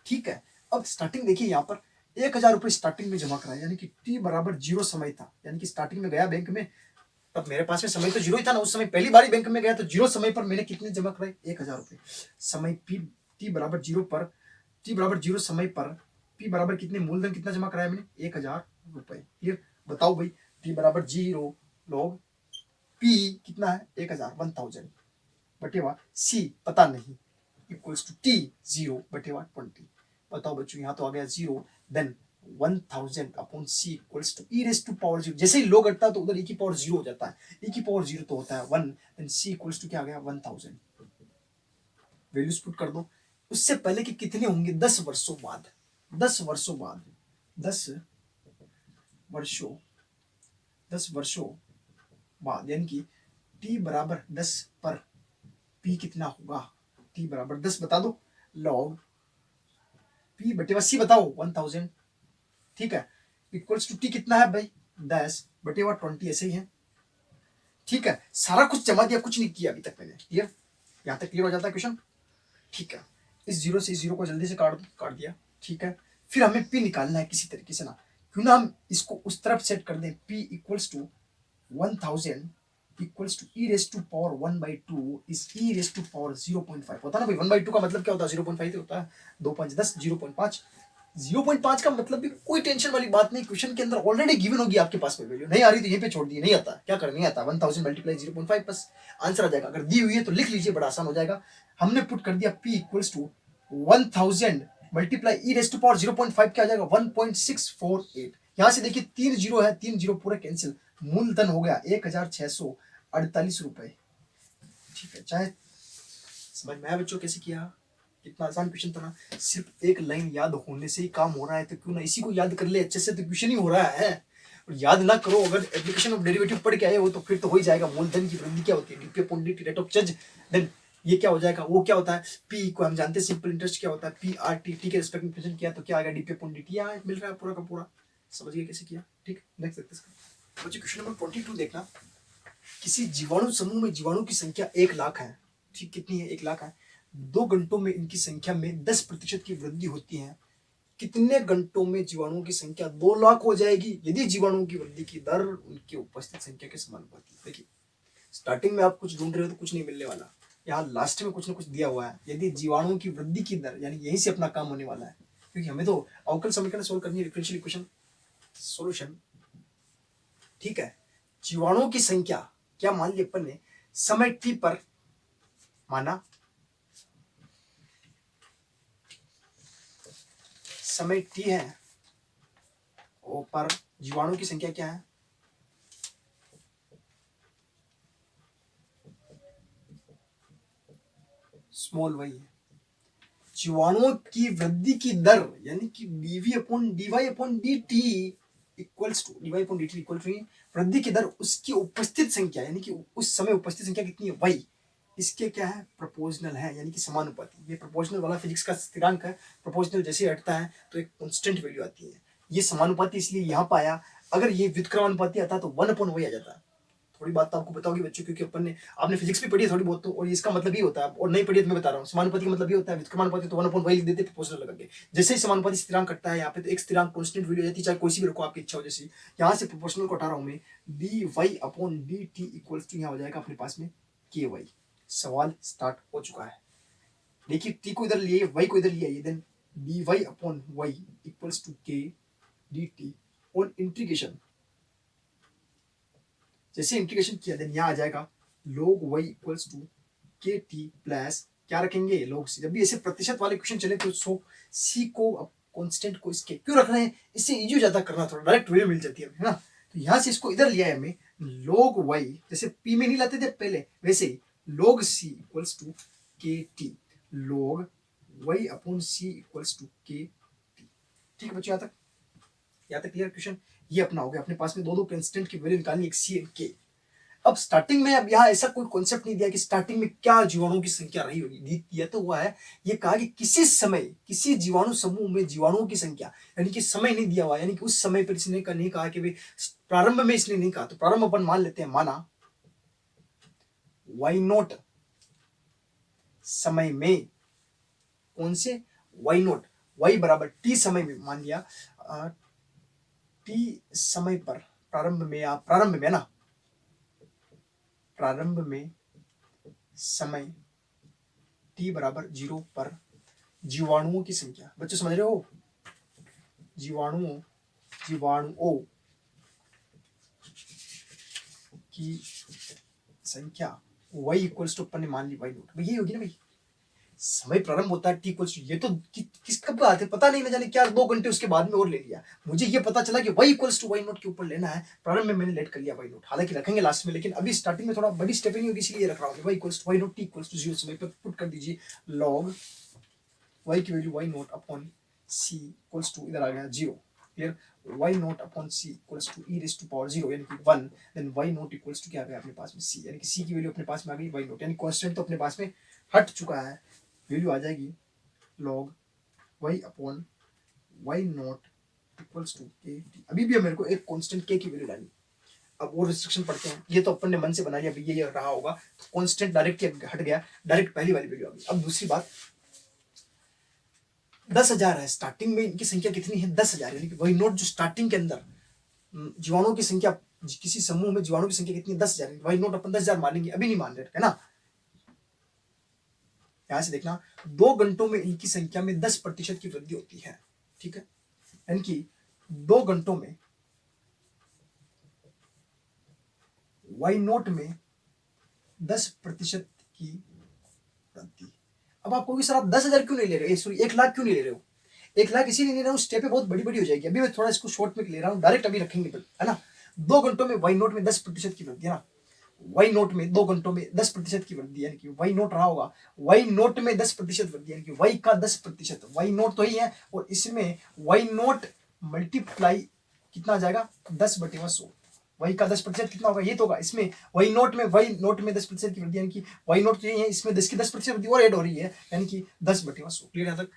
ठीक है, अब स्टार्टिंग देखिए, यहाँ पर 1,000 रुपये स्टार्टिंग में जमा कराया, यानी कि t बराबर 0 समय था, यानी कि स्टार्टिंग में गया बैंक में, तब मेरे पास में समय तो 0 ही था ना उस समय, पहली बार बैंक में गया तो 0 समय पर मैंने कितने जमा कराए 1,000 रुपये। समय t बराबर 0 पर, t बराबर 0 समय पर p बराबर कितने, मूलधन कितना जमा कराया मैंने 1,000 रुपये। क्लियर, बताओ भाई, t बराबर 0 log p कितना है 1,000 बटेवा c पता नहीं इक्वल्स टू t 0/20। बताओ बच्चों, यहाँ तो आ गया 0, then 1000 upon c equals to e raise to power 0, जैसे ही log घटता है तो उधर e की पावर 0 हो जाता है, e की पावर 0 तो होता है 1, देन c इक्वल्स टू क्या आ गया 1000। वैल्यूज पुट कर दो, उससे पहले कि कितने होंगे 10 वर्षों बाद, 10 वर्षों बाद, 10 वर्षों 10 वर्षों बाद, यानी कि t बराबर 10 पर p कितना होगा, t बराबर 10 बता दो, log p बटेवा c बताओ 1000। ठीक है, इक्वल्स टू t कितना है भाई 10/20, ऐसे ही है। ठीक है, सारा कुछ जमा दिया, कुछ नहीं किया अभी तक मैंने। क्लियर, यहाँ तक क्लियर हो जाता है क्वेश्चन। ठीक है, इस 0 से इस 0 को जल्दी से काट दिया। ठीक है, फिर हमें p निकालना है किसी तरीके से ना, क्यों ना हम इसको उस तरफ सेट कर दें, p equals to 1000 equals to e raise to power 1/2 is e raise to power 0.5 होता है ना भाई। 1/2 का मतलब क्या होता है? 0.5 तो होता है 2 5 10 0.5। 0.5 का मतलब भी कोई टेंशन वाली बात नहीं, क्वेश्चन के अंदर ऑलरेडी गिवन होगी आपके पास में वैल्यू। नहीं आ रही तो यहीं पे छोड़ दी, नहीं आता क्या करना, नहीं आता 1000 मल्टीप्लाई 0.5 बस आंसर आ जाएगा। अगर दी हुई है तो लिख लीजिए, बड़ा आसान हो जाएगा। हमने पुट कर दिया p equals to 1000 multiply e raise to power 0.5 क्या आ जाएगा 1.648। यहां से देखिए 3 जीरो है, 3 जीरो पूरा कैंसिल, मूलधन हो गया 1648 रुपए। ठीक है, चाहे समझ में आया बच्चों कैसे किया? कितना आसान क्वेश्चन था ना। सिर्फ एक लाइन याद होने से ही काम हो रहा है, तो क्यों ना इसी को याद कर ले अच्छे से, तो क्वेश्चन ही हो रहा है। और याद ना करो, अगर एप्लीकेशन ऑफ डेरिवेटिव पढ़ के आए हो तो फिर तो हो ही जाएगा। मूलधन की वृद्धि क्या होती है? Dp upon dt rate of change. Then ये क्या हो जाएगा? वो क्या होता है? पी को हम जानते हैं सिंपल इंटरेस्ट क्या होता है, पी आर टी। टी के रिस्पेक्ट में प्रेजेंट किया तो क्या आ गया? Dp upon dt. यहाँ मिल रहा है पूरा का पूरा। समझ गए कैसे किया? ठीक, नेक्स्ट देखते हैं। बच्चों क्वेश्चन नंबर 22 देखना। किसी जीवाणु समूह में जीवाणु की संख्या 1,00,000 है। ठीक, कितनी है? 1,00,000 है। 2 घंटों में इनकी संख्या में 10% की वृद्धि होती है। कितने घंटों में जीवाणुओं की संख्या 2,00,000 हो जाएगी यदि जीवाणुओं की वृद्धि की दर उनकी उपस्थित संख्या के समानुपाती? देखिए, स्टार्टिंग में आप कुछ ढूंढ रहे हो तो कुछ नहीं मिलने वाला। यहाँ लास्ट में कुछ ना कुछ दिया हुआ है। यदि जीवाणुओं की वृद्धि की दर, यानी यहीं से अपना काम होने वाला है, क्योंकि हमें तो अवकल समीकरण सोल्व करनी है, डिफरेंशियल इक्वेशन सॉल्यूशन। ठीक है, जीवाणुओं की संख्या क्या मान ली अपन ने? समय t पर माना, समय t है और पर जीवाणु की संख्या क्या है? स्मॉल वाई है। जीवाणुओं की वृद्धि की दर यानी कि dv upon dy upon dt equals to dy upon dt equal to वृद्धि की दर उसकी उपस्थित संख्या, यानी कि उस समय उपस्थित संख्या कितनी है? y। इसके क्या है? प्रोपोर्शनल है, यानी कि समानुपाती। ये प्रोपोर्शनल वाला फिजिक्स का स्थिरांक है। प्रोपोर्शनल जैसे हटता है तो एक कांस्टेंट वैल्यू आती है। ये समानुपाती इसलिए यहाँ पर आया। अगर ये व्युत्क्रमानुपाती आता तो 1/y आ जाता। थोड़ी बात तो आपको बताओगी बच्चों, क्योंकि अपन ने आपने फिजिक्स भी पढ़ी है थोड़ी बहुत तो, और इसका मतलब ये होता है, और नहीं पढ़ी है तो मैं बता रहा हूँ। समानुपाती का मतलब ये होता है, व्युत्क्रमानुपाती तो 1/y लिख देते प्रोपोर्शनल लगा के। जैसे ही समानुपाती स्थिरांक कटता है यहाँ पे, तो एक स्थिरांक कांस्टेंट वैल्यू जाती है, चाहे कोई सी भी रखो आपकी इच्छा हो। जैसे यहाँ से प्रोपोर्शनल को हटा रहा हूँ मैं, dy upon dt equals to यहाँ हो जाएगा अपने पास में ky। सवाल स्टार्ट हो चुका है। देखिए t को इधर लिए, y को इधर लिए आइए, then dy upon y equals to k dt on integration. जैसे इंटीग्रेशन किया देन यहाँ आ जाएगा log y equals to k t plus क्या रखेंगे? log c। जब भी ऐसे प्रतिशत वाले क्वेश्चन चले तो सो c को अब कांस्टेंट को इसके क्यों रख रहे हैं? इससे इजी हो जाता करना, थोड़ा डायरेक्ट वैल्यू मिल जाती है ना। तो यहाँ से इसको इधर लिया है हमें log y, जैसे p में नहीं लाते थे पहले वैसे ही log c equals to k t, log y upon c equals to k t. ठीक है बच्चों, यहाँ तक क्लियर क्वेश्चन? ये अपना हो गया। अपने पास में दो कांस्टेंट की वैल्यू निकालनी, एक सी एंड के। अब स्टार्टिंग में, अब यहाँ ऐसा कोई कॉन्सेप्ट नहीं दिया कि स्टार्टिंग में क्या जीवाणुओं की संख्या रही होगी, दिया तो हुआ है ये कहा कि किसी समय किसी जीवाणु समूह में जीवाणुओं की संख्या, यानी कि समय नहीं दिया हुआ, यानी कि उस समय पर इसने नहीं कहा कि भाई प्रारंभ में इसने नहीं कहा, तो प्रारंभ अपन मान लेते हैं, माना वाई नोट समय में, कौन से? वाई नोट, वाई बराबर टी समय में मान लिया, टी समय पर प्रारंभ में, या प्रारंभ में ना, प्रारंभ में समय t बराबर 0 पर जीवाणुओं की संख्या, बच्चों समझ रहे हो? जीवाणुओं की संख्या y इक्वल्स टू अपन ने मान ली y नोट। भाई ये होगी ना भाई, समय प्रारंभ होता है t इक्वल्स टू, ये तो किस कब आते पता नहीं, ना जाने क्या 2 घंटे उसके बाद में और ले लिया। मुझे ये पता चला कि y equals to y naught के ऊपर लेना है, प्रारंभ में मैंने लेट कर लिया y नोट, हालांकि रखेंगे लास्ट में, लेकिन अभी स्टार्टिंग में थोड़ा बड़ी स्टेप नहीं होगी इसलिए रख रहा हूँ। y equals to y naught, t equals to 0 समय पर पुट कर दीजिए log y की value y naught upon c equals to इधर आ गया 0, clear? y naught upon c equals to e raise to power 0 यानी कि 1, then y naught equals to क्या आ गया अपने पास में c, यानी कि c की वैल्यू अपने पास में आ गई y नोट, यानी कांस्टेंट तो अपने पास में हट चुका है। वैल्यू आ जाएगी log y upon y naught equals to k t. अभी भी मेरे को एक कांस्टेंट k की वैल्यू लानी। अब वो रिस्ट्रिक्शन पढ़ते हैं, ये तो अपन ने मन से बना लिया, अभी ये रहा होगा, तो कांस्टेंट डायरेक्ट हट गया, डायरेक्ट पहली वाली वैल्यू आ गई। अब दूसरी बात, 10,000 है स्टार्टिंग में, इनकी संख्या कितनी है? 10,000, यानी कि वही नोट जो स्टार्टिंग के अंदर जीवाणुओं की संख्या किसी समूह में जीवाणु की संख्या कितनी है? 10,000। वाई नॉट अपन 10,000 मानेंगे, अभी नहीं मान रहे है ना। यहां से देखना 2 घंटों में इनकी संख्या में 10% की वृद्धि होती है, ठीक है। यानी कि 2 घंटों में वाई नॉट में 10% की वृद्धि। अब आप कहोगे सर आप 10,000 क्यों नहीं ले रहे, सॉरी 1 लाख क्यों नहीं ले रहे हो? 1 लाख इसीलिए ले रहा हूँ, स्टेपें बहुत बड़ी बड़ी हो जाएगी। अभी मैं थोड़ा इसको शॉर्ट में ले रहा हूँ, डायरेक्ट अभी रखेंगे है ना। 2 घंटों में वाई नोट में 10% की वृद्धि है ना। वाई नोट में 2 घंटों में 10% की वृद्धि, यानी कि वाई नोट रहा होगा, वाई नोट में 10% वृद्धि, यानी कि वाई का 10%, वाई नोट तो ही है, और इसमें वाई नोट मल्टीप्लाई कितना आ जाएगा 10/100। वाई का 10% कितना होगा, ये तो होगा। इसमें वाई नोट में 10% की वृद्धि, यानी कि वाई नोट तो यही है, इसमें 10 की 10% वृद्धि और ऐड हो रही है, यानी कि 10/100। क्लियर यहां तक?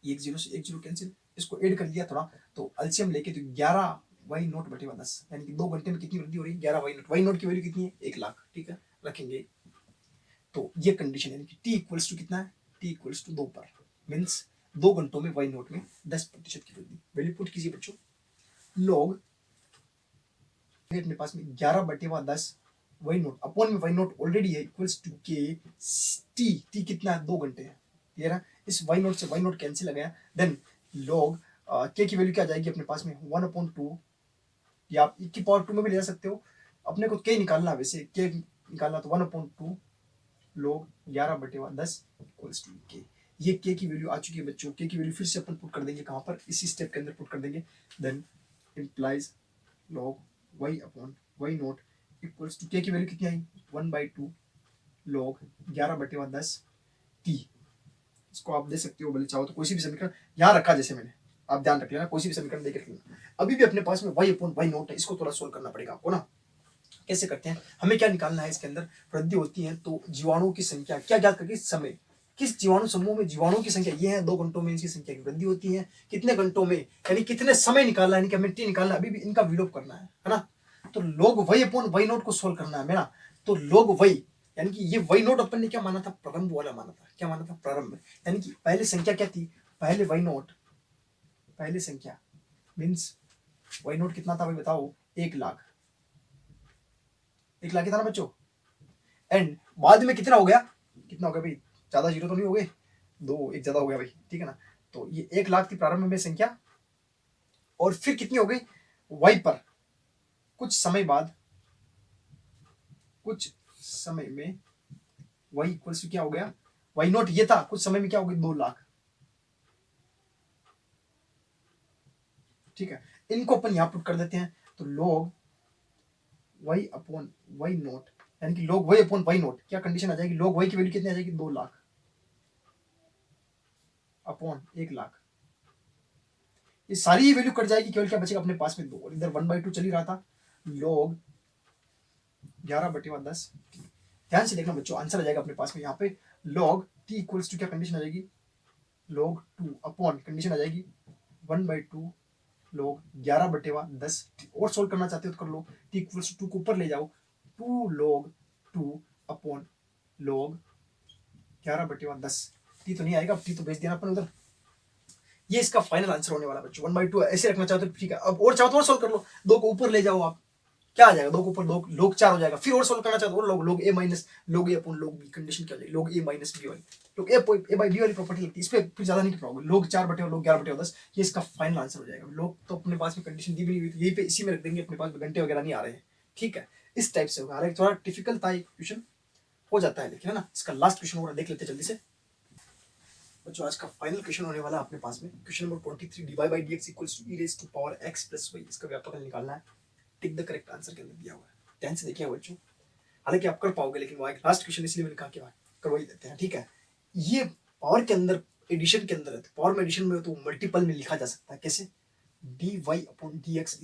एक जीरो से एक जीरो कैंसिल, इसको ऐड कर लिया थोड़ा, तो अल्सियम लेके तो 11 वाई नोट बटे 10, यानी कि 2 घंटे में कितनी वृद्धि हो रही है? 11 वाई नोट की वैल्यू कितनी है? 1 लाख, ठीक है, रखेंगे। तो ये कंडीशन यानी कि टी इक्वल्स टू कितना है? टी इक्वल्स टू 2 पर, मीन्स 2 घंटों में वाई नोट में 10% की वृद्धि। वैल्यू पुट कीजिए बच्चों, लॉग अपने पास में 11/10 वाई नोट अपॉन में वाई नोट ऑलरेडी है इक्वल्स टू के टी कितना है? 2 घंटे है। क्लियर है? इस वाई नोट से वाई नोट कैंसिल आ गया, देन लॉग के की वैल्यू क्या आ जाएगी अपने पास में? 1/2, या आप की पावर 2 में भी ले जा सकते हो। अपने को के निकालना, वैसे के निकालना, तो 1/2 log 11/10 इक्वल्स टू के। ये के की वैल्यू आ चुकी है बच्चों। के की वैल्यू फिर से अपन पुट कर देंगे कहाँ पर? इसी स्टेप के अंदर पुट कर देंगे। Then implies log y upon y naught equals to k की वैल्यू कितनी आई? 1/2 log 11/10 t। इसको आप दे सकते हो, भले चाहो तो कोई सी भी समीकरण यहाँ रखा जैसे मैंने, आप ध्यान रख लेना, कोई सी भी समीकरण देकर लेना। अभी भी अपने पास में y अपॉन वाई नोट है, इसको थोड़ा सोल्व करना पड़ेगा आपको ना। कैसे करते हैं, हमें क्या निकालना है? इसके अंदर वृद्धि होती है तो जीवाणुओं की संख्या क्या ज्ञात करके, समय, किस जीवाणु समूह में जीवाणुओं की संख्या ये है, 2 घंटों में इनकी संख्या की वृद्धि होती है, कितने घंटों में, यानी कितने समय निकालना है, हमें टी निकालना है, अभी भी इनका विलोप करना है ना। तो log y upon y naught को सोल्व करना है मेरा। तो log y, यानी कि ये वाई नोट अपन ने क्या माना था? प्रारंभ वाला माना था। क्या माना था? प्रारंभ। यानी कि पहले संख्या क्या थी? पहले वाई नोट, पहले संख्या मीन्स वाई नोट कितना था भाई बताओ? 1 लाख। 1 लाख कितना बच्चों? एंड बाद में कितना हो गया? कितना हो गया भाई? ज्यादा जीरो तो नहीं हो गए? 2 एक ज्यादा हो गया भाई, ठीक है ना। तो ये 1 लाख थी प्रारंभ में संख्या, और फिर कितनी हो गई? वाई पर कुछ समय बाद, कुछ समय में वाई इक्वल्स टू क्या हो गया? वाई नोट ये था, कुछ समय में क्या हो गई? 2 लाख, ठीक है। इनको अपन यहां पुट कर देते हैं, तो log y upon y naught, यानी कि log y upon y naught, क्या कंडीशन आ जाएगी? log y की वैल्यू कितनी आ जाएगी? 2 लाख अपॉन 1 लाख। ये सारी ही वैल्यू कट जाएगी, केवल क्या बचेगा अपने पास में? 2, और इधर 1/2 चल ही रहा था। log 11/10। ध्यान से देखना बच्चों, आंसर आ जाएगा अपने पास में यहाँ पे log t इक्वल्स टू क्या कंडीशन आ जाएगी? log 2 अपॉन कंडीशन आ जाएगी 1/2 log 11/10। और सोल्व करना चाहते हो तो कर लो, t इक्वल्स टू 2 को ऊपर ले जाओ, 2 log 2 अपॉन log 11/10। टी तो नहीं आएगा, टी तो भेज देना अपन उधर। ये इसका फाइनल आंसर होने वाला बच्चों। 1/2 ऐसे रखना चाहते हो ठीक है, अब और चाहो तो और सोल्व कर लो, 2 को ऊपर ले जाओ आप, क्या आ जाएगा? 2 के ऊपर 2 log 4 हो जाएगा। फिर और सोल्व करना चाहते हो log a minus log a upon log b, condition क्या हो जाएगी? log a माइनस b वाली, log a by b वाली प्रॉपर्टी लगती है, इस पे फिर ज्यादा नहीं पाओगे। log 4/log 11/10, ये इसका फाइनल आंसर हो जाएगा। log तो अपने पास में कंडीशन दी भी नहीं हुई, यही पे इसी में रख देंगे, अपने पास घंटे वगैरह नहीं आ रहे हैं, ठीक है। इस टाइप से होगा, हालांकि थोड़ा डिफिकल्ट था ये क्वेश्चन, हो जाता है लेकिन, है ना। इसका लास्ट क्वेश्चन और देख लेते हैं जल्दी से बच्चों। आज का फाइनल क्वेश्चन होने वाला है अपने पास में, question number 23, dy by dx equals to e raised to power x plus y। इसका व्यापकन निकालना है, टिक द करेक्ट आंसर के अंदर दिया हुआ है। ध्यान से देखिए बच्चों, हालांकि आप कर पाओगे, लेकिन वो एक लास्ट क्वेश्चन इसलिए मैंने कहा कि करवा ही देते हैं, ठीक है। ये पावर के अंदर, एडिशन के अंदर है, तो पावर में एडिशन में तो मल्टीपल में लिखा जा सकता है। कैसे? dy upon dx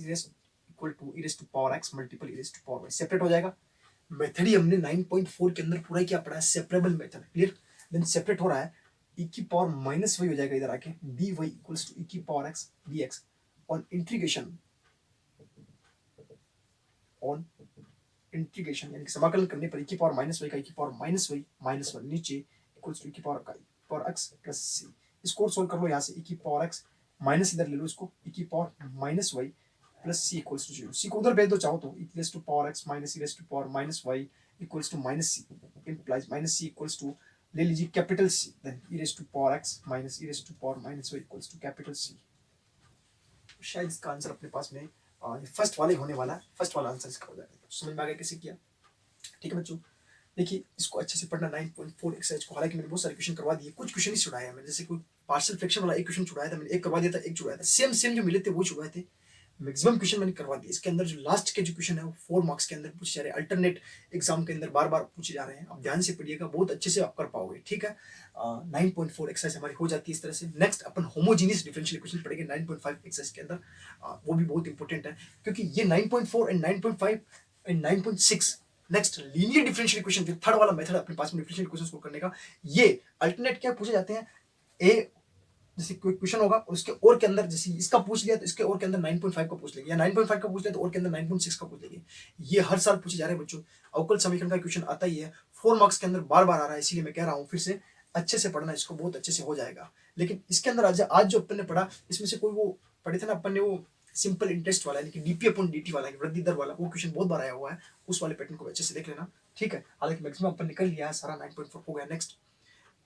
equal to e raised to power x multiple e raised to power y, separate हो जाएगा। मेथड ही हमने 9.4 के अंदर पूरा क्या पढ़ा है? Separable method, clear. Then separate हो रहा है, e की पावर माइनस वही हो जाएगा इधर आके, dy इक्वल्स टू e की power x dx on integration, on integration यानी कि समाकलन करने पर e की पावर माइनस वाई का e की पावर माइनस वाई माइनस 1 नीचे इक्वल्स टू e की पावर x प्लस c। इसको सोल्व कर लो, यहाँ से e की पावर x माइनस इधर ले लो, इसको e की power minus Y plus C equals to 0। C को उधर भेज दो चाहो तो, e raise to power x minus e raise to power minus Y equals to minus C, implies minus C equals to, ले लीजिए capital C, then e raise to power x minus e raise to power minus Y equals to capital C. शायद इसका answer अपने पास में first वाले होने वाला है, फर्स्ट वाला आंसर इसका हो जाएगा। तो समझ में आ गया कैसे किया? ठीक है बच्चों, देखिए इसको अच्छे से पढ़ना 9.4 एक्सरसाइज को। हालांकि मैंने बहुत सारे क्वेश्चन करवा दिए, कुछ क्वेश्चन ही छुड़ाए हैं मैंने, जैसे कोई पार्शियल फ्रैक्शन वाला एक क्वेश्चन छुड़ाया था मैंने, एक करवा दिया था, एक छुड़ाया था, सेम सेम जो मिले थे वो छुड़ाए थे। मैक्सिमम क्वेश्चन मैंने करवा दिए। इसके अंदर जो लास्ट के जो क्वेश्चन है वो 4 मार्क्स के अंदर पूछे जा रहे हैं, अल्टरनेट एग्जाम के अंदर बार बार पूछे जा रहे हैं। आप ध्यान से पढ़िएगा, बहुत अच्छे से आप कर पाओगे। ठीक है, 9.4 एक्सरसाइज हमारी हो जाती है इस तरह से। नेक्स्ट अपन होमोजीनियस डिफरेंशियल इक्वेशन पढ़ेंगे 9.5 एक्सरसाइज के अंदर। वो भी बहुत इंपॉर्टेंट है, क्योंकि ये 9.4 and 9.5 and 9.6 next linear differential equation, जो थर्ड वाला मेथड अपने पास में डिफरेंशियल इक्वेशंस को करने का, ये अल्टरनेट क्या पूछे जाते हैं। ए जैसे कोई क्वेश्चन होगा उसके और के अंदर, जैसे इसका पूछ लिया तो इसके और के अंदर 9.5 का पूछ लेंगे, या 9.5 का पूछ लिया तो और के अंदर 9.6 का पूछ लेंगे। ये हर साल पूछे जा रहे हैं बच्चों। अवकल समीकरण का क्वेश्चन आता ही है, 4 मार्क्स के अंदर बार बार आ रहा है, इसीलिए मैं कह रहा हूँ फिर से अच्छे से पढ़ना इसको, बहुत अच्छे से हो जाएगा। लेकिन इसके अंदर आज जो अपन ने पढ़ा, इसमें से कोई वो पढ़े थे ना अपन ने, वो सिंपल इंटरेस्ट वाला, यानी कि डीपी अपॉन डीटी वाला, वृद्धि दर वाला, वो क्वेश्चन बहुत बार आया हुआ है। उस वाले पैटर्न को अच्छे से देख लेना। ठीक है, हालांकि मैक्सिमम अपन निकल लिया है, सारा 9.4 हो गया। नेक्स्ट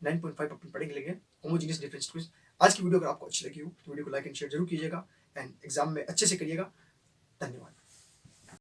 9.5 अपन पढ़ेंगे लेंगे होमोजीनियस डिफरेंशियल इक्वेशन। आज की वीडियो अगर आपको अच्छी लगी हो तो वीडियो को लाइक एंड शेयर जरूर कीजिएगा, एंड एग्जाम में अच्छे से करिएगा। धन्यवाद।